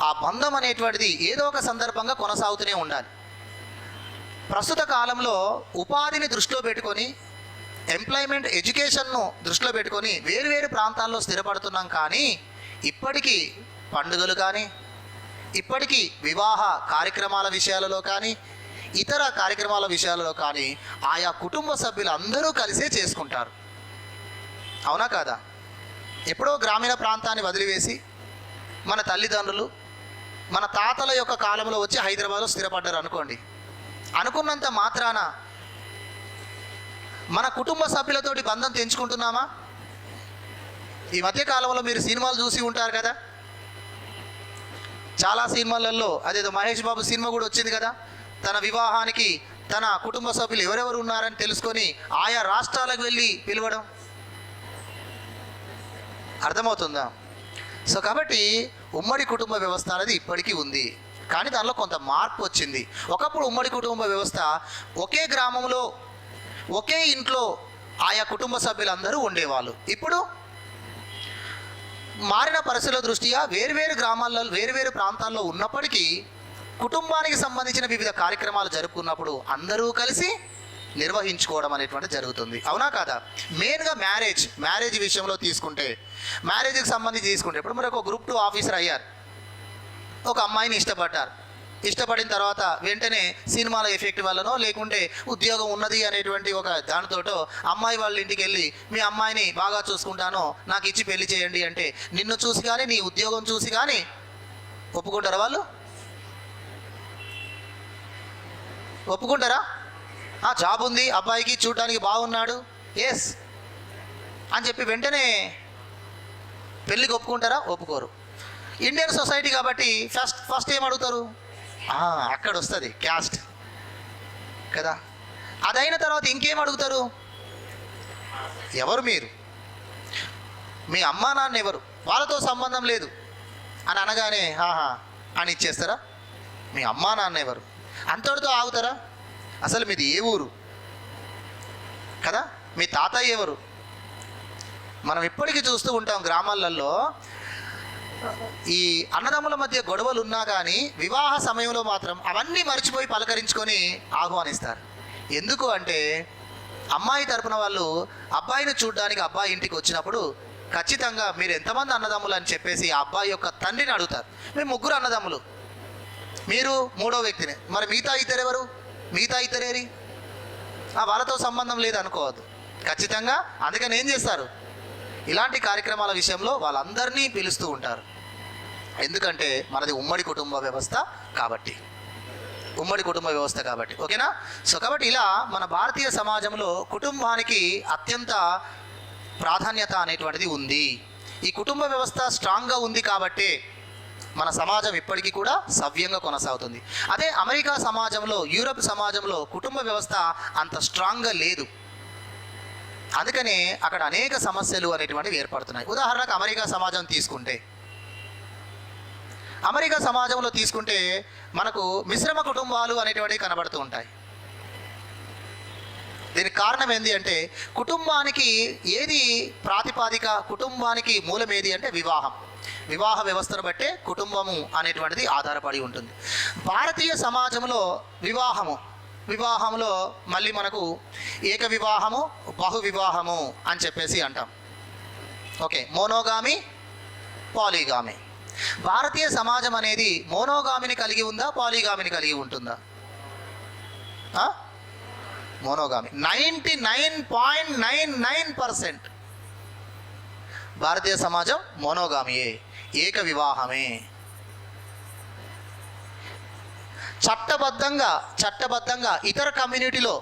ఆ బంధం అనేటువంటిది ఏదో ఒక సందర్భంగా కొనసాగుతూనే ఉండాలి. ప్రస్తుత కాలంలో ఉపాధిని దృష్టిలో పెట్టుకొని, ఎంప్లాయ్మెంట్, ఎడ్యుకేషన్ను దృష్టిలో పెట్టుకొని వేరు ప్రాంతాల్లో స్థిరపడుతున్నాం. కానీ ఇప్పటికీ పండుగలు కానీ, ఇప్పటికీ వివాహ కార్యక్రమాల విషయాలలో కానీ, ఇతర కార్యక్రమాల విషయాలలో కానీ ఆయా కుటుంబ సభ్యులు అందరూ కలిసే చేసుకుంటారు. అవునా కాదా? ఎప్పుడో గ్రామీణ ప్రాంతాన్ని వదిలివేసి మన తల్లిదండ్రులు, మన తాతల యొక్క కాలంలో వచ్చి హైదరాబాద్లో స్థిరపడ్డారు అనుకోండి. అనుకున్నంత మాత్రాన మన కుటుంబ సభ్యులతోటి బంధం తెంచుకుంటున్నామా? ఈ మధ్య కాలంలో మీరు సినిమాలు చూసి ఉంటారు కదా, చాలా సినిమాలలో అదేదో మహేష్ బాబు సినిమా కూడా వచ్చింది కదా, తన వివాహానికి తన కుటుంబ సభ్యులు ఎవరెవరు ఉన్నారని తెలుసుకొని ఆయా రాష్ట్రాలకు వెళ్ళి పిలవడం. అర్థమవుతుందా? సో కాబట్టి ఉమ్మడి కుటుంబ వ్యవస్థ అనేది ఇప్పటికీ ఉంది, కానీ దానిలో కొంత మార్పు వచ్చింది. ఒకప్పుడు ఉమ్మడి కుటుంబ వ్యవస్థ ఒకే గ్రామంలో, ఒకే ఇంట్లో ఆయా కుటుంబ సభ్యులందరూ ఉండేవాళ్ళు. ఇప్పుడు మారిన పరిస్థితుల దృష్ట్యా వేరువేరు గ్రామాల్లో, వేరువేరు ప్రాంతాల్లో ఉన్నప్పటికీ కుటుంబానికి సంబంధించిన వివిధ కార్యక్రమాలు జరుపుకున్నప్పుడు అందరూ కలిసి నిర్వహించుకోవడం అనేటువంటిది జరుగుతుంది. అవునా కాదా? మెయిన్గా మ్యారేజ్ విషయంలో తీసుకుంటే, మ్యారేజ్కి సంబంధించి తీసుకుంటే, ఇప్పుడు మీరు ఒక గ్రూప్ 2 ఆఫీసర్ అయ్యారు, ఒక అమ్మాయిని ఇష్టపడిన తర్వాత వెంటనే సినిమాల ఎఫెక్ట్ వల్లనో లేకుంటే ఉద్యోగం ఉన్నది అనేటువంటి ఒక దానితోటో అమ్మాయి వాళ్ళ ఇంటికి వెళ్ళి మీ అమ్మాయిని బాగా చూసుకుంటానో నాకు ఇచ్చి పెళ్లి చేయండి అంటే నిన్ను చూసి కానీ నీ ఉద్యోగం చూసి కానీ ఒప్పుకుంటారా? వాళ్ళు ఒప్పుకుంటారా? జాబ్ ఉంది, అబ్బాయికి చూడటానికి బాగున్నాడు, ఎస్ అని చెప్పి వెంటనే పెళ్ళికి ఒప్పుకుంటారా? ఒప్పుకోరు. ఇండియన్ సొసైటీ కాబట్టి ఫస్ట్ ఏం అడుగుతారు? అక్కడ వస్తుంది క్యాస్ట్ కదా. అదైన తర్వాత ఇంకేం అడుగుతారు? ఎవరు మీరు, మీ అమ్మా నాన్న ఎవరు, వాళ్ళతో సంబంధం లేదు అని అనగానే అని ఇచ్చేస్తారా? మీ అమ్మా నాన్న ఎవరు అంతటితో ఆగుతారా? అసలు మీది ఏ ఊరు కదా, మీ తాతయ్య ఎవరు, మనం ఇప్పటికీ చూస్తూ ఉంటాం గ్రామాలలో ఈ అన్నదమ్ముల మధ్య గొడవలు ఉన్నా కానీ వివాహ సమయంలో మాత్రం అవన్నీ మర్చిపోయి పలకరించుకొని ఆహ్వానిస్తారు. ఎందుకు అంటే అమ్మాయి తరపున వాళ్ళు అబ్బాయిని చూడడానికి అబ్బాయి ఇంటికి వచ్చినప్పుడు ఖచ్చితంగా మీరు ఎంతమంది అన్నదమ్ములు అని చెప్పేసి ఆ అబ్బాయి యొక్క తండ్రిని అడుగుతారు. మేము 3 అన్నదమ్ములు, మీరు 3వ వ్యక్తిని, మరి మిగతా ఇద్దరెవరు, మిగతా ఇద్దరేరి? వాళ్ళతో సంబంధం లేదు అనుకోవద్దు ఖచ్చితంగా. అందుకని ఏం చేస్తారు, ఇలాంటి కార్యక్రమాల విషయంలో వాళ్ళందరినీ పిలుస్తూ ఉంటారు. ఎందుకంటే మనది ఉమ్మడి కుటుంబ వ్యవస్థ కాబట్టి, ఓకేనా. సో కాబట్టి ఇలా మన భారతీయ సమాజంలో కుటుంబానికి అత్యంత ప్రాధాన్యత అనేటువంటిది ఉంది. ఈ కుటుంబ వ్యవస్థ స్ట్రాంగ్గా ఉంది కాబట్టి మన సమాజం ఇప్పటికీ కూడా సవ్యంగా కొనసాగుతుంది. అదే అమెరికా సమాజంలో, యూరప్ సమాజంలో కుటుంబ వ్యవస్థ అంత స్ట్రాంగ్గా లేదు. అందుకనే అక్కడ అనేక సమస్యలు అనేటువంటివి ఏర్పడుతున్నాయి. ఉదాహరణకు అమెరికా సమాజం తీసుకుంటే మనకు మిశ్రమ కుటుంబాలు అనేటువంటివి కనబడుతూ ఉంటాయి. దీనికి కారణం ఏంటి అంటే కుటుంబానికి ఏది ప్రాతిపాదిక, కుటుంబానికి మూలం ఏది అంటే వివాహ వ్యవస్థను బట్టే కుటుంబము అనేటువంటిది ఆధారపడి ఉంటుంది. భారతీయ సమాజంలో వివాహంలో మళ్ళీ మనకు ఏక వివాహము, బహు వివాహము అని చెప్పేసి అంటాం. Okay, monogamy, పాలీగామి. భారతీయ సమాజం అనేది మోనోగామిని కలిగి ఉందా, పాలీగామిని కలిగి ఉంటుందా? మోనోగామి. 99.99% భారతీయ సమాజం మోనోగామియే, ఏక వివాహమే. చట్టబద్ధంగా ఇతర కమ్యూనిటీలో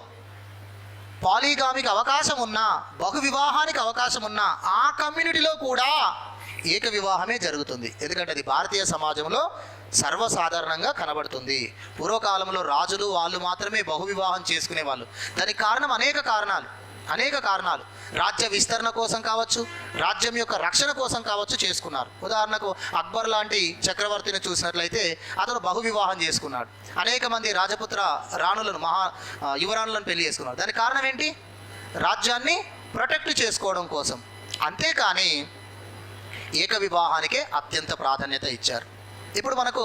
పాలీగామికి అవకాశం ఉన్నా, బహు వివాహానికి అవకాశం ఉన్నా ఆ కమ్యూనిటీలో కూడా ఏక వివాహమే జరుగుతుంది. ఎందుకంటే అది భారతీయ సమాజంలో సర్వసాధారణంగా కనబడుతుంది. పూర్వకాలంలో రాజులు వాళ్ళు మాత్రమే బహు వివాహం చేసుకునేవాళ్ళు. దానికి కారణం అనేక కారణాలు. రాజ్య విస్తరణ కోసం కావచ్చు, రాజ్యం యొక్క రక్షణ కోసం కావచ్చు చేసుకున్నారు. ఉదాహరణకు అక్బర్ లాంటి చక్రవర్తిని చూసినట్లయితే అతను బహు వివాహం చేసుకున్నాడు. అనేక మంది రాజపుత్ర రాణులను, యువరాణులను పెళ్లి చేసుకున్నారు. దానికి కారణం ఏంటి? రాజ్యాన్ని ప్రొటెక్ట్ చేసుకోవడం కోసం. అంతేకాని ఏక వివాహానికే అత్యంత ప్రాధాన్యత ఇచ్చారు. ఇప్పుడు మనకు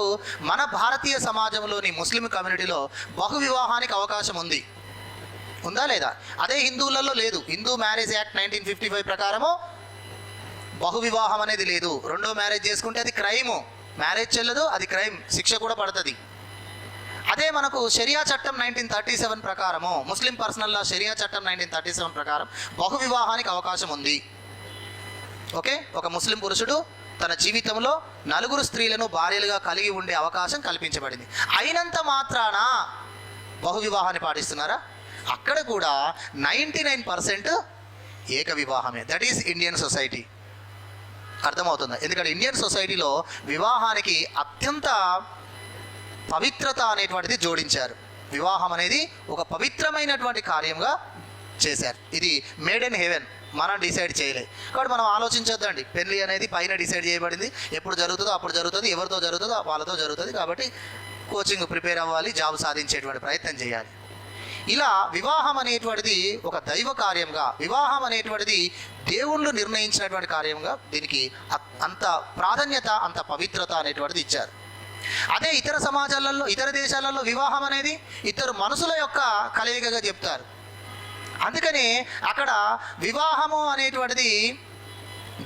మన భారతీయ సమాజంలోని ముస్లిం కమ్యూనిటీలో బహు వివాహానికి అవకాశం ఉందా లేదా? అదే హిందువులలో లేదు. హిందూ మ్యారేజ్ యాక్ట్ 1955 ప్రకారము బహు వివాహం అనేది లేదు. రెండో మ్యారేజ్ చేసుకుంటే అది క్రైము, మ్యారేజ్ చెల్లదు, అది క్రైమ్, శిక్ష కూడా పడుతుంది. అదే మనకు షరియా చట్టం 1937 ప్రకారము, ముస్లిం పర్సనల్ లా షరియా చట్టం 1937 ప్రకారం బహు వివాహానికి అవకాశం ఉంది. ఓకే, ఒక ముస్లిం పురుషుడు తన జీవితంలో 4 స్త్రీలను భార్యలుగా కలిగి ఉండే అవకాశం కల్పించబడింది. అయినంత మాత్రాన బహు వివాహాన్ని పాటిస్తున్నారా? అక్కడ కూడా 99% ఏక వివాహమే. That is Indian society. అర్థమవుతుందా? ఎందుకంటే ఇండియన్ సొసైటీలో వివాహానికి అత్యంత పవిత్రత అనేటువంటిది జోడించారు. వివాహం అనేది ఒక పవిత్రమైనటువంటి కార్యంగా చేశారు. ఇది మేడ్ ఇన్ హెవెన్, మనం డిసైడ్ చేయలేదు. కాబట్టి మనం ఆలోచించొద్దండి. పెళ్లి అనేది పైన డిసైడ్ చేయబడింది. ఎప్పుడు జరుగుతుందో అప్పుడు జరుగుతుంది, ఎవరితో జరుగుతుందో వాళ్ళతో జరుగుతుంది. కాబట్టి కోచింగ్ ప్రిపేర్ అవ్వాలి, జాబ్ సాధించేటువంటి ప్రయత్నం చేయాలి. ఇలా వివాహం అనేటువంటిది ఒక దైవ కార్యంగా, వివాహం అనేటువంటిది దేవుళ్ళు నిర్ణయించినటువంటి కార్యంగా దీనికి అంత ప్రాధాన్యత, అంత పవిత్రత అనేటువంటిది ఇచ్చారు. అదే ఇతర సమాజాలలో, ఇతర దేశాలలో వివాహం అనేది ఇద్దరు మనుషుల యొక్క కలయికగా చెప్తారు. అందుకని అక్కడ వివాహము అనేటువంటిది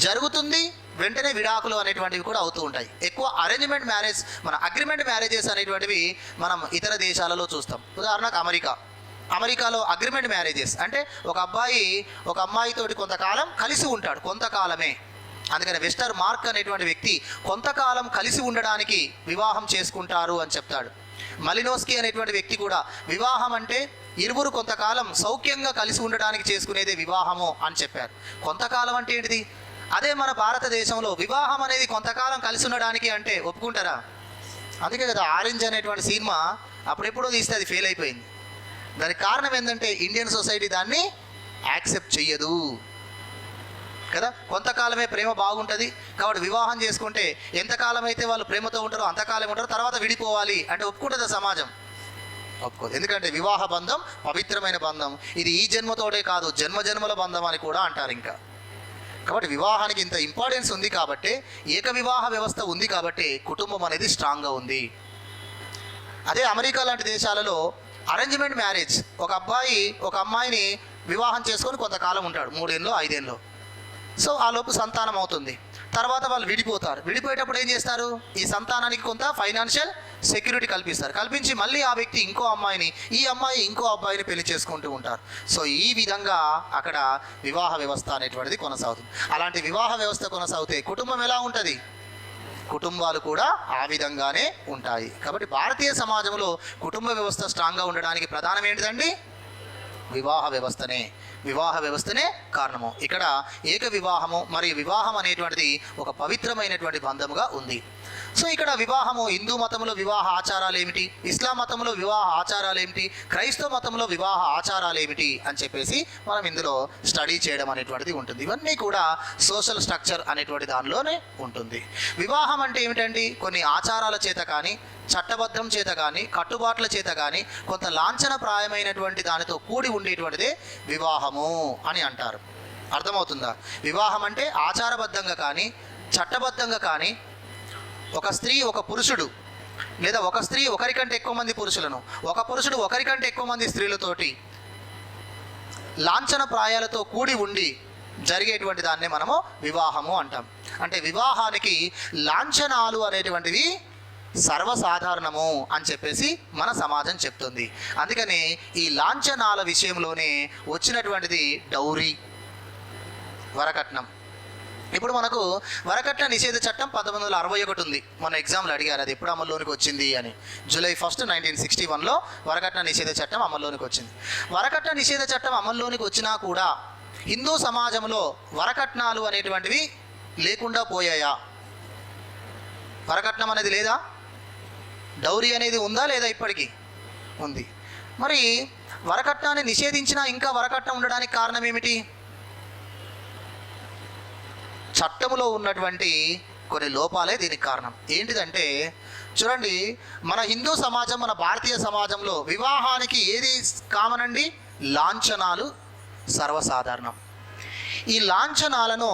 జరుగుతుంది, వెంటనే విడాకులు అనేటువంటివి కూడా అవుతూ ఉంటాయి. ఎక్కువ అరేంజ్మెంట్ మ్యారేజ్, మన అగ్రిమెంట్ మ్యారేజెస్ అనేటువంటివి మనం ఇతర దేశాలలో చూస్తాం. ఉదాహరణకు అమెరికాలో అగ్రిమెంట్ మ్యారేజెస్ అంటే ఒక అబ్బాయి ఒక అమ్మాయితోటి కొంతకాలం కలిసి ఉంటాడు, కొంతకాలమే. అందుకని వెస్టర్ మార్క్ అనేటువంటి వ్యక్తి కొంతకాలం కలిసి ఉండడానికి వివాహం చేసుకుంటారు అని చెప్తాడు. మలినోస్కీ అనేటువంటి వ్యక్తి కూడా వివాహం అంటే ఇరువురు కొంతకాలం సౌఖ్యంగా కలిసి ఉండడానికి చేసుకునేదే వివాహము అని చెప్పారు. కొంతకాలం అంటే ఏంటిది? అదే మన భారతదేశంలో వివాహం అనేది కొంతకాలం కలిసి ఉండడానికి అంటే ఒప్పుకుంటారా? అందుకే కదా ఆరెంజ్ అనేటువంటి సినిమా అప్పుడెప్పుడో తీస్తే అది ఫెయిల్ అయిపోయింది. దానికి కారణం ఏంటంటే ఇండియన్ సొసైటీ దాన్ని యాక్సెప్ట్ చెయ్యదు కదా. కొంతకాలమే ప్రేమ బాగుంటుంది కాబట్టి వివాహం చేసుకుంటే ఎంతకాలం అయితే వాళ్ళు ప్రేమతో ఉంటారో అంతకాలం ఉంటారు, తర్వాత విడిపోవాలి అంటే ఒప్పుకుంటుందా సమాజం? ఒప్పుకోదు. ఎందుకంటే వివాహ బంధం పవిత్రమైన బంధం. ఇది ఈ జన్మతోటే కాదు, జన్మజన్మల బంధం అని కూడా అంటారు ఇంకా. కాబట్టి వివాహానికి ఇంత ఇంపార్టెన్స్ ఉంది కాబట్టి, ఏక వివాహ వ్యవస్థ ఉంది కాబట్టి కుటుంబం అనేది స్ట్రాంగ్గా ఉంది. అదే అమెరికా లాంటి దేశాలలో అరేంజ్మెంట్ మ్యారేజ్, ఒక అబ్బాయి ఒక అమ్మాయిని వివాహం చేసుకొని కొంతకాలం ఉంటాడు, 3 ఏళ్ళు 5 ఏళ్ళు. సో ఆ లోపు సంతానం అవుతుంది. తర్వాత వాళ్ళు విడిపోతారు. విడిపోయేటప్పుడు ఏం చేస్తారు, ఈ సంతానానికి కొంత ఫైనాన్షియల్ సెక్యూరిటీ కల్పిస్తారు. కల్పించి మళ్ళీ ఆ వ్యక్తి ఇంకో అమ్మాయిని, ఈ అమ్మాయి ఇంకో అబ్బాయిని పెళ్లి చేసుకుంటూ ఉంటారు. సో ఈ విధంగా అక్కడ వివాహ వ్యవస్థ అనేటువంటిది కొనసాగుతుంది. అలాంటి వివాహ వ్యవస్థ కొనసాగితే కుటుంబం ఎలా ఉంటుంది, కుటుంబాలు కూడా ఆ విధంగానే ఉంటాయి. కాబట్టి భారతీయ సమాజంలో కుటుంబ వ్యవస్థ స్ట్రాంగ్గా ఉండడానికి ప్రధానం ఏంటిదండి, వివాహ వ్యవస్థనే కారణము. ఇక్కడ ఏక వివాహము మరియు వివాహం అనేటువంటిది ఒక పవిత్రమైనటువంటి బంధముగా ఉంది. సో ఇక్కడ వివాహము హిందూ మతంలో వివాహ ఆచారాలు ఏమిటి, ఇస్లాం మతంలో వివాహ ఆచారాలు ఏమిటి, క్రైస్తవ మతంలో వివాహ ఆచారాలు ఏమిటి అని చెప్పేసి మనం ఇందులో స్టడీ చేయడం అనేటువంటిది ఉంటుంది. ఇవన్నీ కూడా సోషల్ స్ట్రక్చర్ అనేటువంటి దానిలోనే ఉంటుంది. వివాహం అంటే ఏమిటండి, కొన్ని ఆచారాల చేత కానీ, చట్టబద్ధం చేత కానీ, కట్టుబాట్ల చేత కానీ కొంత లాంఛనప్రాయమైనటువంటి దానితో కూడి ఉండేటువంటిదే వివాహము అని అంటారు. అర్థమవుతుందా? వివాహం అంటే ఆచారబద్ధంగా కానీ, చట్టబద్ధంగా కానీ, ఒక స్త్రీ ఒక పురుషుడు, లేదా ఒక స్త్రీ ఒకరికంటే ఎక్కువ మంది పురుషులను, ఒక పురుషుడు ఒకరికంటే ఎక్కువ మంది స్త్రీలతోటి లాంఛన ప్రాయాలతో కూడి ఉండి జరిగేటువంటి దాన్నే మనము వివాహము అంటాం. అంటే వివాహానికి లాంఛనాలు అనేటువంటివి సర్వసాధారణము అని చెప్పేసి మన సమాజం చెప్తుంది. అందుకని ఈ లాంఛనాల విషయంలోనే వచ్చినటువంటిది డౌరీ, వరకట్నం. ఇప్పుడు మనకు వరకట్న నిషేధ చట్టం 1961 ఉంది. మన ఎగ్జామ్లో అడిగారు అది ఎప్పుడు అమల్లోనికి వచ్చింది అని. జూలై 1, 1961లో వరకట్న నిషేధ చట్టం అమల్లోనికి వచ్చింది. వరకట్న నిషేధ చట్టం అమల్లోనికి వచ్చినా కూడా హిందూ సమాజంలో వరకట్నాలు అనేటువంటివి లేకుండా పోయాయా? వరకట్నం అనేది లేదా? డౌరీ అనేది ఉందా లేదా? ఇప్పటికీ ఉంది. మరి వరకట్నాన్ని నిషేధించినా ఇంకా వరకట్నం ఉండడానికి కారణం ఏమిటి? చట్టములో ఉన్నటువంటి కొన్ని లోపాలే దీనికి కారణం. ఏంటిదంటే చూడండి, మన హిందూ సమాజం, మన భారతీయ సమాజంలో వివాహానికి ఏది కామన్ అండి? లాంఛనాలు సర్వసాధారణం. ఈ లాంఛనాలను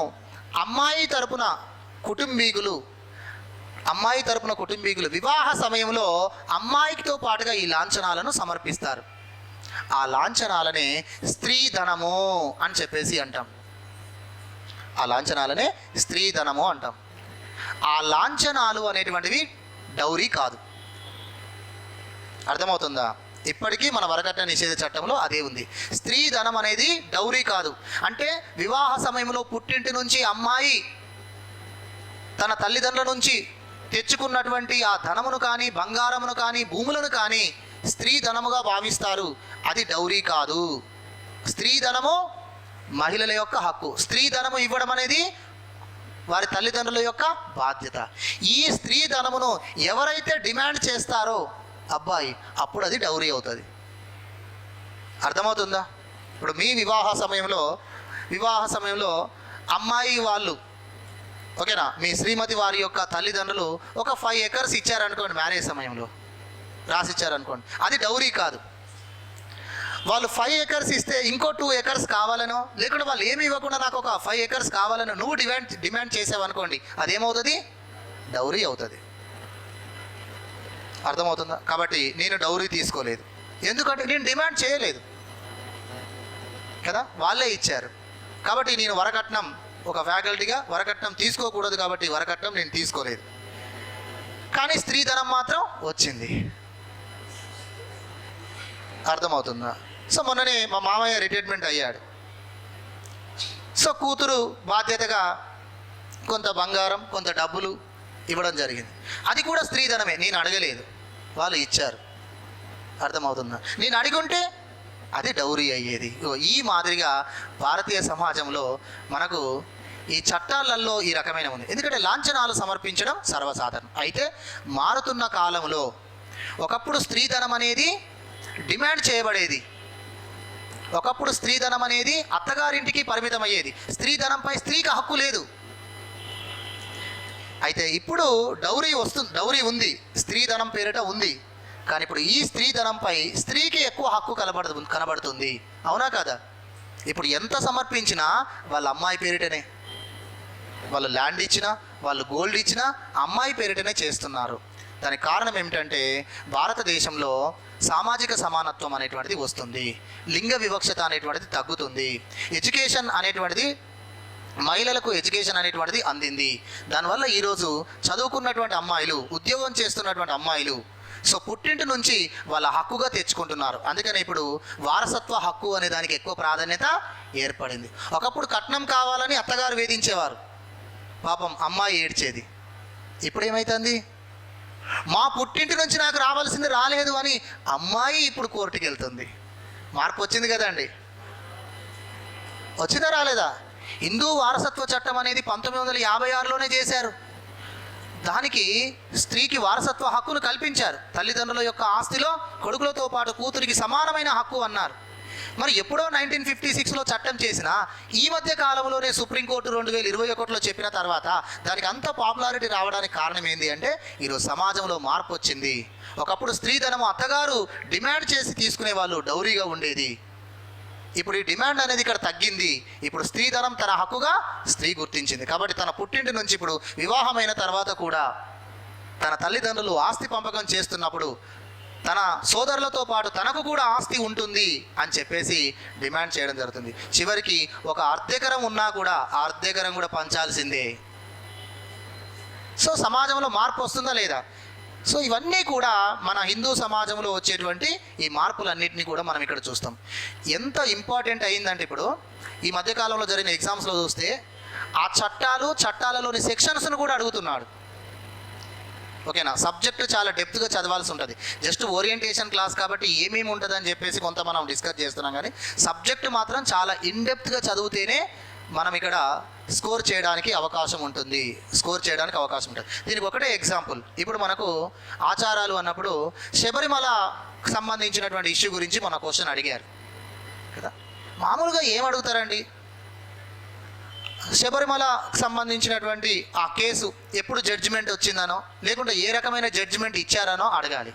అమ్మాయి తరపున కుటుంబీకులు వివాహ సమయంలో అమ్మాయితో పాటుగా ఈ లాంఛనాలను సమర్పిస్తారు. ఆ లాంఛనాలనే స్త్రీధనము అని చెప్పేసి అంటాం. ఆ లాంఛనాలనే స్త్రీధనము అంటాం. ఆ లాంఛనాలు అనేటువంటివి డౌరీ కాదు. అర్థమవుతుందా? ఇప్పటికీ మన వరకట్న నిషేధ చట్టంలో అదే ఉంది. స్త్రీధనం అనేది డౌరీ కాదు. అంటే వివాహ సమయంలో పుట్టింటి నుంచి అమ్మాయి తన తల్లిదండ్రుల నుంచి తెచ్చుకున్నటువంటి ఆ ధనమును కానీ, బంగారమును కానీ, భూములను కానీ స్త్రీధనముగా భావిస్తారు. అది డౌరీ కాదు. స్త్రీధనము మహిళల యొక్క హక్కు. స్త్రీధనము ఇవ్వడం అనేది వారి తల్లిదండ్రుల యొక్క బాధ్యత. ఈ స్త్రీధనమును ఎవరైతే డిమాండ్ చేస్తారో అబ్బాయి, అప్పుడు అది డౌరీ అవుతుంది. అర్థమవుతుందా? ఇప్పుడు మీ వివాహ సమయంలో అమ్మాయి వాళ్ళు, ఓకేనా, మీ శ్రీమతి వారి యొక్క తల్లిదండ్రులు ఒక 5 acres ఇచ్చారనుకోండి, మ్యారేజ్ సమయంలో రాసిచ్చారనుకోండి, అది డౌరీ కాదు. వాళ్ళు 5 acres ఇస్తే ఇంకో 2 acres కావాలనో, లేకుంటే వాళ్ళు ఏమి ఇవ్వకుండా నాకు ఒక 5 acres కావాలనో నువ్వు డిమాండ్ చేసావనుకోండి, అదేమవుతుంది? డౌరీ అవుతుంది. అర్థమవుతుందా? కాబట్టి నేను డౌరీ తీసుకోలేదు, ఎందుకంటే నేను డిమాండ్ చేయలేదు కదా, వాళ్ళే ఇచ్చారు. కాబట్టి నేను వరకట్నం, ఒక ఫ్యాకల్టీగా వరకట్నం తీసుకోకూడదు కాబట్టి వరకట్నం నేను తీసుకోలేదు. కానీ స్త్రీధనం మాత్రం వచ్చింది. అర్థమవుతుందా? సో మొన్ననే మా మామయ్య రిటైర్మెంట్ అయ్యాడు. సో కూతురు బాధ్యతగా కొంత బంగారం, కొంత డబ్బులు ఇవ్వడం జరిగింది. అది కూడా స్త్రీధనమే, నేను అడగలేదు, వాళ్ళు ఇచ్చారు. అర్థమవుతుందా? నేను అడిగుంటే అది డౌరీ అయ్యేది. ఈ మాదిరిగా భారతీయ సమాజంలో మనకు ఈ చట్టాలలో ఈ రకమైన ఉంది. ఎందుకంటే లాంఛనాలు సమర్పించడం సర్వసాధారణం. అయితే మారుతున్న కాలంలో ఒకప్పుడు స్త్రీధనం అనేది డిమాండ్ చేయబడేది. ఒకప్పుడు స్త్రీధనం అనేది అత్తగారింటికి పరిమితమయ్యేది. స్త్రీధనంపై స్త్రీకి హక్కు లేదు. అయితే ఇప్పుడు డౌరీ ఉంది, స్త్రీధనం పేరిట ఉంది. కానీ ఇప్పుడు ఈ స్త్రీధనంపై స్త్రీకి ఎక్కువ హక్కు కనబడుతుంది. అవునా కదా? ఇప్పుడు ఎంత సమర్పించినా వాళ్ళ అమ్మాయి పేరిటనే. వాళ్ళు ల్యాండ్ ఇచ్చినా, వాళ్ళు గోల్డ్ ఇచ్చినా అమ్మాయి పేరిటనే చేస్తున్నారు. దానికి కారణం ఏమిటంటే భారతదేశంలో సామాజిక సమానత్వం అనేటువంటిది వస్తుంది, లింగ వివక్షత అనేటువంటిది తగ్గుతుంది, ఎడ్యుకేషన్ అనేటువంటిది మహిళలకు ఎడ్యుకేషన్ అనేటువంటిది అందింది. దానివల్ల ఈరోజు చదువుకున్నటువంటి అమ్మాయిలు, ఉద్యోగం చేస్తున్నటువంటి అమ్మాయిలు సో పుట్టింటి నుంచి వాళ్ళ హక్కుగా తెచ్చుకుంటున్నారు. అందుకని ఇప్పుడు వారసత్వ హక్కు అనే దానికి ఎక్కువ ప్రాధాన్యత ఏర్పడింది. ఒకప్పుడు కట్నం కావాలని అత్తగారు వేధించేవారు, పాపం అమ్మాయి ఏడ్చేది. ఇప్పుడు ఏమవుతుంది? మా పుట్టింటి నుంచి నాకు రావాల్సింది రాలేదు అని అమ్మాయి ఇప్పుడు కోర్టుకి వెళ్తుంది. మార్పు వచ్చింది కదండి. వచ్చిందా రాలేదా? హిందూ వారసత్వ చట్టం అనేది 1956లోనే చేశారు. దానికి స్త్రీకి వారసత్వ హక్కును కల్పించారు. తల్లిదండ్రుల యొక్క ఆస్తిలో కొడుకులతో పాటు కూతురికి సమానమైన హక్కు అన్నారు. మరి ఎప్పుడో 1956లో చట్టం చేసినా ఈ మధ్య కాలంలోనే సుప్రీంకోర్టు 2021లో చెప్పిన తర్వాత దానికి అంత పాపులారిటీ రావడానికి కారణం ఏంటి అంటే ఈరోజు సమాజంలో మార్పు వచ్చింది. ఒకప్పుడు స్త్రీధనము అత్తగారు డిమాండ్ చేసి తీసుకునే వాళ్ళు, డౌరీగా ఉండేది. ఇప్పుడు ఈ డిమాండ్ అనేది ఇక్కడ తగ్గింది. ఇప్పుడు స్త్రీధనం తన హక్కుగా స్త్రీ గుర్తించింది. కాబట్టి తన పుట్టింటి నుంచి ఇప్పుడు వివాహమైన తర్వాత కూడా తన తల్లిదండ్రులు ఆస్తి పంపకం చేస్తున్నప్పుడు తన సోదరులతో పాటు తనకు కూడా ఆస్తి ఉంటుంది అని చెప్పేసి డిమాండ్ చేయడం జరుగుతుంది. చివరికి ఒక అర్ధెకరం ఉన్నా కూడా ఆ అర్ధెకరం కూడా పంచాల్సిందే. సో సమాజంలో మార్పు వస్తుందా లేదా? సో ఇవన్నీ కూడా మన హిందూ సమాజంలో వచ్చేటువంటి ఈ మార్పులన్నింటినీ కూడా మనం ఇక్కడ చూస్తాం. ఎంత ఇంపార్టెంట్ అయిందంటే ఇప్పుడు ఈ మధ్యకాలంలో జరిగిన ఎగ్జామ్స్లో చూస్తే ఆ చట్టాలలోని సెక్షన్స్ను కూడా అడుగుతున్నాడు. ఓకేనా? సబ్జెక్ట్ చాలా డెప్త్గా చదవాల్సి ఉంటుంది. జస్ట్ ఓరియంటేషన్ క్లాస్ కాబట్టి ఏమేమి ఉంటుందని చెప్పేసి కొంత మనం డిస్కస్ చేస్తున్నాం, కానీ సబ్జెక్ట్ మాత్రం చాలా ఇన్డెప్త్గా చదివితేనే మనం ఇక్కడ స్కోర్ చేయడానికి అవకాశం ఉంటుంది. దీనికి ఒకటే ఎగ్జాంపుల్. ఇప్పుడు మనకు ఆచారాలు అన్నప్పుడు శబరిమల సంబంధించినటువంటి ఇష్యూ గురించి మన క్వశ్చన్ అడిగారు కదా. మామూలుగా ఏం అడుగుతారండి? శబరిమలకు సంబంధించినటువంటి ఆ కేసు ఎప్పుడు జడ్జిమెంట్ వచ్చిందనో లేకుంటే ఏ రకమైన జడ్జిమెంట్ ఇచ్చారనో అడగాలి.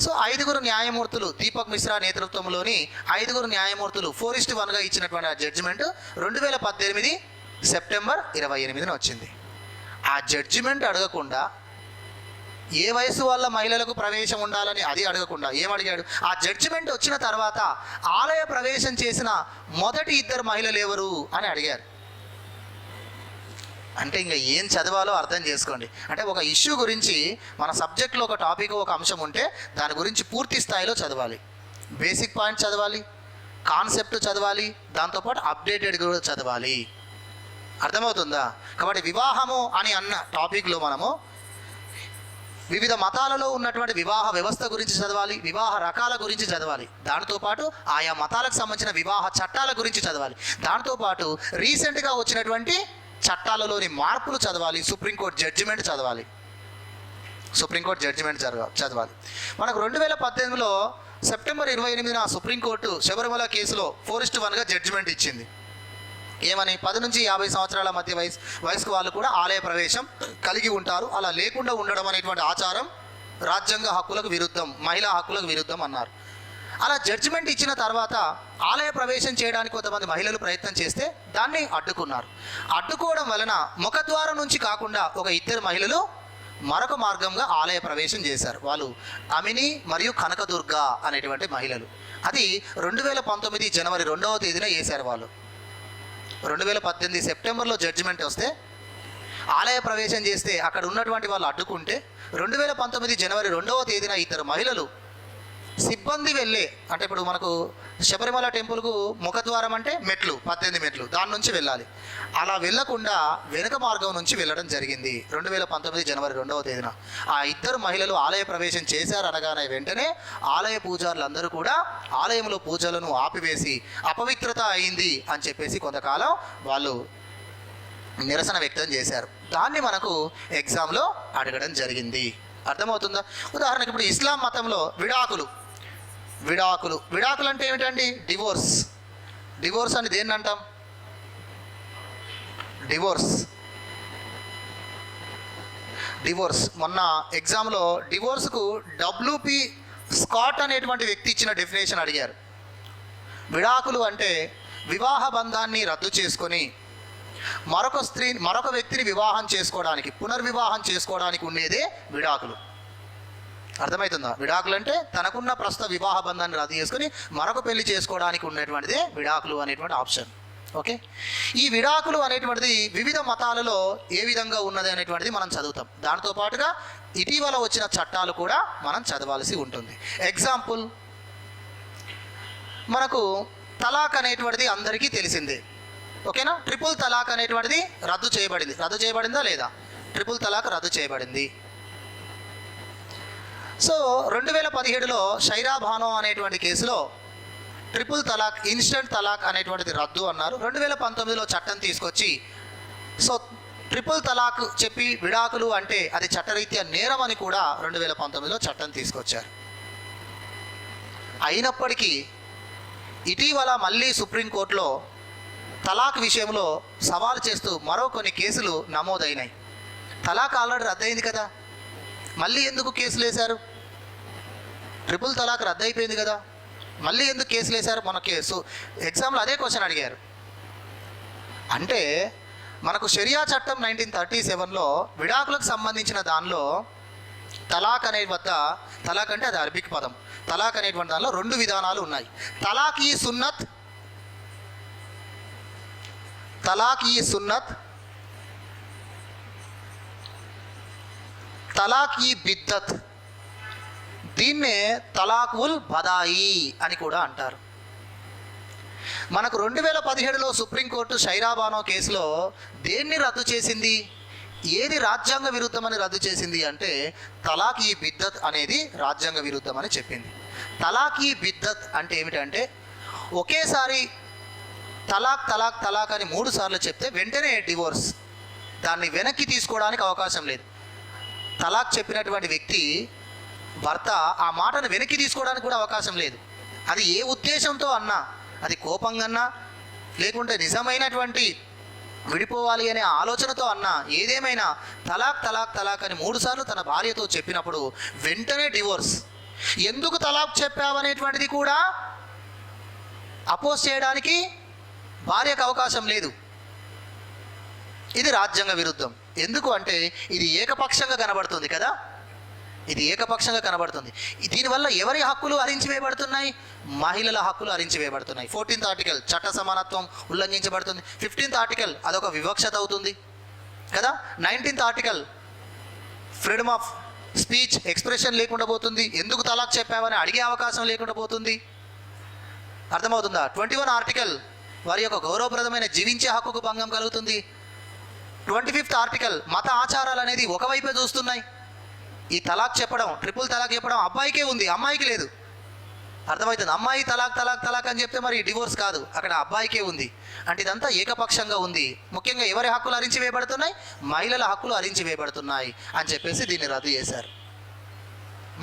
సో 5 న్యాయమూర్తులు, దీపక్ మిశ్రా నేతృత్వంలోని 5 న్యాయమూర్తులు 4:1గా ఇచ్చినటువంటి ఆ జడ్జిమెంట్ 2018 సెప్టెంబర్ 28న వచ్చింది. ఆ జడ్జిమెంట్ అడగకుండా ఏ వయసు వల్ల మహిళలకు ప్రవేశం ఉండాలని అది అడగకుండా ఏమడిగాడు? ఆ జడ్జిమెంట్ వచ్చిన తర్వాత ఆలయ ప్రవేశం చేసిన మొదటి 2 మహిళలు ఎవరు అని అడిగారు. అంటే ఇంకా ఏం చదవాలో అర్థం చేసుకోండి. అంటే ఒక ఇష్యూ గురించి మన సబ్జెక్ట్లో ఒక టాపిక్, ఒక అంశం ఉంటే దాని గురించి పూర్తి స్థాయిలో చదవాలి. బేసిక్ పాయింట్ చదవాలి, కాన్సెప్ట్ చదవాలి, దాంతోపాటు అప్డేటెడ్ కూడా చదవాలి. అర్థమవుతుందా? కాబట్టి వివాహము అని అన్న టాపిక్లో మనము వివిధ మతాలలో ఉన్నటువంటి వివాహ వ్యవస్థ గురించి చదవాలి, వివాహ రకాల గురించి చదవాలి, దాంతోపాటు ఆయా మతాలకు సంబంధించిన వివాహ చట్టాల గురించి చదవాలి, దాంతోపాటు రీసెంట్గా వచ్చినటువంటి చట్టాలలోని మార్పులు చదవాలి, సుప్రీంకోర్టు జడ్జిమెంట్ చదవాలి. మనకు 2018లో సెప్టెంబర్ 28న సుప్రీంకోర్టు శబరిమల కేసులో 4:1గా జడ్జిమెంట్ ఇచ్చింది. ఏమని? 10 నుంచి 50 సంవత్సరాల మధ్య వయసుకు వాళ్ళు కూడా ఆలయ ప్రవేశం కలిగి ఉంటారు. అలా లేకుండా ఉండడం అనేటువంటి ఆచారం రాజ్యాంగ హక్కులకు విరుద్ధం, మహిళా హక్కులకు విరుద్ధం అన్నారు. అలా జడ్జిమెంట్ ఇచ్చిన తర్వాత ఆలయ ప్రవేశం చేయడానికి కొంతమంది మహిళలు ప్రయత్నం చేస్తే దాన్ని అడ్డుకున్నారు. అడ్డుకోవడం వలన ముఖద్వారం నుంచి కాకుండా ఒక 2 మహిళలు మరొక మార్గంగా ఆలయ ప్రవేశం చేశారు. వాళ్ళు అమిని మరియు కనకదుర్గ అనేటువంటి మహిళలు. అది 2019 జనవరి 2వ తేదీన వేశారు వాళ్ళు. 2018 సెప్టెంబర్లో జడ్జిమెంట్ వస్తే ఆలయ ప్రవేశం చేస్తే అక్కడ ఉన్నటువంటి వాళ్ళు అడ్డుకుంటే 2019 జనవరి 2వ తేదీన 2 మహిళలు సిబ్బంది వెళ్ళే, అంటే ఇప్పుడు మనకు శబరిమల టెంపుల్కు ముఖద్వారం అంటే మెట్లు, 18 మెట్లు, దాని నుంచి వెళ్ళాలి. అలా వెళ్ళకుండా వెనుక మార్గం నుంచి వెళ్ళడం జరిగింది 2019 జనవరి 2వ తేదీన. ఆ 2 మహిళలు ఆలయ ప్రవేశం చేశారు అనగానే వెంటనే ఆలయ పూజారులందరూ కూడా ఆలయంలో పూజలను ఆపివేసి అపవిత్రత అయింది అని చెప్పేసి కొంతకాలం వాళ్ళు నిరసన వ్యక్తం చేశారు. దాన్ని మనకు ఎగ్జామ్లో అడగడం జరిగింది. అర్థమవుతుందా? ఉదాహరణకు ఇప్పుడు ఇస్లాం మతంలో విడాకులు అంటే ఏమిటండి? డివోర్స్ అని దేన్ని అంటాం? డివోర్స్ మొన్న ఎగ్జామ్లో డివోర్స్కు WP స్కాట్ అనేటువంటి వ్యక్తి ఇచ్చిన డెఫినేషన్ అడిగారు. విడాకులు అంటే వివాహ బంధాన్ని రద్దు చేసుకొని మరొక వ్యక్తిని వివాహం చేసుకోవడానికి, పునర్వివాహం చేసుకోవడానికి ఉండేదే విడాకులు. అర్థమవుతుందా? విడాకులు అంటే తనకున్న ప్రస్తుత వివాహ బంధాన్ని రద్దు చేసుకుని మరొక పెళ్లి చేసుకోవడానికి ఉండేటువంటిదే విడాకులు అనేటువంటి ఆప్షన్. ఓకే, ఈ విడాకులు అనేటువంటిది వివిధ మతాలలో ఏ విధంగా ఉన్నది అనేటువంటిది మనం చదువుతాం. దాంతో పాటుగా ఇటీవల వచ్చిన చట్టాలు కూడా మనం చదవాల్సి ఉంటుంది. ఎగ్జాంపుల్, మనకు తలాక్ అనేటువంటిది అందరికీ తెలిసిందే. ఓకేనా? ట్రిపుల్ తలాక్ అనేటువంటిది రద్దు చేయబడిందా లేదా? ట్రిపుల్ తలాక్ రద్దు చేయబడింది. సో 2017లో షైరా బానో అనేటువంటి కేసులో ట్రిపుల్ తలాక్, ఇన్స్టెంట్ తలాక్ అనేటువంటిది రద్దు అన్నారు. 2019లో చట్టం తీసుకొచ్చి సో ట్రిపుల్ తలాక్ చెప్పి విడాకులు అంటే అది చట్టరీత్యా నేరం అని కూడా 2019లో చట్టం తీసుకొచ్చారు. అయినప్పటికీ ఇటీవల మళ్ళీ సుప్రీంకోర్టులో తలాక్ విషయంలో సవాలు చేస్తూ మరో కొన్ని కేసులు నమోదైనాయి. తలాక్ ఆల్రెడీ రద్దయింది కదా, మళ్ళీ ఎందుకు కేసులు వేశారు? ట్రిపుల్ తలాక్ రద్దు అయిపోయింది కదా, మళ్ళీ ఎందుకు కేసులు వేశారు? మన కేసు ఎగ్జామ్లో అదే క్వశ్చన్ అడిగారు. అంటే మనకు షరియా చట్టం 1937లో విడాకులకు సంబంధించిన దానిలో తలాక్ అనే తలాక్ అంటే అది అరబిక్ పదం. తలాక్ అనేటువంటి దానిలో 2 విధానాలు ఉన్నాయి. తలాక్ ఈ సున్నత్, తలాక్ ఈ సున్నత్, తలాక్ ఈ బిద్దత్. దీన్నే తలాక్ ఉల్ బదాయి అని కూడా అంటారు. మనకు 2017లో సుప్రీంకోర్టు షైరా బానో కేసులో దేన్ని రద్దు చేసింది? ఏది రాజ్యాంగ విరుద్ధమని రద్దు చేసింది అంటే తలాక్ ఈ బిద్దత్ అనేది రాజ్యాంగ విరుద్ధం అని చెప్పింది. తలాక్ ఈ బిద్దత్ అంటే ఏమిటంటే ఒకేసారి తలాక్ తలాక్ తలాక్ అని 3 సార్లు చెప్తే వెంటనే డివోర్స్, దాన్ని వెనక్కి తీసుకోవడానికి అవకాశం లేదు. తలాక్ చెప్పినటువంటి వ్యక్తి భర్త ఆ మాటను వెనక్కి తీసుకోవడానికి కూడా అవకాశం లేదు. అది ఏ ఉద్దేశంతో అన్నా, అది కోపంగా అన్నా లేకుంటే నిజమైనటువంటి విడిపోవాలి అనే ఆలోచనతో అన్నా, ఏదేమైనా తలాక్ తలాక్ తలాక్ అని 3 సార్లు తన భార్యతో చెప్పినప్పుడు వెంటనే డివోర్స్. ఎందుకు తలాక్ చెప్పావనేటువంటిది కూడా అపోజ్ చేయడానికి భార్యకు అవకాశం లేదు. ఇది రాజ్యాంగ విరుద్ధం. ఎందుకు అంటే ఇది ఏకపక్షంగా కనబడుతుంది కదా, ఇది ఏకపక్షంగా కనబడుతుంది. దీనివల్ల ఎవరి హక్కులు హరించివేయబడుతున్నాయి? మహిళల హక్కులు హరించివేయబడుతున్నాయి. 14th ఆర్టికల్ చట్ట సమానత్వం ఉల్లంఘించబడుతుంది. 15th ఆర్టికల్ అదొక వివక్షత అవుతుంది కదా. 19th article freedom of speech, expression లేకుండా పోతుంది. ఎందుకు తలాక్ చెప్పావని అడిగే అవకాశం లేకుండా పోతుంది. అర్థమవుతుందా? 21 ఆర్టికల్ వారి యొక్క గౌరవప్రదమైన జీవించే హక్కుకు భంగం కలుగుతుంది. 25th ఆర్టికల్ మత ఆచారాలు అనేది ఒకవైపే చూస్తున్నాయి. ఈ తలాక్ చెప్పడం, ట్రిపుల్ తలాక్ చెప్పడం అబ్బాయికే ఉంది, అమ్మాయికి లేదు. అర్థమవుతుంది? అమ్మాయి తలాక్ తలాక్ తలాక్ అని చెప్తే మరి డివోర్స్ కాదు, అక్కడ అబ్బాయికే ఉంది. అంటే ఇదంతా ఏకపక్షంగా ఉంది. ముఖ్యంగా ఎవరి హక్కులు హరించివేయబడుతున్నాయి? మహిళల హక్కులు హరించివేయబడుతున్నాయి అని చెప్పేసి దీన్ని రద్దు చేశారు.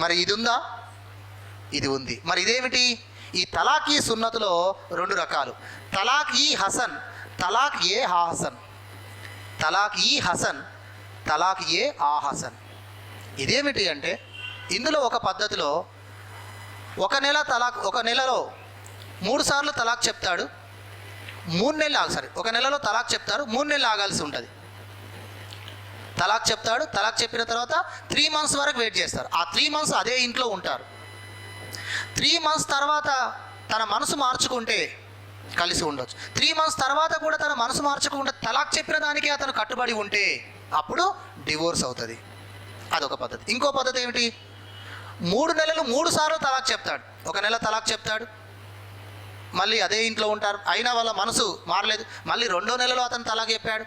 మరి ఇది ఉందా? ఇది ఉంది. మరి ఇదేమిటి? ఈ తలాక్ ఈ సున్నతులో 2 రకాలు. తలాక్ ఈ హసన్, తలాక్ ఏ హసన్. తలాక్ ఈ హసన్, తలాక్ ఏ ఆ హసన్. ఇదేమిటి అంటే ఇందులో ఒక పద్ధతిలో ఒక నెలలో 3 సార్లు తలాక్ చెప్తాడు, 3 నెలలు ఒక నెలలో తలాక్ చెప్తారు, 3 నెలలు ఆగాల్సి ఉంటుంది. తలాక్ చెప్తాడు, తలాక్ చెప్పిన తర్వాత 3 months వరకు వెయిట్ చేస్తారు. ఆ 3 months అదే ఇంట్లో ఉంటారు. 3 months తర్వాత తన మనసు మార్చుకుంటే కలిసి ఉండొచ్చు. 3 months తర్వాత కూడా తన మనసు మార్చుకుంటే తలాక్ చెప్పిన దానికి అతను కట్టుబడి ఉంటే అప్పుడు డివోర్స్ అవుతుంది. అదొక పద్ధతి. ఇంకో పద్ధతి ఏమిటి? 3 నెలలు 3 సార్లు తలాక్ చెప్తాడు. ఒక నెల తలాక్ చెప్తాడు, మళ్ళీ అదే ఇంట్లో ఉంటారు, అయినా వాళ్ళ మనసు మారలేదు. మళ్ళీ 2వ నెలలో అతను తలాక్ చెప్పాడు,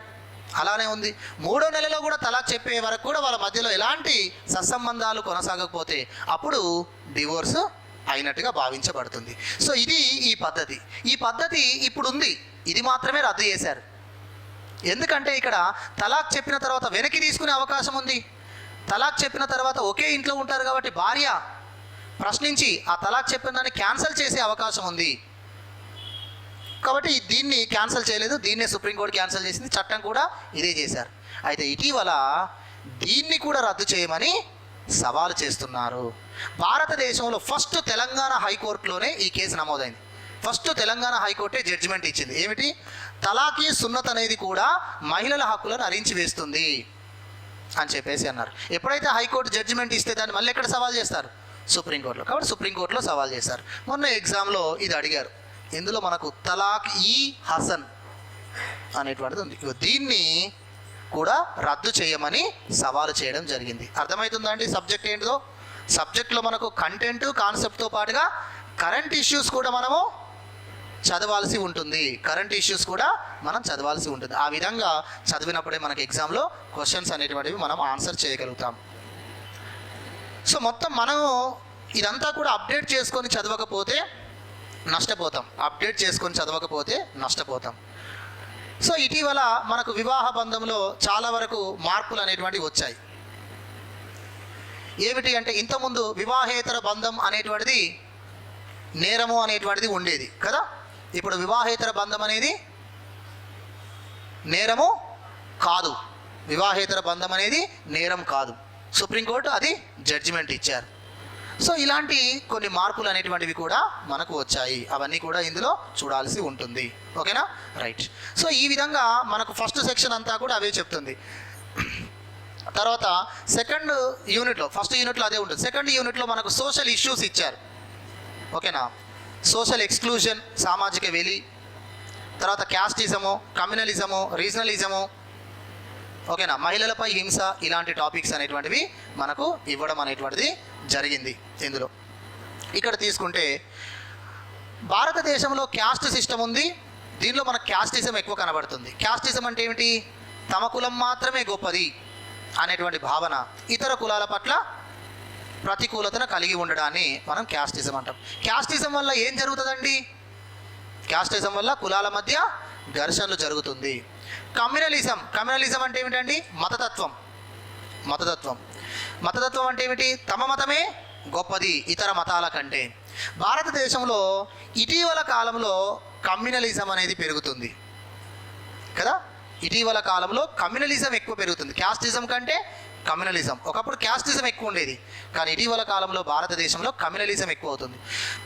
అలానే ఉంది. 3వ నెలలో కూడా తలాక్ చెప్పే వరకు కూడా వాళ్ళ మధ్యలో ఎలాంటి సత్సంబంధాలు కొనసాగకపోతే అప్పుడు డివోర్స్ అయినట్టుగా భావించబడుతుంది. సో ఇది ఈ పద్ధతి ఇప్పుడు ఉంది. ఇది మాత్రమే రద్దు చేశారు. ఎందుకంటే ఇక్కడ తలాక్ చెప్పిన తర్వాత వెనక్కి తీసుకునే అవకాశం ఉంది. తలాక్ చెప్పిన తర్వాత ఒకే ఇంట్లో ఉంటారు కాబట్టి భార్య ప్రశ్నించి ఆ తలాక్ చెప్పిన దాన్ని క్యాన్సిల్ చేసే అవకాశం ఉంది. కాబట్టి దీన్ని క్యాన్సిల్ చేయలేదు, దీన్నే సుప్రీంకోర్టు క్యాన్సిల్ చేసింది. చట్టం కూడా ఇదే చేశారు. అయితే ఇటీవల దీన్ని కూడా రద్దు చేయమని సవాలు చేస్తున్నారు. భారతదేశంలో ఫస్ట్ తెలంగాణ హైకోర్టులోనే ఈ కేసు నమోదైంది. ఫస్ట్ తెలంగాణ హైకోర్టే జడ్జిమెంట్ ఇచ్చింది. ఏమిటి? తలాఖీ సున్నత్ అనేది కూడా మహిళల హక్కులను హరించి వేస్తుంది అని చెప్పేసి అన్నారు. ఎప్పుడైతే హైకోర్టు జడ్జిమెంట్ ఇస్తే దాన్ని మళ్ళీ ఎక్కడ సవాల్ చేస్తారు? సుప్రీంకోర్టులో. కాబట్టి సుప్రీంకోర్టులో సవాల్ చేశారు. మొన్న ఎగ్జామ్లో ఇది అడిగారు. ఇందులో మనకు తలాక్ ఈ హసన్ అనేటువంటిది ఉంది. దీన్ని కూడా రద్దు చేయమని సవాలు చేయడం జరిగింది. అర్థమవుతుందా అండి సబ్జెక్ట్ ఏంటిదో? సబ్జెక్ట్లో మనకు కంటెంట్ కాన్సెప్ట్తో పాటుగా కరెంట్ ఇష్యూస్ కూడా మనము చదవాల్సి ఉంటుంది. కరెంట్ ఇష్యూస్ కూడా మనం చదవాల్సి ఉంటుంది. ఆ విధంగా చదివినప్పుడే మనకి ఎగ్జామ్లో క్వశ్చన్స్ అనేటువంటివి మనం ఆన్సర్ చేయగలుగుతాం. సో మొత్తం మనం ఇదంతా కూడా అప్డేట్ చేసుకొని చదవకపోతే నష్టపోతాం. అప్డేట్ చేసుకొని చదవకపోతే నష్టపోతాం. సో ఇటీవల మనకు వివాహ బంధంలో చాలా వరకు మార్పులు అనేటువంటివి వచ్చాయి. ఏమిటి అంటే, ఇంతకుముందు వివాహేతర బంధం అనేటువంటిది నేరము అనేటువంటిది ఉండేది కదా. ఇప్పుడు వివాహేతర బంధం అనేది నేరము కాదు. వివాహేతర బంధం అనేది నేరం కాదు. సుప్రీంకోర్టు అది జడ్జిమెంట్ ఇచ్చారు. సో ఇలాంటి కొన్ని మార్పులు అనేటువంటివి కూడా మనకు వచ్చాయి. అవన్నీ కూడా ఇందులో చూడాల్సి ఉంటుంది. ఓకేనా? రైట్. సో ఈ విధంగా మనకు ఫస్ట్ సెక్షన్ అంతా కూడా అవే చెప్తుంది. తర్వాత సెకండ్ యూనిట్లో, ఫస్ట్ యూనిట్లో అదే ఉంటుంది. సెకండ్ యూనిట్లో మనకు సోషల్ ఇష్యూస్ ఇచ్చారు. ఓకేనా? సోషల్ ఎక్స్క్లూజన్, సామాజిక వెలి, తర్వాత క్యాస్టిజము, కమ్యూనలిజము, రీజనలిజము, ఓకేనా, మహిళలపై హింస, ఇలాంటి టాపిక్స్ అనేటువంటివి మనకు ఇవ్వడం అనేటువంటిది జరిగింది. ఇందులో ఇక్కడ తీసుకుంటే భారతదేశంలో క్యాస్ట్ సిస్టమ్ ఉంది. దీనిలో మనకు క్యాస్టిజం ఎక్కువ కనబడుతుంది. క్యాస్టిజం అంటే ఏమిటి? తమ కులం మాత్రమే గొప్పది అనేటువంటి భావన, ఇతర కులాల పట్ల ప్రతికూలతను కలిగి ఉండడాన్ని మనం క్యాస్టిజం అంటాం. క్యాస్టిజం వల్ల ఏం జరుగుతుందండి? క్యాస్టిజం వల్ల కులాల మధ్య ఘర్షణలు జరుగుతుంది. కమ్యూనలిజం అంటే ఏమిటండి? మతతత్వం అంటే ఏమిటి? తమ మతమే గొప్పది ఇతర మతాల కంటే. భారతదేశంలో ఇటీవల కాలంలో కమ్యూనలిజం అనేది పెరుగుతుంది కదా. ఇటీవల కాలంలో కమ్యూనలిజం ఎక్కువ పెరుగుతుంది క్యాస్టిజం కంటే. కమ్యూనలిజం, ఒకప్పుడు క్యాస్టిజం ఎక్కువ ఉండేది, కానీ ఇటీవల కాలంలో భారతదేశంలో కమ్యూనలిజం ఎక్కువ అవుతుంది.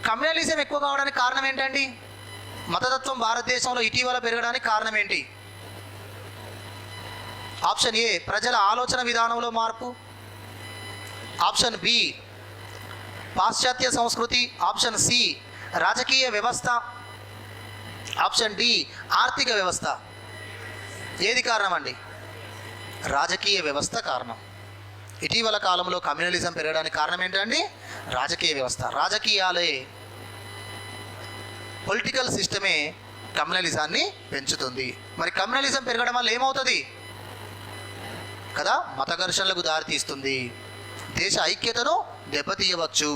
కమ్యూనలిజం ఎక్కువ కావడానికి కారణం ఏంటండి? మతతత్వం భారతదేశంలో ఇటీవల పెరగడానికి కారణం ఏంటి? ఆప్షన్ ఏ, ప్రజల ఆలోచన విధానంలో మార్పు. ఆప్షన్ బి, పాశ్చాత్య సంస్కృతి. ఆప్షన్ సి, రాజకీయ వ్యవస్థ. ఆప్షన్ డి, ఆర్థిక వ్యవస్థ. ఏది కారణం అండి? రాజకీయ వ్యవస్థ కారణం. ఇటీవల కాలంలో కమ్యూనలిజం పెరగడానికి కారణం ఏంటండి? రాజకీయ వ్యవస్థ. రాజకీయాలే, పొలిటికల్ సిస్టమే కమ్యూనలిజాన్ని పెంచుతుంది. మరి కమ్యూనలిజం పెరగడం వల్ల ఏమవుతుంది కదా? మత ఘర్షణలకు దారితీస్తుంది. దేశ ఐక్యతను దెబ్బతీయవచ్చు.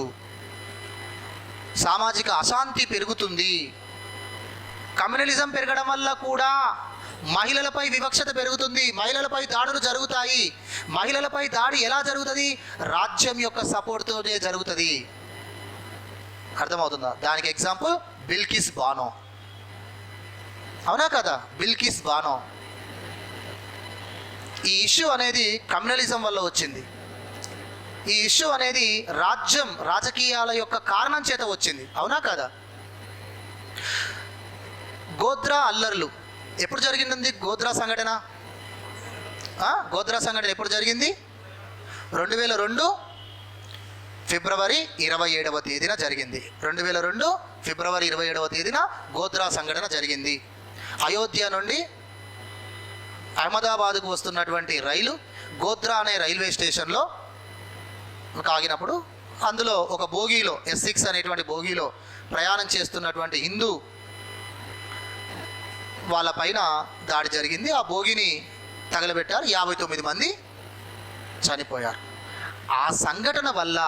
సామాజిక అశాంతి పెరుగుతుంది. కమ్యూనలిజం పెరగడం వల్ల కూడా మహిళలపై వివక్షత పెరుగుతుంది. మహిళలపై దాడులు జరుగుతాయి. మహిళలపై దాడి ఎలా జరుగుతుంది? రాజ్యం యొక్క సపోర్ట్తోనే జరుగుతుంది. అర్థమవుతుందా? దానికి ఎగ్జాంపుల్ బిల్కిస్ బానో. అవునా కదా? బిల్కిస్ బానో. ఈ ఇష్యూ అనేది కమ్యూనలిజం వల్ల వచ్చింది. ఈ ఇష్యూ అనేది రాజకీయాల యొక్క కారణం చేత వచ్చింది. అవునా కదా? గోద్రా అల్లర్లు ఎప్పుడు జరిగింది? గోద్రా సంఘటన ఎప్పుడు జరిగింది? 2002 ఫిబ్రవరి 27వ తేదీన జరిగింది. 2002 ఫిబ్రవరి 27వ తేదీన గోద్రా సంఘటన జరిగింది. అయోధ్య నుండి అహ్మదాబాద్కు వస్తున్నటువంటి రైలు గోద్రా అనే రైల్వే స్టేషన్లో ఆగినప్పుడు అందులో ఒక బోగీలో, S6 అనేటువంటి బోగీలో ప్రయాణం చేస్తున్నటువంటి హిందూ వాళ్ళ పైన దాడి జరిగింది. ఆ బోగిని తగలబెట్టారు. 59 మంది చనిపోయారు. ఆ సంఘటన వల్ల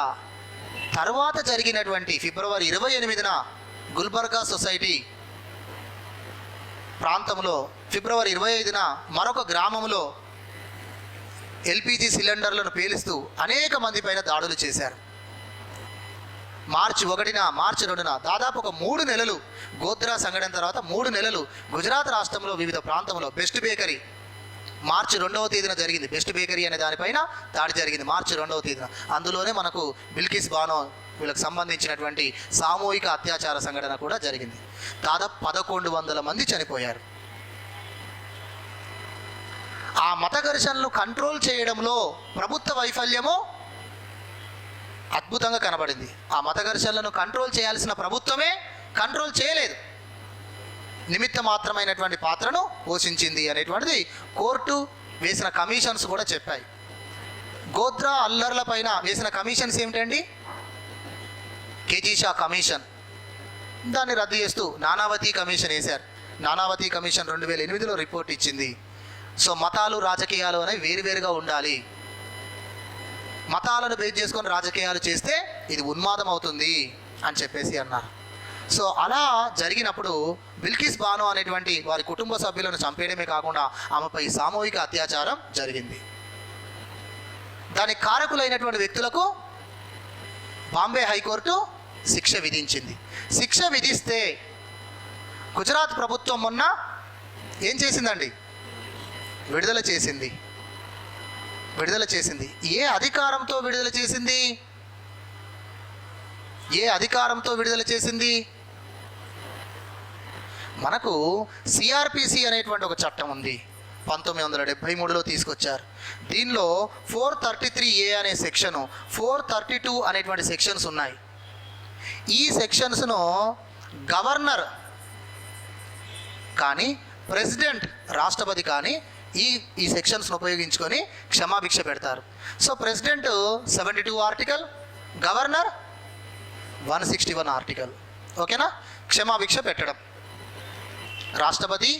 తర్వాత జరిగినటువంటి ఫిబ్రవరి 28న గుల్బర్గా సొసైటీ ప్రాంతంలో, ఫిబ్రవరి 25న మరొక గ్రామంలో LPG సిలిండర్లను పేలుస్తూ అనేక మంది పైన దాడులు చేశారు. మార్చి 1న, మార్చి 2న దాదాపు ఒక 3 నెలలు, గోద్రా సంఘటన తర్వాత 3 నెలలు గుజరాత్ రాష్ట్రంలో వివిధ ప్రాంతంలో బెస్ట్ బేకరీ మార్చి 2వ తేదీన జరిగింది. బెస్ట్ బేకరీ అనే దానిపైన దాడి జరిగింది మార్చి 2వ తేదీన. అందులోనే మనకు బిల్కిస్ బానో వీళ్ళకి సంబంధించినటువంటి సామూహిక అత్యాచార సంఘటన కూడా జరిగింది. దాదాపు 1100 మంది చనిపోయారు. ఆ మత ఘర్షణలు కంట్రోల్ చేయడంలో ప్రభుత్వ వైఫల్యము అద్భుతంగా కనబడింది. ఆ మత ఘర్షణలను కంట్రోల్ చేయాల్సిన ప్రభుత్వమే కంట్రోల్ చేయలేదు, నిమిత్త మాత్రమైనటువంటి పాత్రను పోషించింది అనేటువంటిది కోర్టు వేసిన కమిషన్స్ కూడా చెప్పాయి. గోద్రా అల్లర్ల పైన వేసిన కమిషన్స్ ఏమిటండి? కేజీషా కమిషన్, దాన్ని రద్దు చేస్తూ నానావతి కమిషన్ వేశారు. నానావతి కమిషన్ 2008లో రిపోర్ట్ ఇచ్చింది. సో మతాలు రాజకీయాలు అనేవి వేరువేరుగా ఉండాలి, మతాలను బేస్ చేసుకొని రాజకీయాలు చేస్తే ఇది ఉన్మాదం అవుతుంది అని చెప్పేసి అన్నారు. సో అలా జరిగినప్పుడు బిల్కిస్ బానో అనేటువంటి వారి కుటుంబ సభ్యులను చంపేయడమే కాకుండా ఆమెపై సామూహిక అత్యాచారం జరిగింది. దానికి కారకులైనటువంటి వ్యక్తులకు బాంబే హైకోర్టు శిక్ష విధించింది. శిక్ష విధిస్తే గుజరాత్ ప్రభుత్వం మొన్న ఏం చేసిందండి? విడుదల చేసింది. ఏ అధికారంతో విడుదల చేసింది? మనకు సిఆర్పిసి అనేటువంటి ఒక చట్టం ఉంది, 1973లో తీసుకొచ్చారు. దీనిలో 433A అనే సెక్షను, 432 అనేటువంటి సెక్షన్స్ ఉన్నాయి. ఈ సెక్షన్స్ను గవర్నర్ కానీ ప్రెసిడెంట్ రాష్ట్రపతి కానీ ఈ సెక్షన్స్ను ఉపయోగించుకొని క్షమాభిక్ష పెడతారు. So president 72 article, governor 161 article. ఓకేనా? క్షమాభిక్ష పెట్టడం. రాష్ట్రపతి,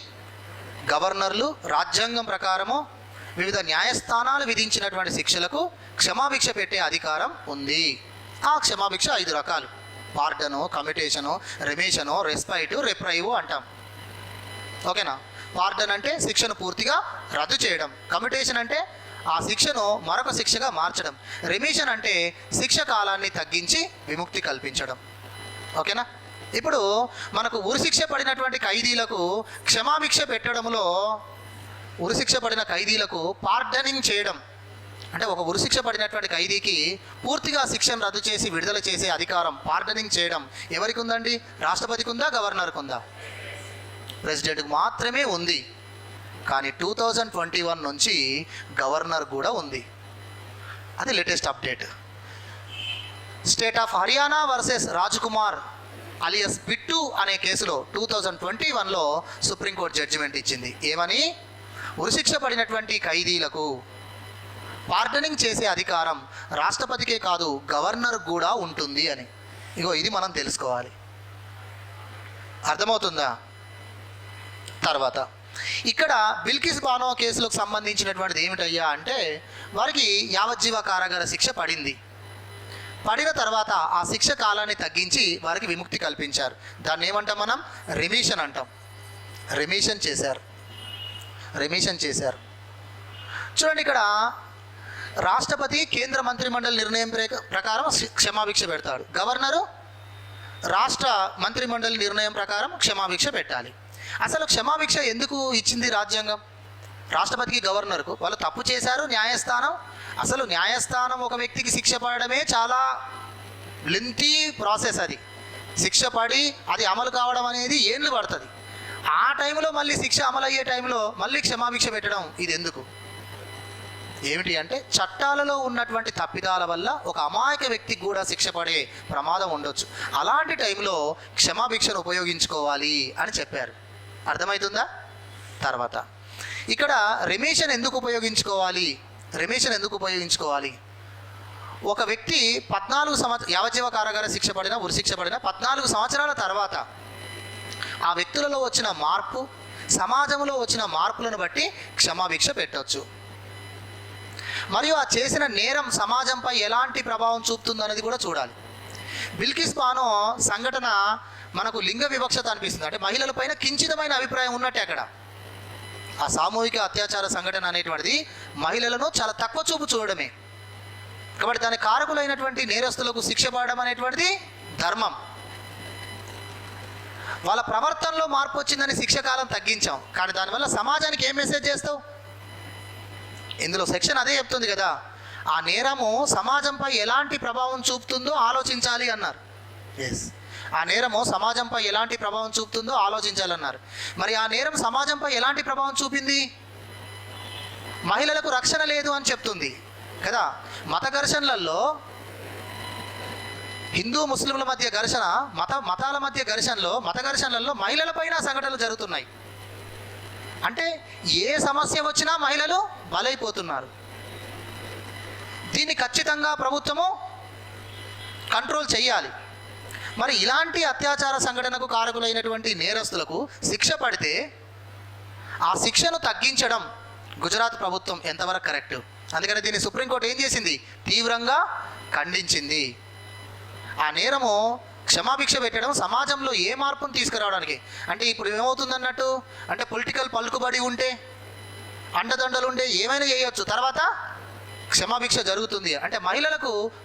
గవర్నర్లు రాజ్యాంగం ప్రకారము వివిధ న్యాయస్థానాలు విధించినటువంటి శిక్షలకు క్షమాభిక్ష పెట్టే అధికారం ఉంది. ఆ క్షమాభిక్ష 5 రకాలు: పార్డను, కమ్యుటేషను, రెమిషను, రెస్పైటు, రెప్రైవు అంటాం. ఓకేనా? పార్డన్ అంటే శిక్షను పూర్తిగా రద్దు చేయడం, కమ్యుటేషన్ అంటే ఆ శిక్షను మరొక శిక్షగా మార్చడం, రెమిషన్ అంటే శిక్ష కాలాన్ని తగ్గించి విముక్తి కల్పించడం. ఓకేనా? ఇప్పుడు మనకు ఉరిశిక్ష పడినటువంటి ఖైదీలకు క్షమాభిక్ష పెట్టడంలో, ఉరిశిక్ష పడిన ఖైదీలకు పార్డనింగ్ చేయడం అంటే ఒక ఉరిశిక్ష పడినటువంటి ఖైదీకి పూర్తిగా శిక్షను రద్దు చేసి విడుదల చేసే అధికారం పార్డనింగ్ చేయడం ఎవరికి ఉందండి? రాష్ట్రపతికి ఉందా? గవర్నర్కి ఉందా? ప్రెసిడెంట్కి మాత్రమే ఉంది. కానీ 2021 నుంచి గవర్నర్ కూడా ఉంది. అది latest update. State of Haryana versus Rajkumar alias Bittu అనే కేసులో 2021లో సుప్రీంకోర్టు జడ్జిమెంట్ ఇచ్చింది. ఏమని? ఉరిశిక్ష పడినటువంటి ఖైదీలకు పార్డనింగ్ చేసే అధికారం రాష్ట్రపతికే కాదు గవర్నర్ కూడా ఉంటుంది అని. ఇది మనం తెలుసుకోవాలి. అర్థమవుతుందా? తర్వాత ఇక్కడ బిల్కిస్ బానో కేసులకు సంబంధించినటువంటిది ఏమిటయ్యా అంటే, వారికి యావజ్జీవ కారాగార శిక్ష పడింది. పడిన తర్వాత ఆ శిక్ష కాలాన్ని తగ్గించి వారికి విముక్తి కల్పించారు. దాన్ని ఏమంటాం మనం? రెమిషన్ అంటాం. రెమిషన్ చేశారు. చూడండి, ఇక్కడ రాష్ట్రపతి కేంద్ర మంత్రిమండలి నిర్ణయం ప్రకారం క్షమాభిక్ష పెడతాడు. గవర్నరు రాష్ట్ర మంత్రిమండలి నిర్ణయం ప్రకారం క్షమాభిక్ష పెట్టాలి. అసలు క్షమాభిక్ష ఎందుకు ఇచ్చింది రాజ్యాంగం? రాష్ట్రపతికి, గవర్నర్కు. వాళ్ళు తప్పు చేశారు, న్యాయస్థానం ఒక వ్యక్తికి శిక్ష పడడమే చాలా లెంతీ ప్రాసెస్. అది శిక్ష పడి అది అమలు కావడం అనేది ఏళ్ళు పడుతుంది. ఆ టైంలో మళ్ళీ శిక్ష అమలు అయ్యే టైంలో మళ్ళీ క్షమాభిక్ష పెట్టడం ఇది ఎందుకు? ఏమిటి అంటే, చట్టాలలో ఉన్నటువంటి తప్పిదాల వల్ల ఒక అమాయక వ్యక్తికి కూడా శిక్ష పడే ప్రమాదం ఉండొచ్చు. అలాంటి టైంలో క్షమాభిక్షను ఉపయోగించుకోవాలి అని చెప్పారు. అర్థమవుతుందా? తర్వాత ఇక్కడ రెమిషన్ ఎందుకు ఉపయోగించుకోవాలి? ఒక వ్యక్తి 14 సంవత్సరాలు యావజ్జీవ కారాగార శిక్ష పడినా, ఉరిశిక్ష పడినా 14 సంవత్సరాల తర్వాత ఆ వ్యక్తులలో వచ్చిన మార్పు, సమాజంలో వచ్చిన మార్పులను బట్టి క్షమాభిక్ష పెట్టవచ్చు. మరియు ఆ చేసిన నేరం సమాజంపై ఎలాంటి ప్రభావం చూపుతుందనేది కూడా చూడాలి. బిల్కిస్ బానో సంఘటన మనకు లింగ వివక్షత అనిపిస్తుంది. అంటే మహిళలపైన కించితమైన అభిప్రాయం ఉన్నట్టే అక్కడ. ఆ సామూహిక అత్యాచార సంఘటన అనేటువంటిది మహిళలను చాలా తక్కువ చూపు చూడడమే. కాబట్టి దాని కారకులైనటువంటి నేరస్తులకు శిక్ష పడడం అనేటువంటిది ధర్మం. వాళ్ళ ప్రవర్తనలో మార్పు వచ్చిందని శిక్ష కాలం తగ్గించాం, కానీ దానివల్ల సమాజానికి ఏం మెసేజ్ చేస్తావు? ఇందులో సెక్షన్ అదే చెప్తుంది కదా, ఆ నేరము సమాజంపై ఎలాంటి ప్రభావం చూపుతుందో ఆలోచించాలి అన్నారు. ఎస్, ఆ నేరము సమాజంపై ఎలాంటి ప్రభావం చూపుతుందో ఆలోచించాలన్నారు. మరి ఆ నేరం సమాజంపై ఎలాంటి ప్రభావం చూపింది? మహిళలకు రక్షణ లేదు అని చెప్తుంది కదా. మత ఘర్షణలలో, హిందూ ముస్లింల మధ్య ఘర్షణ, మతాల మధ్య మత ఘర్షణలలో మహిళలపైన సంఘటనలు జరుగుతున్నాయి. అంటే ఏ సమస్య వచ్చినా మహిళలు బలైపోతున్నారు. దీన్ని ఖచ్చితంగా ప్రభుత్వము కంట్రోల్ చేయాలి. మరి ఇలాంటి అత్యాచార సంఘటనకు కారకులైనటువంటి నేరస్తులకు శిక్ష పడితే ఆ శిక్షను తగ్గించడం గుజరాత్ ప్రభుత్వం ఎంతవరకు కరెక్ట్? అందుకని దీన్ని సుప్రీంకోర్టు ఏం చేసింది? తీవ్రంగా ఖండించింది. ఆ నేరము క్షమాభిక్ష పెట్టడం సమాజంలో ఏ మార్పును తీసుకురావడానికి. అంటే ఇప్పుడు ఏమవుతుందన్నట్టు, అంటే పొలిటికల్ పలుకుబడి ఉంటే, అండదండలు ఉంటే ఏమైనా చేయొచ్చు, తర్వాత క్షమాభిక్ష జరుగుతుంది. అంటే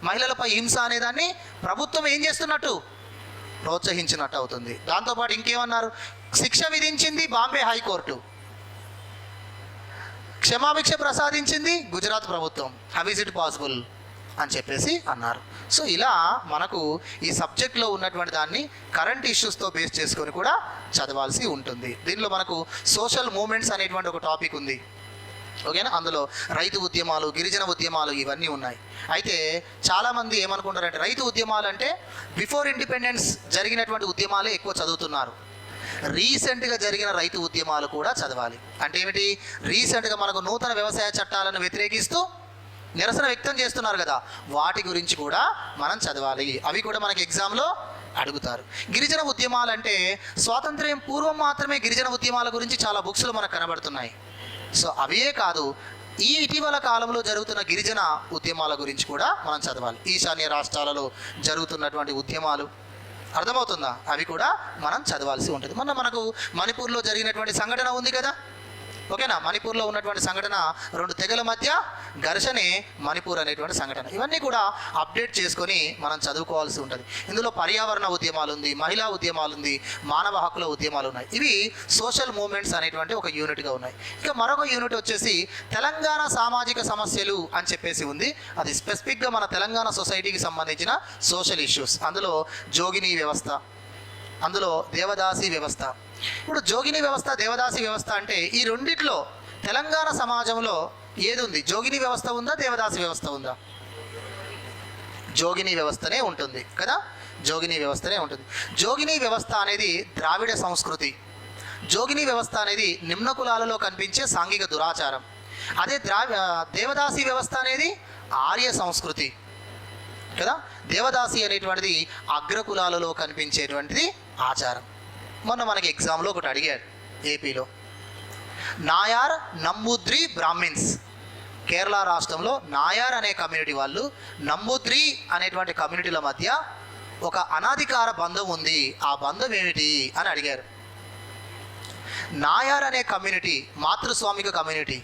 మహిళలపై హింస అనేదాన్ని ప్రభుత్వం ఏం చేస్తున్నట్టు? ప్రోత్సహించినట్టు అవుతుంది. దాంతోపాటు ఇంకేమన్నారు? శిక్ష విధించింది బాంబే హైకోర్టు, క్షమాభిక్ష ప్రసాదించింది గుజరాత్ ప్రభుత్వం. హౌ ఇస్ ఇట్ పాసిబుల్ అని చెప్పేసి అన్నారు. సో ఇలా మనకు ఈ సబ్జెక్ట్లో ఉన్నటువంటి దాన్ని కరెంట్ ఇష్యూస్తో బేస్ చేసుకొని కూడా చదవాల్సి ఉంటుంది. దీనిలో మనకు సోషల్ మూమెంట్స్ అనేటువంటి ఒక టాపిక్ ఉంది, ఓకేనా. అందులో రైతు ఉద్యమాలు, గిరిజన ఉద్యమాలు ఇవన్నీ ఉన్నాయి. అయితే చాలామంది ఏమనుకుంటారంటే రైతు ఉద్యమాలు అంటే బిఫోర్ ఇండిపెండెన్స్ జరిగినటువంటి ఉద్యమాలే ఎక్కువ చదువుతున్నారు. రీసెంట్గా జరిగిన రైతు ఉద్యమాలు కూడా చదవాలి. అంటే ఏమిటి? రీసెంట్గా మనకు నూతన వ్యవసాయ చట్టాలను వ్యతిరేకిస్తూ నిరసన వ్యక్తం చేస్తున్నారు కదా, వాటి గురించి కూడా మనం చదవాలి. అవి కూడా మనకి ఎగ్జామ్లో అడుగుతారు. గిరిజన ఉద్యమాలు అంటే స్వాతంత్ర్యం పూర్వం మాత్రమే గిరిజన ఉద్యమాల గురించి చాలా బుక్స్లో మనకు కనబడుతున్నాయి. సో అవే కాదు, ఈ ఇటీవల కాలంలో జరుగుతున్న గిరిజన ఉద్యమాల గురించి కూడా మనం చదవాలి. ఈశాన్య రాష్ట్రాలలో జరుగుతున్నటువంటి ఉద్యమాలు, అర్థమవుతుందా? అవి కూడా మనం చదవాల్సి ఉంటుంది. మనకు మణిపూర్లో జరిగినటువంటి సంఘటన ఉంది కదా, ఓకేనా. మణిపూర్లో ఉన్నటువంటి సంఘటన, రెండు తెగల మధ్య ఘర్షణే మణిపూర్ అనేటువంటి సంఘటన. ఇవన్నీ కూడా అప్డేట్ చేసుకొని మనం చదువుకోవాల్సి ఉంటుంది. ఇందులో పర్యావరణ ఉద్యమాలు ఉంది, మహిళా ఉద్యమాలు ఉంది, మానవ హక్కుల ఉద్యమాలు ఉన్నాయి. ఇవి సోషల్ మూమెంట్స్ అనేటువంటి ఒక యూనిట్గా ఉన్నాయి. ఇక మరొక యూనిట్ వచ్చేసి తెలంగాణ సామాజిక సమస్యలు అని చెప్పేసి ఉంది. అది స్పెసిఫిక్గా మన తెలంగాణ సొసైటీకి సంబంధించిన సోషల్ ఇష్యూస్. అందులో జోగిని వ్యవస్థ, అందులో దేవదాసి వ్యవస్థ. ఇప్పుడు జోగిని వ్యవస్థ, దేవదాసి వ్యవస్థ అంటే ఈ రెండిట్లో తెలంగాణ సమాజంలో ఏది ఉంది? జోగిని వ్యవస్థ ఉందా, దేవదాసి వ్యవస్థ ఉందా? జోగిని వ్యవస్థనే ఉంటుంది కదా, జోగిని వ్యవస్థనే ఉంటుంది. జోగిని వ్యవస్థ అనేది ద్రావిడ సంస్కృతి. జోగిని వ్యవస్థ అనేది నిమ్న కులాలలో కనిపించే సాంఘిక దురాచారం. అదే దేవదాసి వ్యవస్థ అనేది ఆర్య సంస్కృతి కదా. దేవదాసి అనేటువంటిది అగ్రకులాలలో కనిపించేటువంటిది ఆచారం. మొన్న మనకి ఎగ్జామ్లో ఒకటి అడిగాడు ఏపీలో, నాయార్ నంబూద్రి బ్రాహ్మిన్స్. కేరళ రాష్ట్రంలో నాయార్ అనే కమ్యూనిటీ వాళ్ళు నంబూద్రి అనేటువంటి కమ్యూనిటీల మధ్య ఒక అనాధికార బంధం ఉంది. ఆ బంధం ఏమిటి అని అడిగారు. నాయార్ అనే కమ్యూనిటీ మాతృస్వామిక కమ్యూనిటీ.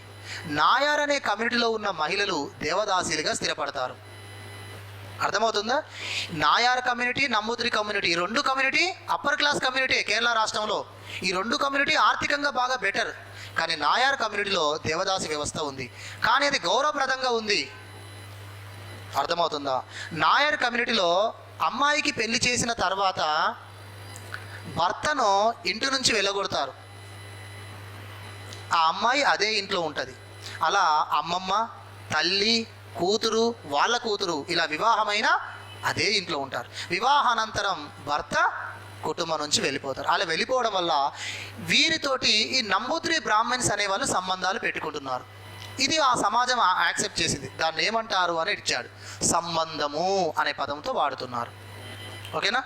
నాయార్ అనే కమ్యూనిటీలో ఉన్న మహిళలు దేవదాసీలుగా స్థిరపడతారు. అర్థమవుతుందా? నాయార్ కమ్యూనిటీ, నంబూద్రి కమ్యూనిటీ, ఈ రెండు community upper class community Kerala రాష్ట్రంలో. ఈ రెండు కమ్యూనిటీ ఆర్థికంగా బాగా బెటర్. కానీ నాయార్ కమ్యూనిటీలో దేవదాసి వ్యవస్థ ఉంది, కానీ అది గౌరవప్రదంగా ఉంది. అర్థమవుతుందా? నాయార్ కమ్యూనిటీలో అమ్మాయికి పెళ్లి చేసిన తర్వాత భర్తను ఇంటి నుంచి వెళ్ళగొడతారు. ఆ అమ్మాయి అదే ఇంట్లో ఉంటుంది. అలా అమ్మమ్మ, తల్లి, కూతురు, వాళ్ళ కూతురు ఇలా వివాహమైన అదే ఇంట్లో ఉంటారు. వివాహానంతరం భర్త కుటుంబం నుంచి వెళ్ళిపోతారు. అలా వెళ్ళిపోవడం వల్ల వీరితోటి ఈ నంబూద్రి బ్రాహ్మణ్స్ అనేవాళ్ళు సంబంధాలు పెట్టుకుంటున్నారు. ఇది ఆ సమాజం యాక్సెప్ట్ చేసింది. దాన్ని ఏమంటారు అని ఇచ్చాడు, సంబంధము అనే పదంతో వాడుతున్నారు. ఓకేనా?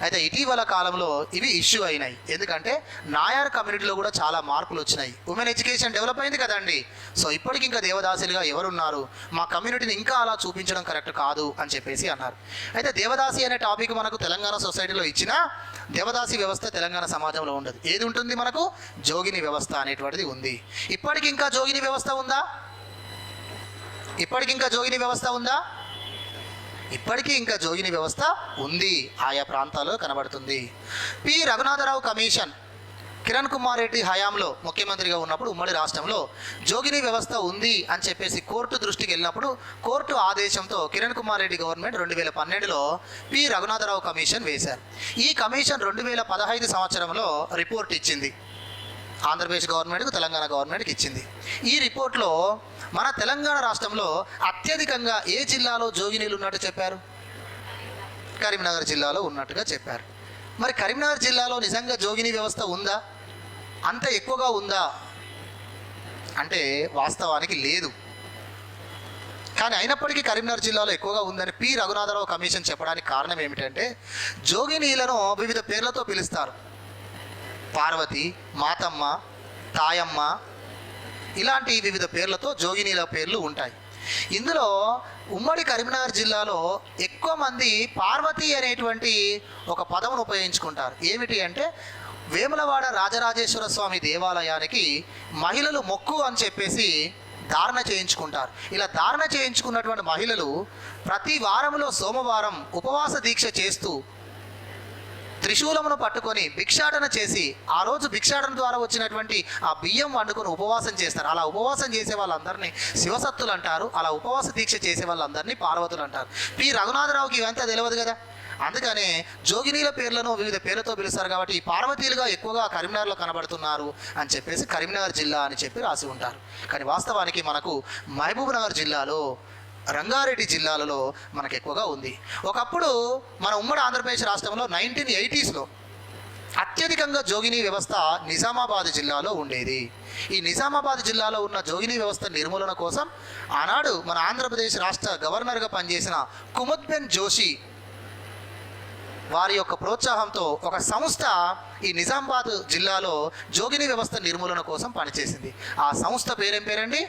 అయితే ఇటీవల కాలంలో ఇవి ఇష్యూ అయినాయి. ఎందుకంటే నాయార్ కమ్యూనిటీలో కూడా చాలా మార్పులు వచ్చినాయి. ఉమెన్ ఎడ్యుకేషన్ డెవలప్ అయింది కదండి. సో ఇప్పటికి ఇంకా దేవదాసులుగా ఎవరున్నారు, మా కమ్యూనిటీని ఇంకా అలా చూపించడం కరెక్ట్ కాదు అని చెప్పేసి అన్నారు. అయితే దేవదాసి అనే టాపిక్ మనకు తెలంగాణ సొసైటీలో ఇచ్చినా దేవదాసి వ్యవస్థ తెలంగాణ సమాజంలో ఉండదు. ఏది ఉంటుంది? మనకు జోగిని వ్యవస్థ అనేటువంటిది ఉంది. ఇప్పటికి ఇంకా జోగిని వ్యవస్థ ఉందా? ఇప్పటికి ఇంకా జోగిని వ్యవస్థ ఉందా? ఇప్పటికీ ఇంకా జోగిని వ్యవస్థ ఉంది, ఆయా ప్రాంతాల్లో కనబడుతుంది. పి రఘునాథరావు కమిషన్ కిరణ్ కుమార్ రెడ్డి హయాంలో ముఖ్యమంత్రిగా ఉన్నప్పుడు ఉమ్మడి రాష్ట్రంలో జోగిని వ్యవస్థ ఉంది అని చెప్పేసి కోర్టు దృష్టికి వెళ్ళినప్పుడు కోర్టు ఆదేశంతో కిరణ్ కుమార్ రెడ్డి గవర్నమెంట్ 2012లో పి రఘునాథరావు కమిషన్ వేశారు. ఈ కమిషన్ 2015 సంవత్సరంలో రిపోర్ట్ ఇచ్చింది. ఆంధ్రప్రదేశ్ గవర్నమెంట్కు తెలంగాణ గవర్నమెంట్కి ఇచ్చింది. ఈ రిపోర్ట్లో మన తెలంగాణ రాష్ట్రంలో అత్యధికంగా ఏ జిల్లాలో జోగినీలు ఉన్నట్టు చెప్పారు? కరీంనగర్ జిల్లాలో ఉన్నట్టుగా చెప్పారు. మరి కరీంనగర్ జిల్లాలో నిజంగా జోగిని వ్యవస్థ ఉందా? అంత ఎక్కువగా ఉందా అంటే వాస్తవానికి లేదు. కానీ అయినప్పటికీ కరీంనగర్ జిల్లాలో ఎక్కువగా ఉందని పి రఘునాథరావు కమిషన్ చెప్పడానికి కారణం ఏమిటంటే జోగినీలను వివిధ పేర్లతో పిలుస్తారు. పార్వతి, మాతమ్మ, తాయమ్మ ఇలాంటి వివిధ పేర్లతో జోగినీల పేర్లు ఉంటాయి. ఇందులో ఉమ్మడి కరీంనగర్ జిల్లాలో ఎక్కువ మంది పార్వతి అనేటువంటి ఒక పదమును ఉపయోగించుకుంటారు. ఏమిటి అంటే వేములవాడ రాజరాజేశ్వర స్వామి దేవాలయానికి మహిళలు మొక్కు అని చెప్పేసి ధారణ చేయించుకుంటారు. ఇలా ధారణ చేయించుకున్నటువంటి మహిళలు ప్రతి వారంలో సోమవారం ఉపవాస దీక్ష చేస్తూ త్రిశూలమును పట్టుకొని భిక్షాటన చేసి ఆ రోజు భిక్షాటన ద్వారా వచ్చినటువంటి ఆ బియ్యం వండుకొని ఉపవాసం చేస్తారు. అలా ఉపవాసం చేసే వాళ్ళందరినీ శివసత్తులు అంటారు. అలా ఉపవాస దీక్ష చేసే వాళ్ళందరినీ పార్వతులు అంటారు. పి రఘునాథరావుకి ఇవంతా తెలియదు కదా, అందుకనే జోగినీల పేర్లను వివిధ పేర్లతో పిలుస్తారు. కాబట్టి ఈ పార్వతీలుగా ఎక్కువగా కరీంనగర్లో కనబడుతున్నారు అని చెప్పేసి కరీంనగర్ జిల్లా అని చెప్పి రాసి ఉంటారు. కానీ వాస్తవానికి మనకు మహబూబ్ నగర్ జిల్లాలో, రంగారెడ్డి జిల్లాలలో మనకు ఎక్కువగా ఉంది. ఒకప్పుడు మన ఉమ్మడి ఆంధ్రప్రదేశ్ రాష్ట్రంలో 1980sలో అత్యధికంగా జోగిని వ్యవస్థ నిజామాబాద్ జిల్లాలో ఉండేది. ఈ నిజామాబాద్ జిల్లాలో ఉన్న జోగిని వ్యవస్థ నిర్మూలన కోసం ఆనాడు మన ఆంధ్రప్రదేశ్ రాష్ట్ర గవర్నర్గా పనిచేసిన కుముద్బెన్ జోషి వారి యొక్క ప్రోత్సాహంతో ఒక సంస్థ ఈ నిజామాబాద్ జిల్లాలో జోగిని వ్యవస్థ నిర్మూలన కోసం పనిచేసింది. ఆ సంస్థ పేరేం పేరండి?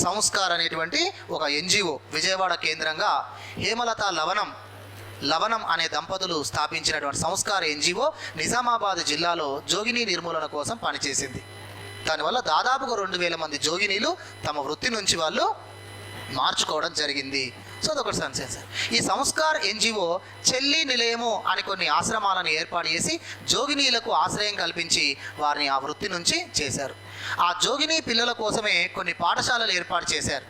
సంస్కార్ అనేటువంటి ఒక ఎన్జిఓ విజయవాడ కేంద్రంగా హేమలత లవణం అనే దంపతులు స్థాపించినటువంటి సంస్కార్ ఎన్జిఓ నిజామాబాద్ జిల్లాలో జోగిని నిర్మూలన కోసం పనిచేసింది. దానివల్ల దాదాపుగా 2000 మంది జోగినీలు తమ వృత్తి నుంచి వాళ్ళు మార్చుకోవడం జరిగింది. సో అదొకటి సెన్సెన్స్. ఈ సంస్కార్ ఎన్జిఓ చెల్లి నిలయము అని కొన్ని ఆశ్రమాలను ఏర్పాటు చేసి జోగినీలకు ఆశ్రయం కల్పించి వారిని ఆ వృత్తి నుంచి చేశారు. ఆ జోగిని పిల్లల కోసమే కొన్ని పాఠశాలలు ఏర్పాటు చేశారు.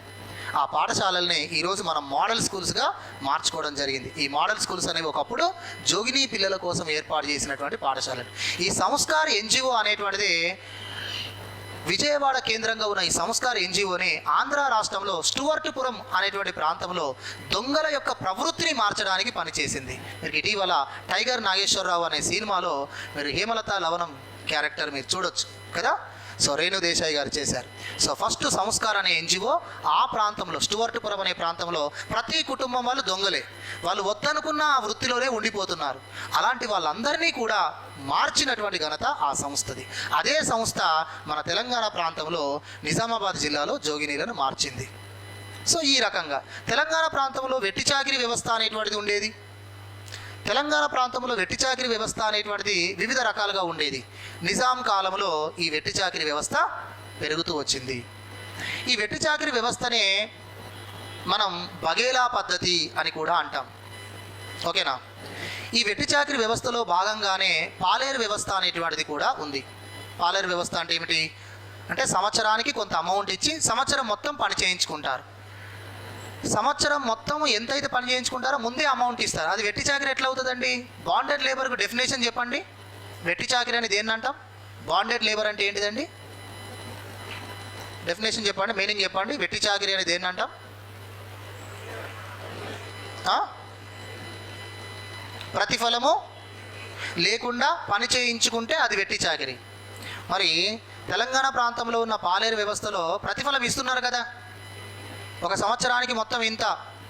ఆ పాఠశాలల్ని ఈరోజు మనం మోడల్ స్కూల్స్గా మార్చుకోవడం జరిగింది. ఈ మోడల్ స్కూల్స్ అనేవి ఒకప్పుడు జోగిని పిల్లల కోసం ఏర్పాటు చేసినటువంటి పాఠశాలలు. ఈ సంస్కార్ ఎన్జిఓ అనేటువంటిది విజయవాడ కేంద్రంగా ఉన్న ఈ సంస్కార్ ఎన్జిఓని ఆంధ్ర రాష్ట్రంలో స్టువర్ట్పురం అనేటువంటి ప్రాంతంలో దొంగల యొక్క ప్రవృత్తిని మార్చడానికి పనిచేసింది. మీరు ఇటీవల టైగర్ నాగేశ్వరరావు అనే సినిమాలో మీరు హేమలత లవణం క్యారెక్టర్ మీరు చూడొచ్చు కదా. సో రేణు దేశాయ్ గారు చేశారు. సో ఫస్ట్ సంస్కార్ అనే ఎన్జిఓ ఆ ప్రాంతంలో స్టువర్ట్పురం అనే ప్రాంతంలో ప్రతి కుటుంబం వాళ్ళు దొంగలే, వాళ్ళు వద్దనుకున్న ఆ వృత్తిలోనే ఉండిపోతున్నారు. అలాంటి వాళ్ళందరినీ కూడా మార్చినటువంటి ఘనత ఆ సంస్థది. అదే సంస్థ మన తెలంగాణ ప్రాంతంలో నిజామాబాద్ జిల్లాలో జోగినీలను మార్చింది. సో ఈ రకంగా తెలంగాణ ప్రాంతంలో వెట్టి చాకిరీ వ్యవస్థ అనేటువంటిది ఉండేది. తెలంగాణ ప్రాంతంలో వెట్టి చాకిరీ వ్యవస్థ అనేటువంటిది వివిధ రకాలుగా ఉండేది. నిజాం కాలంలో ఈ వెట్టి చాకిరీ వ్యవస్థ పెరుగుతూ వచ్చింది. ఈ వెట్టి చాకిరీ వ్యవస్థనే మనం బగేలా పద్ధతి అని కూడా అంటాం. ఓకేనా? ఈ వెట్టి చాకిరీ వ్యవస్థలో భాగంగానే పాలేరు వ్యవస్థ అనేటువంటిది కూడా ఉంది. పాలేరు వ్యవస్థ అంటే ఏమిటి అంటే సంవత్సరానికి కొంత అమౌంట్ ఇచ్చి సంవత్సరం మొత్తం పని చేయించుకుంటారు. సంవత్సరం మొత్తం ఎంతైతే పని చేయించుకుంటారో ముందే అమౌంట్ ఇస్తారు. అది వెట్టి చాకిరీ ఎట్లా అవుతుందండి? బాండెడ్ లేబర్కు డెఫినేషన్ చెప్పండి. వెట్టి చాకిరీ అనేది దేన్ని అంటాం? బాండెడ్ లేబర్ అంటే ఏంటిదండి? డెఫినేషన్ చెప్పండి, మీనింగ్ చెప్పండి. వెట్టి చాకిరీ అనేది దేన్ని అంటాం? ప్రతిఫలము లేకుండా పని చేయించుకుంటే అది వెట్టి చాకిరీ. మరి తెలంగాణ ప్రాంతంలో ఉన్న పాలేరు వ్యవస్థలో ప్రతిఫలం ఇస్తున్నారు కదా. ఒక సంవత్సరానికి మొత్తం ఇంత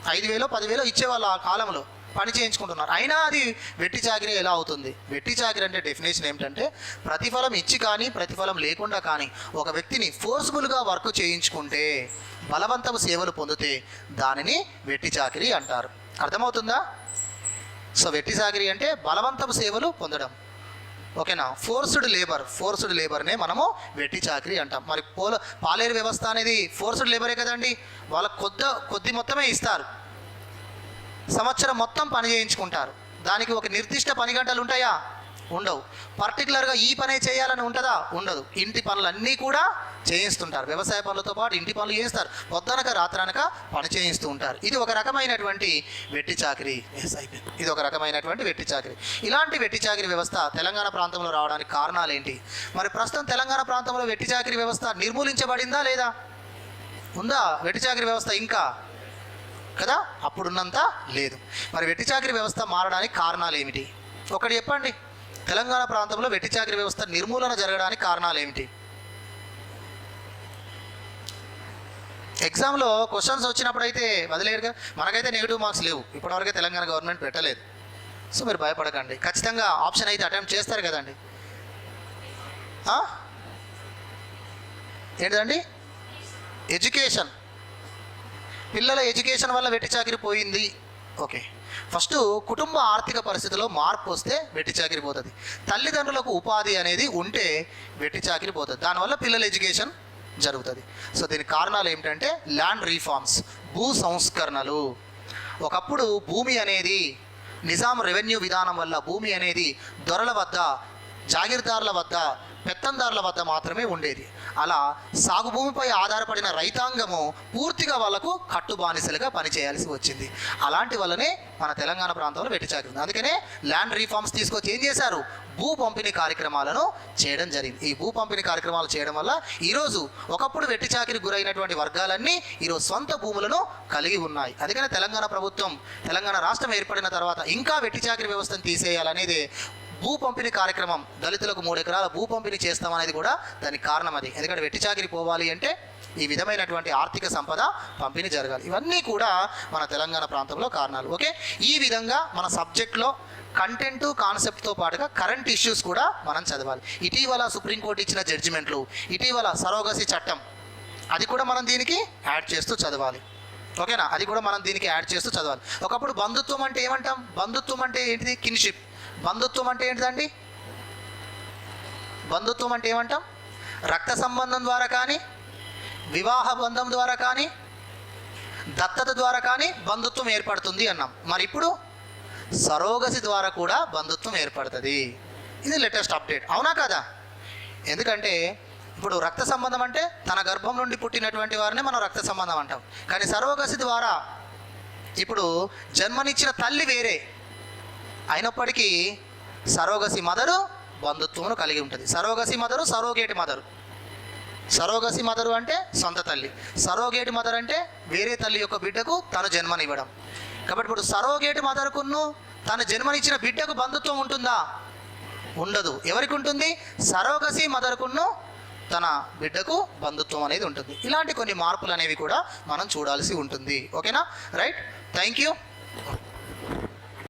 5,000 10,000 ఇచ్చేవాళ్ళు ఆ కాలంలో పని చేయించుకుంటున్నారు. అయినా అది వెట్టి చాకిరీ ఎలా అవుతుంది? వెట్టి చాకిరీ అంటే డెఫినేషన్ ఏమిటంటే ప్రతిఫలం ఇచ్చి కానీ ప్రతిఫలం లేకుండా కానీ ఒక వ్యక్తిని ఫోర్స్ఫుల్గా వర్క్ చేయించుకుంటే బలవంతపు సేవలు పొందితే దానిని వెట్టి చాకిరీ అంటారు. అర్థమవుతుందా? సో వెట్టి చాకిరీ అంటే బలవంతపు సేవలు పొందడం. ఓకేనా? ఫోర్స్డ్ లేబర్నే మనము వెట్టి చాకిరీ అంటాం. మరి పాలేరు వ్యవస్థ అనేది ఫోర్స్డ్ లేబరే కదండి. వాళ్ళకు కొద్ది మొత్తమే ఇస్తారు, సంవత్సరం మొత్తం పని చేయించుకుంటారు. దానికి ఒక నిర్దిష్ట పని గంటలు ఉంటాయా? ఉండవు. పర్టికులర్గా ఈ పనే చేయాలని ఉంటుందా? ఉండదు. ఇంటి పనులన్నీ కూడా చేయిస్తుంటారు. వ్యవసాయ పనులతో పాటు ఇంటి పనులు చేయిస్తారు. పొద్దునక రాత్రనక పని చేయిస్తూ ఉంటారు. ఇది ఒక రకమైనటువంటి వెట్టి చాకిరీ. ఇది ఒక రకమైనటువంటి వెట్టి చాకిరీ. ఇలాంటి వెట్టి చాకిరీ వ్యవస్థ తెలంగాణ ప్రాంతంలో రావడానికి కారణాలు ఏంటి? మరి ప్రస్తుతం తెలంగాణ ప్రాంతంలో వెట్టి చాకిరీ వ్యవస్థ నిర్మూలించబడిందా లేదా? ఉందా వెట్టి చాకిరీ వ్యవస్థ ఇంకా? కదా, అప్పుడున్నంత లేదు. మరి వెట్టి చాకిరీ వ్యవస్థ మారడానికి కారణాలు ఏమిటి? ఒకటి చెప్పండి. తెలంగాణ ప్రాంతంలో వెట్టి చాకిరీ వ్యవస్థ నిర్మూలన జరగడానికి కారణాలు ఏమిటి? ఎగ్జామ్లో క్వశ్చన్స్ వచ్చినప్పుడు అయితే వదిలేరుగా. మనకైతే నెగిటివ్ మార్క్స్ లేవు, ఇప్పటివరకే తెలంగాణ గవర్నమెంట్ పెట్టలేదు. సో మీరు భయపడకండి, ఖచ్చితంగా ఆప్షన్ అయితే అటెంప్ట్ చేస్తారు కదండి. ఏంటండి? ఎడ్యుకేషన్. పిల్లల ఎడ్యుకేషన్ వల్ల వెట్టి చాకిరీ పోయింది. ఓకే, ఫస్ట్ కుటుంబ ఆర్థిక పరిస్థితిలో మార్పు వస్తే వెట్టి చాకిరీ పోతుంది. తల్లిదండ్రులకు ఉపాధి అనేది ఉంటే వెట్టి చాకిరీ పోతుంది. దానివల్ల పిల్లల ఎడ్యుకేషన్ జరుగుతుంది. సో దీనికి కారణాలు ఏమిటంటే ల్యాండ్ రీఫార్మ్స్, భూ సంస్కరణలు. ఒకప్పుడు భూమి అనేది నిజాం రెవెన్యూ విధానం వల్ల భూమి అనేది దొరల వద్ద, జాగీర్దారుల వద్ద, పెత్తందారుల వద్ద మాత్రమే ఉండేది. అలా సాగు భూమిపై ఆధారపడిన రైతాంగము పూర్తిగా వాళ్లకు కట్టుబానిసలుగా పనిచేయాల్సి వచ్చింది. అలాంటి వల్లనే మన తెలంగాణ ప్రాంతంలో వెట్టి చాకిరీ ఉంది. అందుకనే ల్యాండ్ రీఫార్మ్స్ తీసుకొచ్చి ఏం చేశారు? భూ పంపిణీ కార్యక్రమాలను చేయడం జరిగింది. ఈ భూ పంపిణీ కార్యక్రమాలు చేయడం వల్ల ఈరోజు ఒకప్పుడు వెట్టి చాకిరీ గురైనటువంటి వర్గాలన్నీ ఈరోజు సొంత భూములను కలిగి ఉన్నాయి. అందుకనే తెలంగాణ ప్రభుత్వం, తెలంగాణ రాష్ట్రం ఏర్పడిన తర్వాత ఇంకా వెట్టి చాకిరీ వ్యవస్థను తీసేయాలనేది భూ పంపిణీ కార్యక్రమం. దళితులకు 3 ఎకరాల భూ పంపిణీ చేస్తామనేది కూడా దానికి కారణం అది. ఎందుకంటే వెట్టి చాకిరీ పోవాలి అంటే ఈ విధమైనటువంటి ఆర్థిక సంపద పంపిణీ జరగాలి. ఇవన్నీ కూడా మన తెలంగాణ ప్రాంతంలో కారణాలు. ఓకే, ఈ విధంగా మన సబ్జెక్ట్లో కంటెంట్, కాన్సెప్ట్తో పాటుగా కరెంట్ ఇష్యూస్ కూడా మనం చదవాలి. ఇటీవల సుప్రీంకోర్టు ఇచ్చిన జడ్జిమెంట్లు, ఇటీవల సరోగసి చట్టం, అది కూడా మనం దీనికి యాడ్ చేస్తూ చదవాలి. ఓకేనా? అది కూడా మనం దీనికి యాడ్ చేస్తూ చదవాలి. ఒకప్పుడు బంధుత్వం అంటే ఏమంటాం? బంధుత్వం అంటే ఏంటిది? కిన్షిప్. బంధుత్వం అంటే ఏంటిదండి? బంధుత్వం అంటే ఏమంటాం? రక్త సంబంధం ద్వారా కానీ, వివాహ బంధం ద్వారా కానీ, దత్తత ద్వారా కానీ బంధుత్వం ఏర్పడుతుంది అన్నాం. మరి ఇప్పుడు సరోగసి ద్వారా కూడా బంధుత్వం ఏర్పడుతుంది. ఇది లేటెస్ట్ అప్డేట్, అవునా కదా? ఎందుకంటే ఇప్పుడు రక్త సంబంధం అంటే తన గర్భం నుండి పుట్టినటువంటి వారిని మనం రక్త సంబంధం అంటాం. కానీ సరోగసి ద్వారా ఇప్పుడు జన్మనిచ్చిన తల్లి వేరే అయినప్పటికీ సరోగసి మదరు బంధుత్వమును కలిగి ఉంటుంది. Surrogacy mother, surrogate mother. Surrogacy mother అంటే సొంత తల్లి, సరోగేటి మదర్ అంటే వేరే తల్లి యొక్క బిడ్డకు తను జన్మనివ్వడం. కాబట్టి ఇప్పుడు సరోగేటి మదర్కును తను జన్మనిచ్చిన బిడ్డకు బంధుత్వం ఉంటుందా? ఉండదు. ఎవరికి ఉంటుంది? సరోగసి మదర్కును తన బిడ్డకు బంధుత్వం అనేది ఉంటుంది. ఇలాంటి కొన్ని మార్పులు అనేవి కూడా మనం చూడాల్సి ఉంటుంది. ఓకేనా? Right, thank you.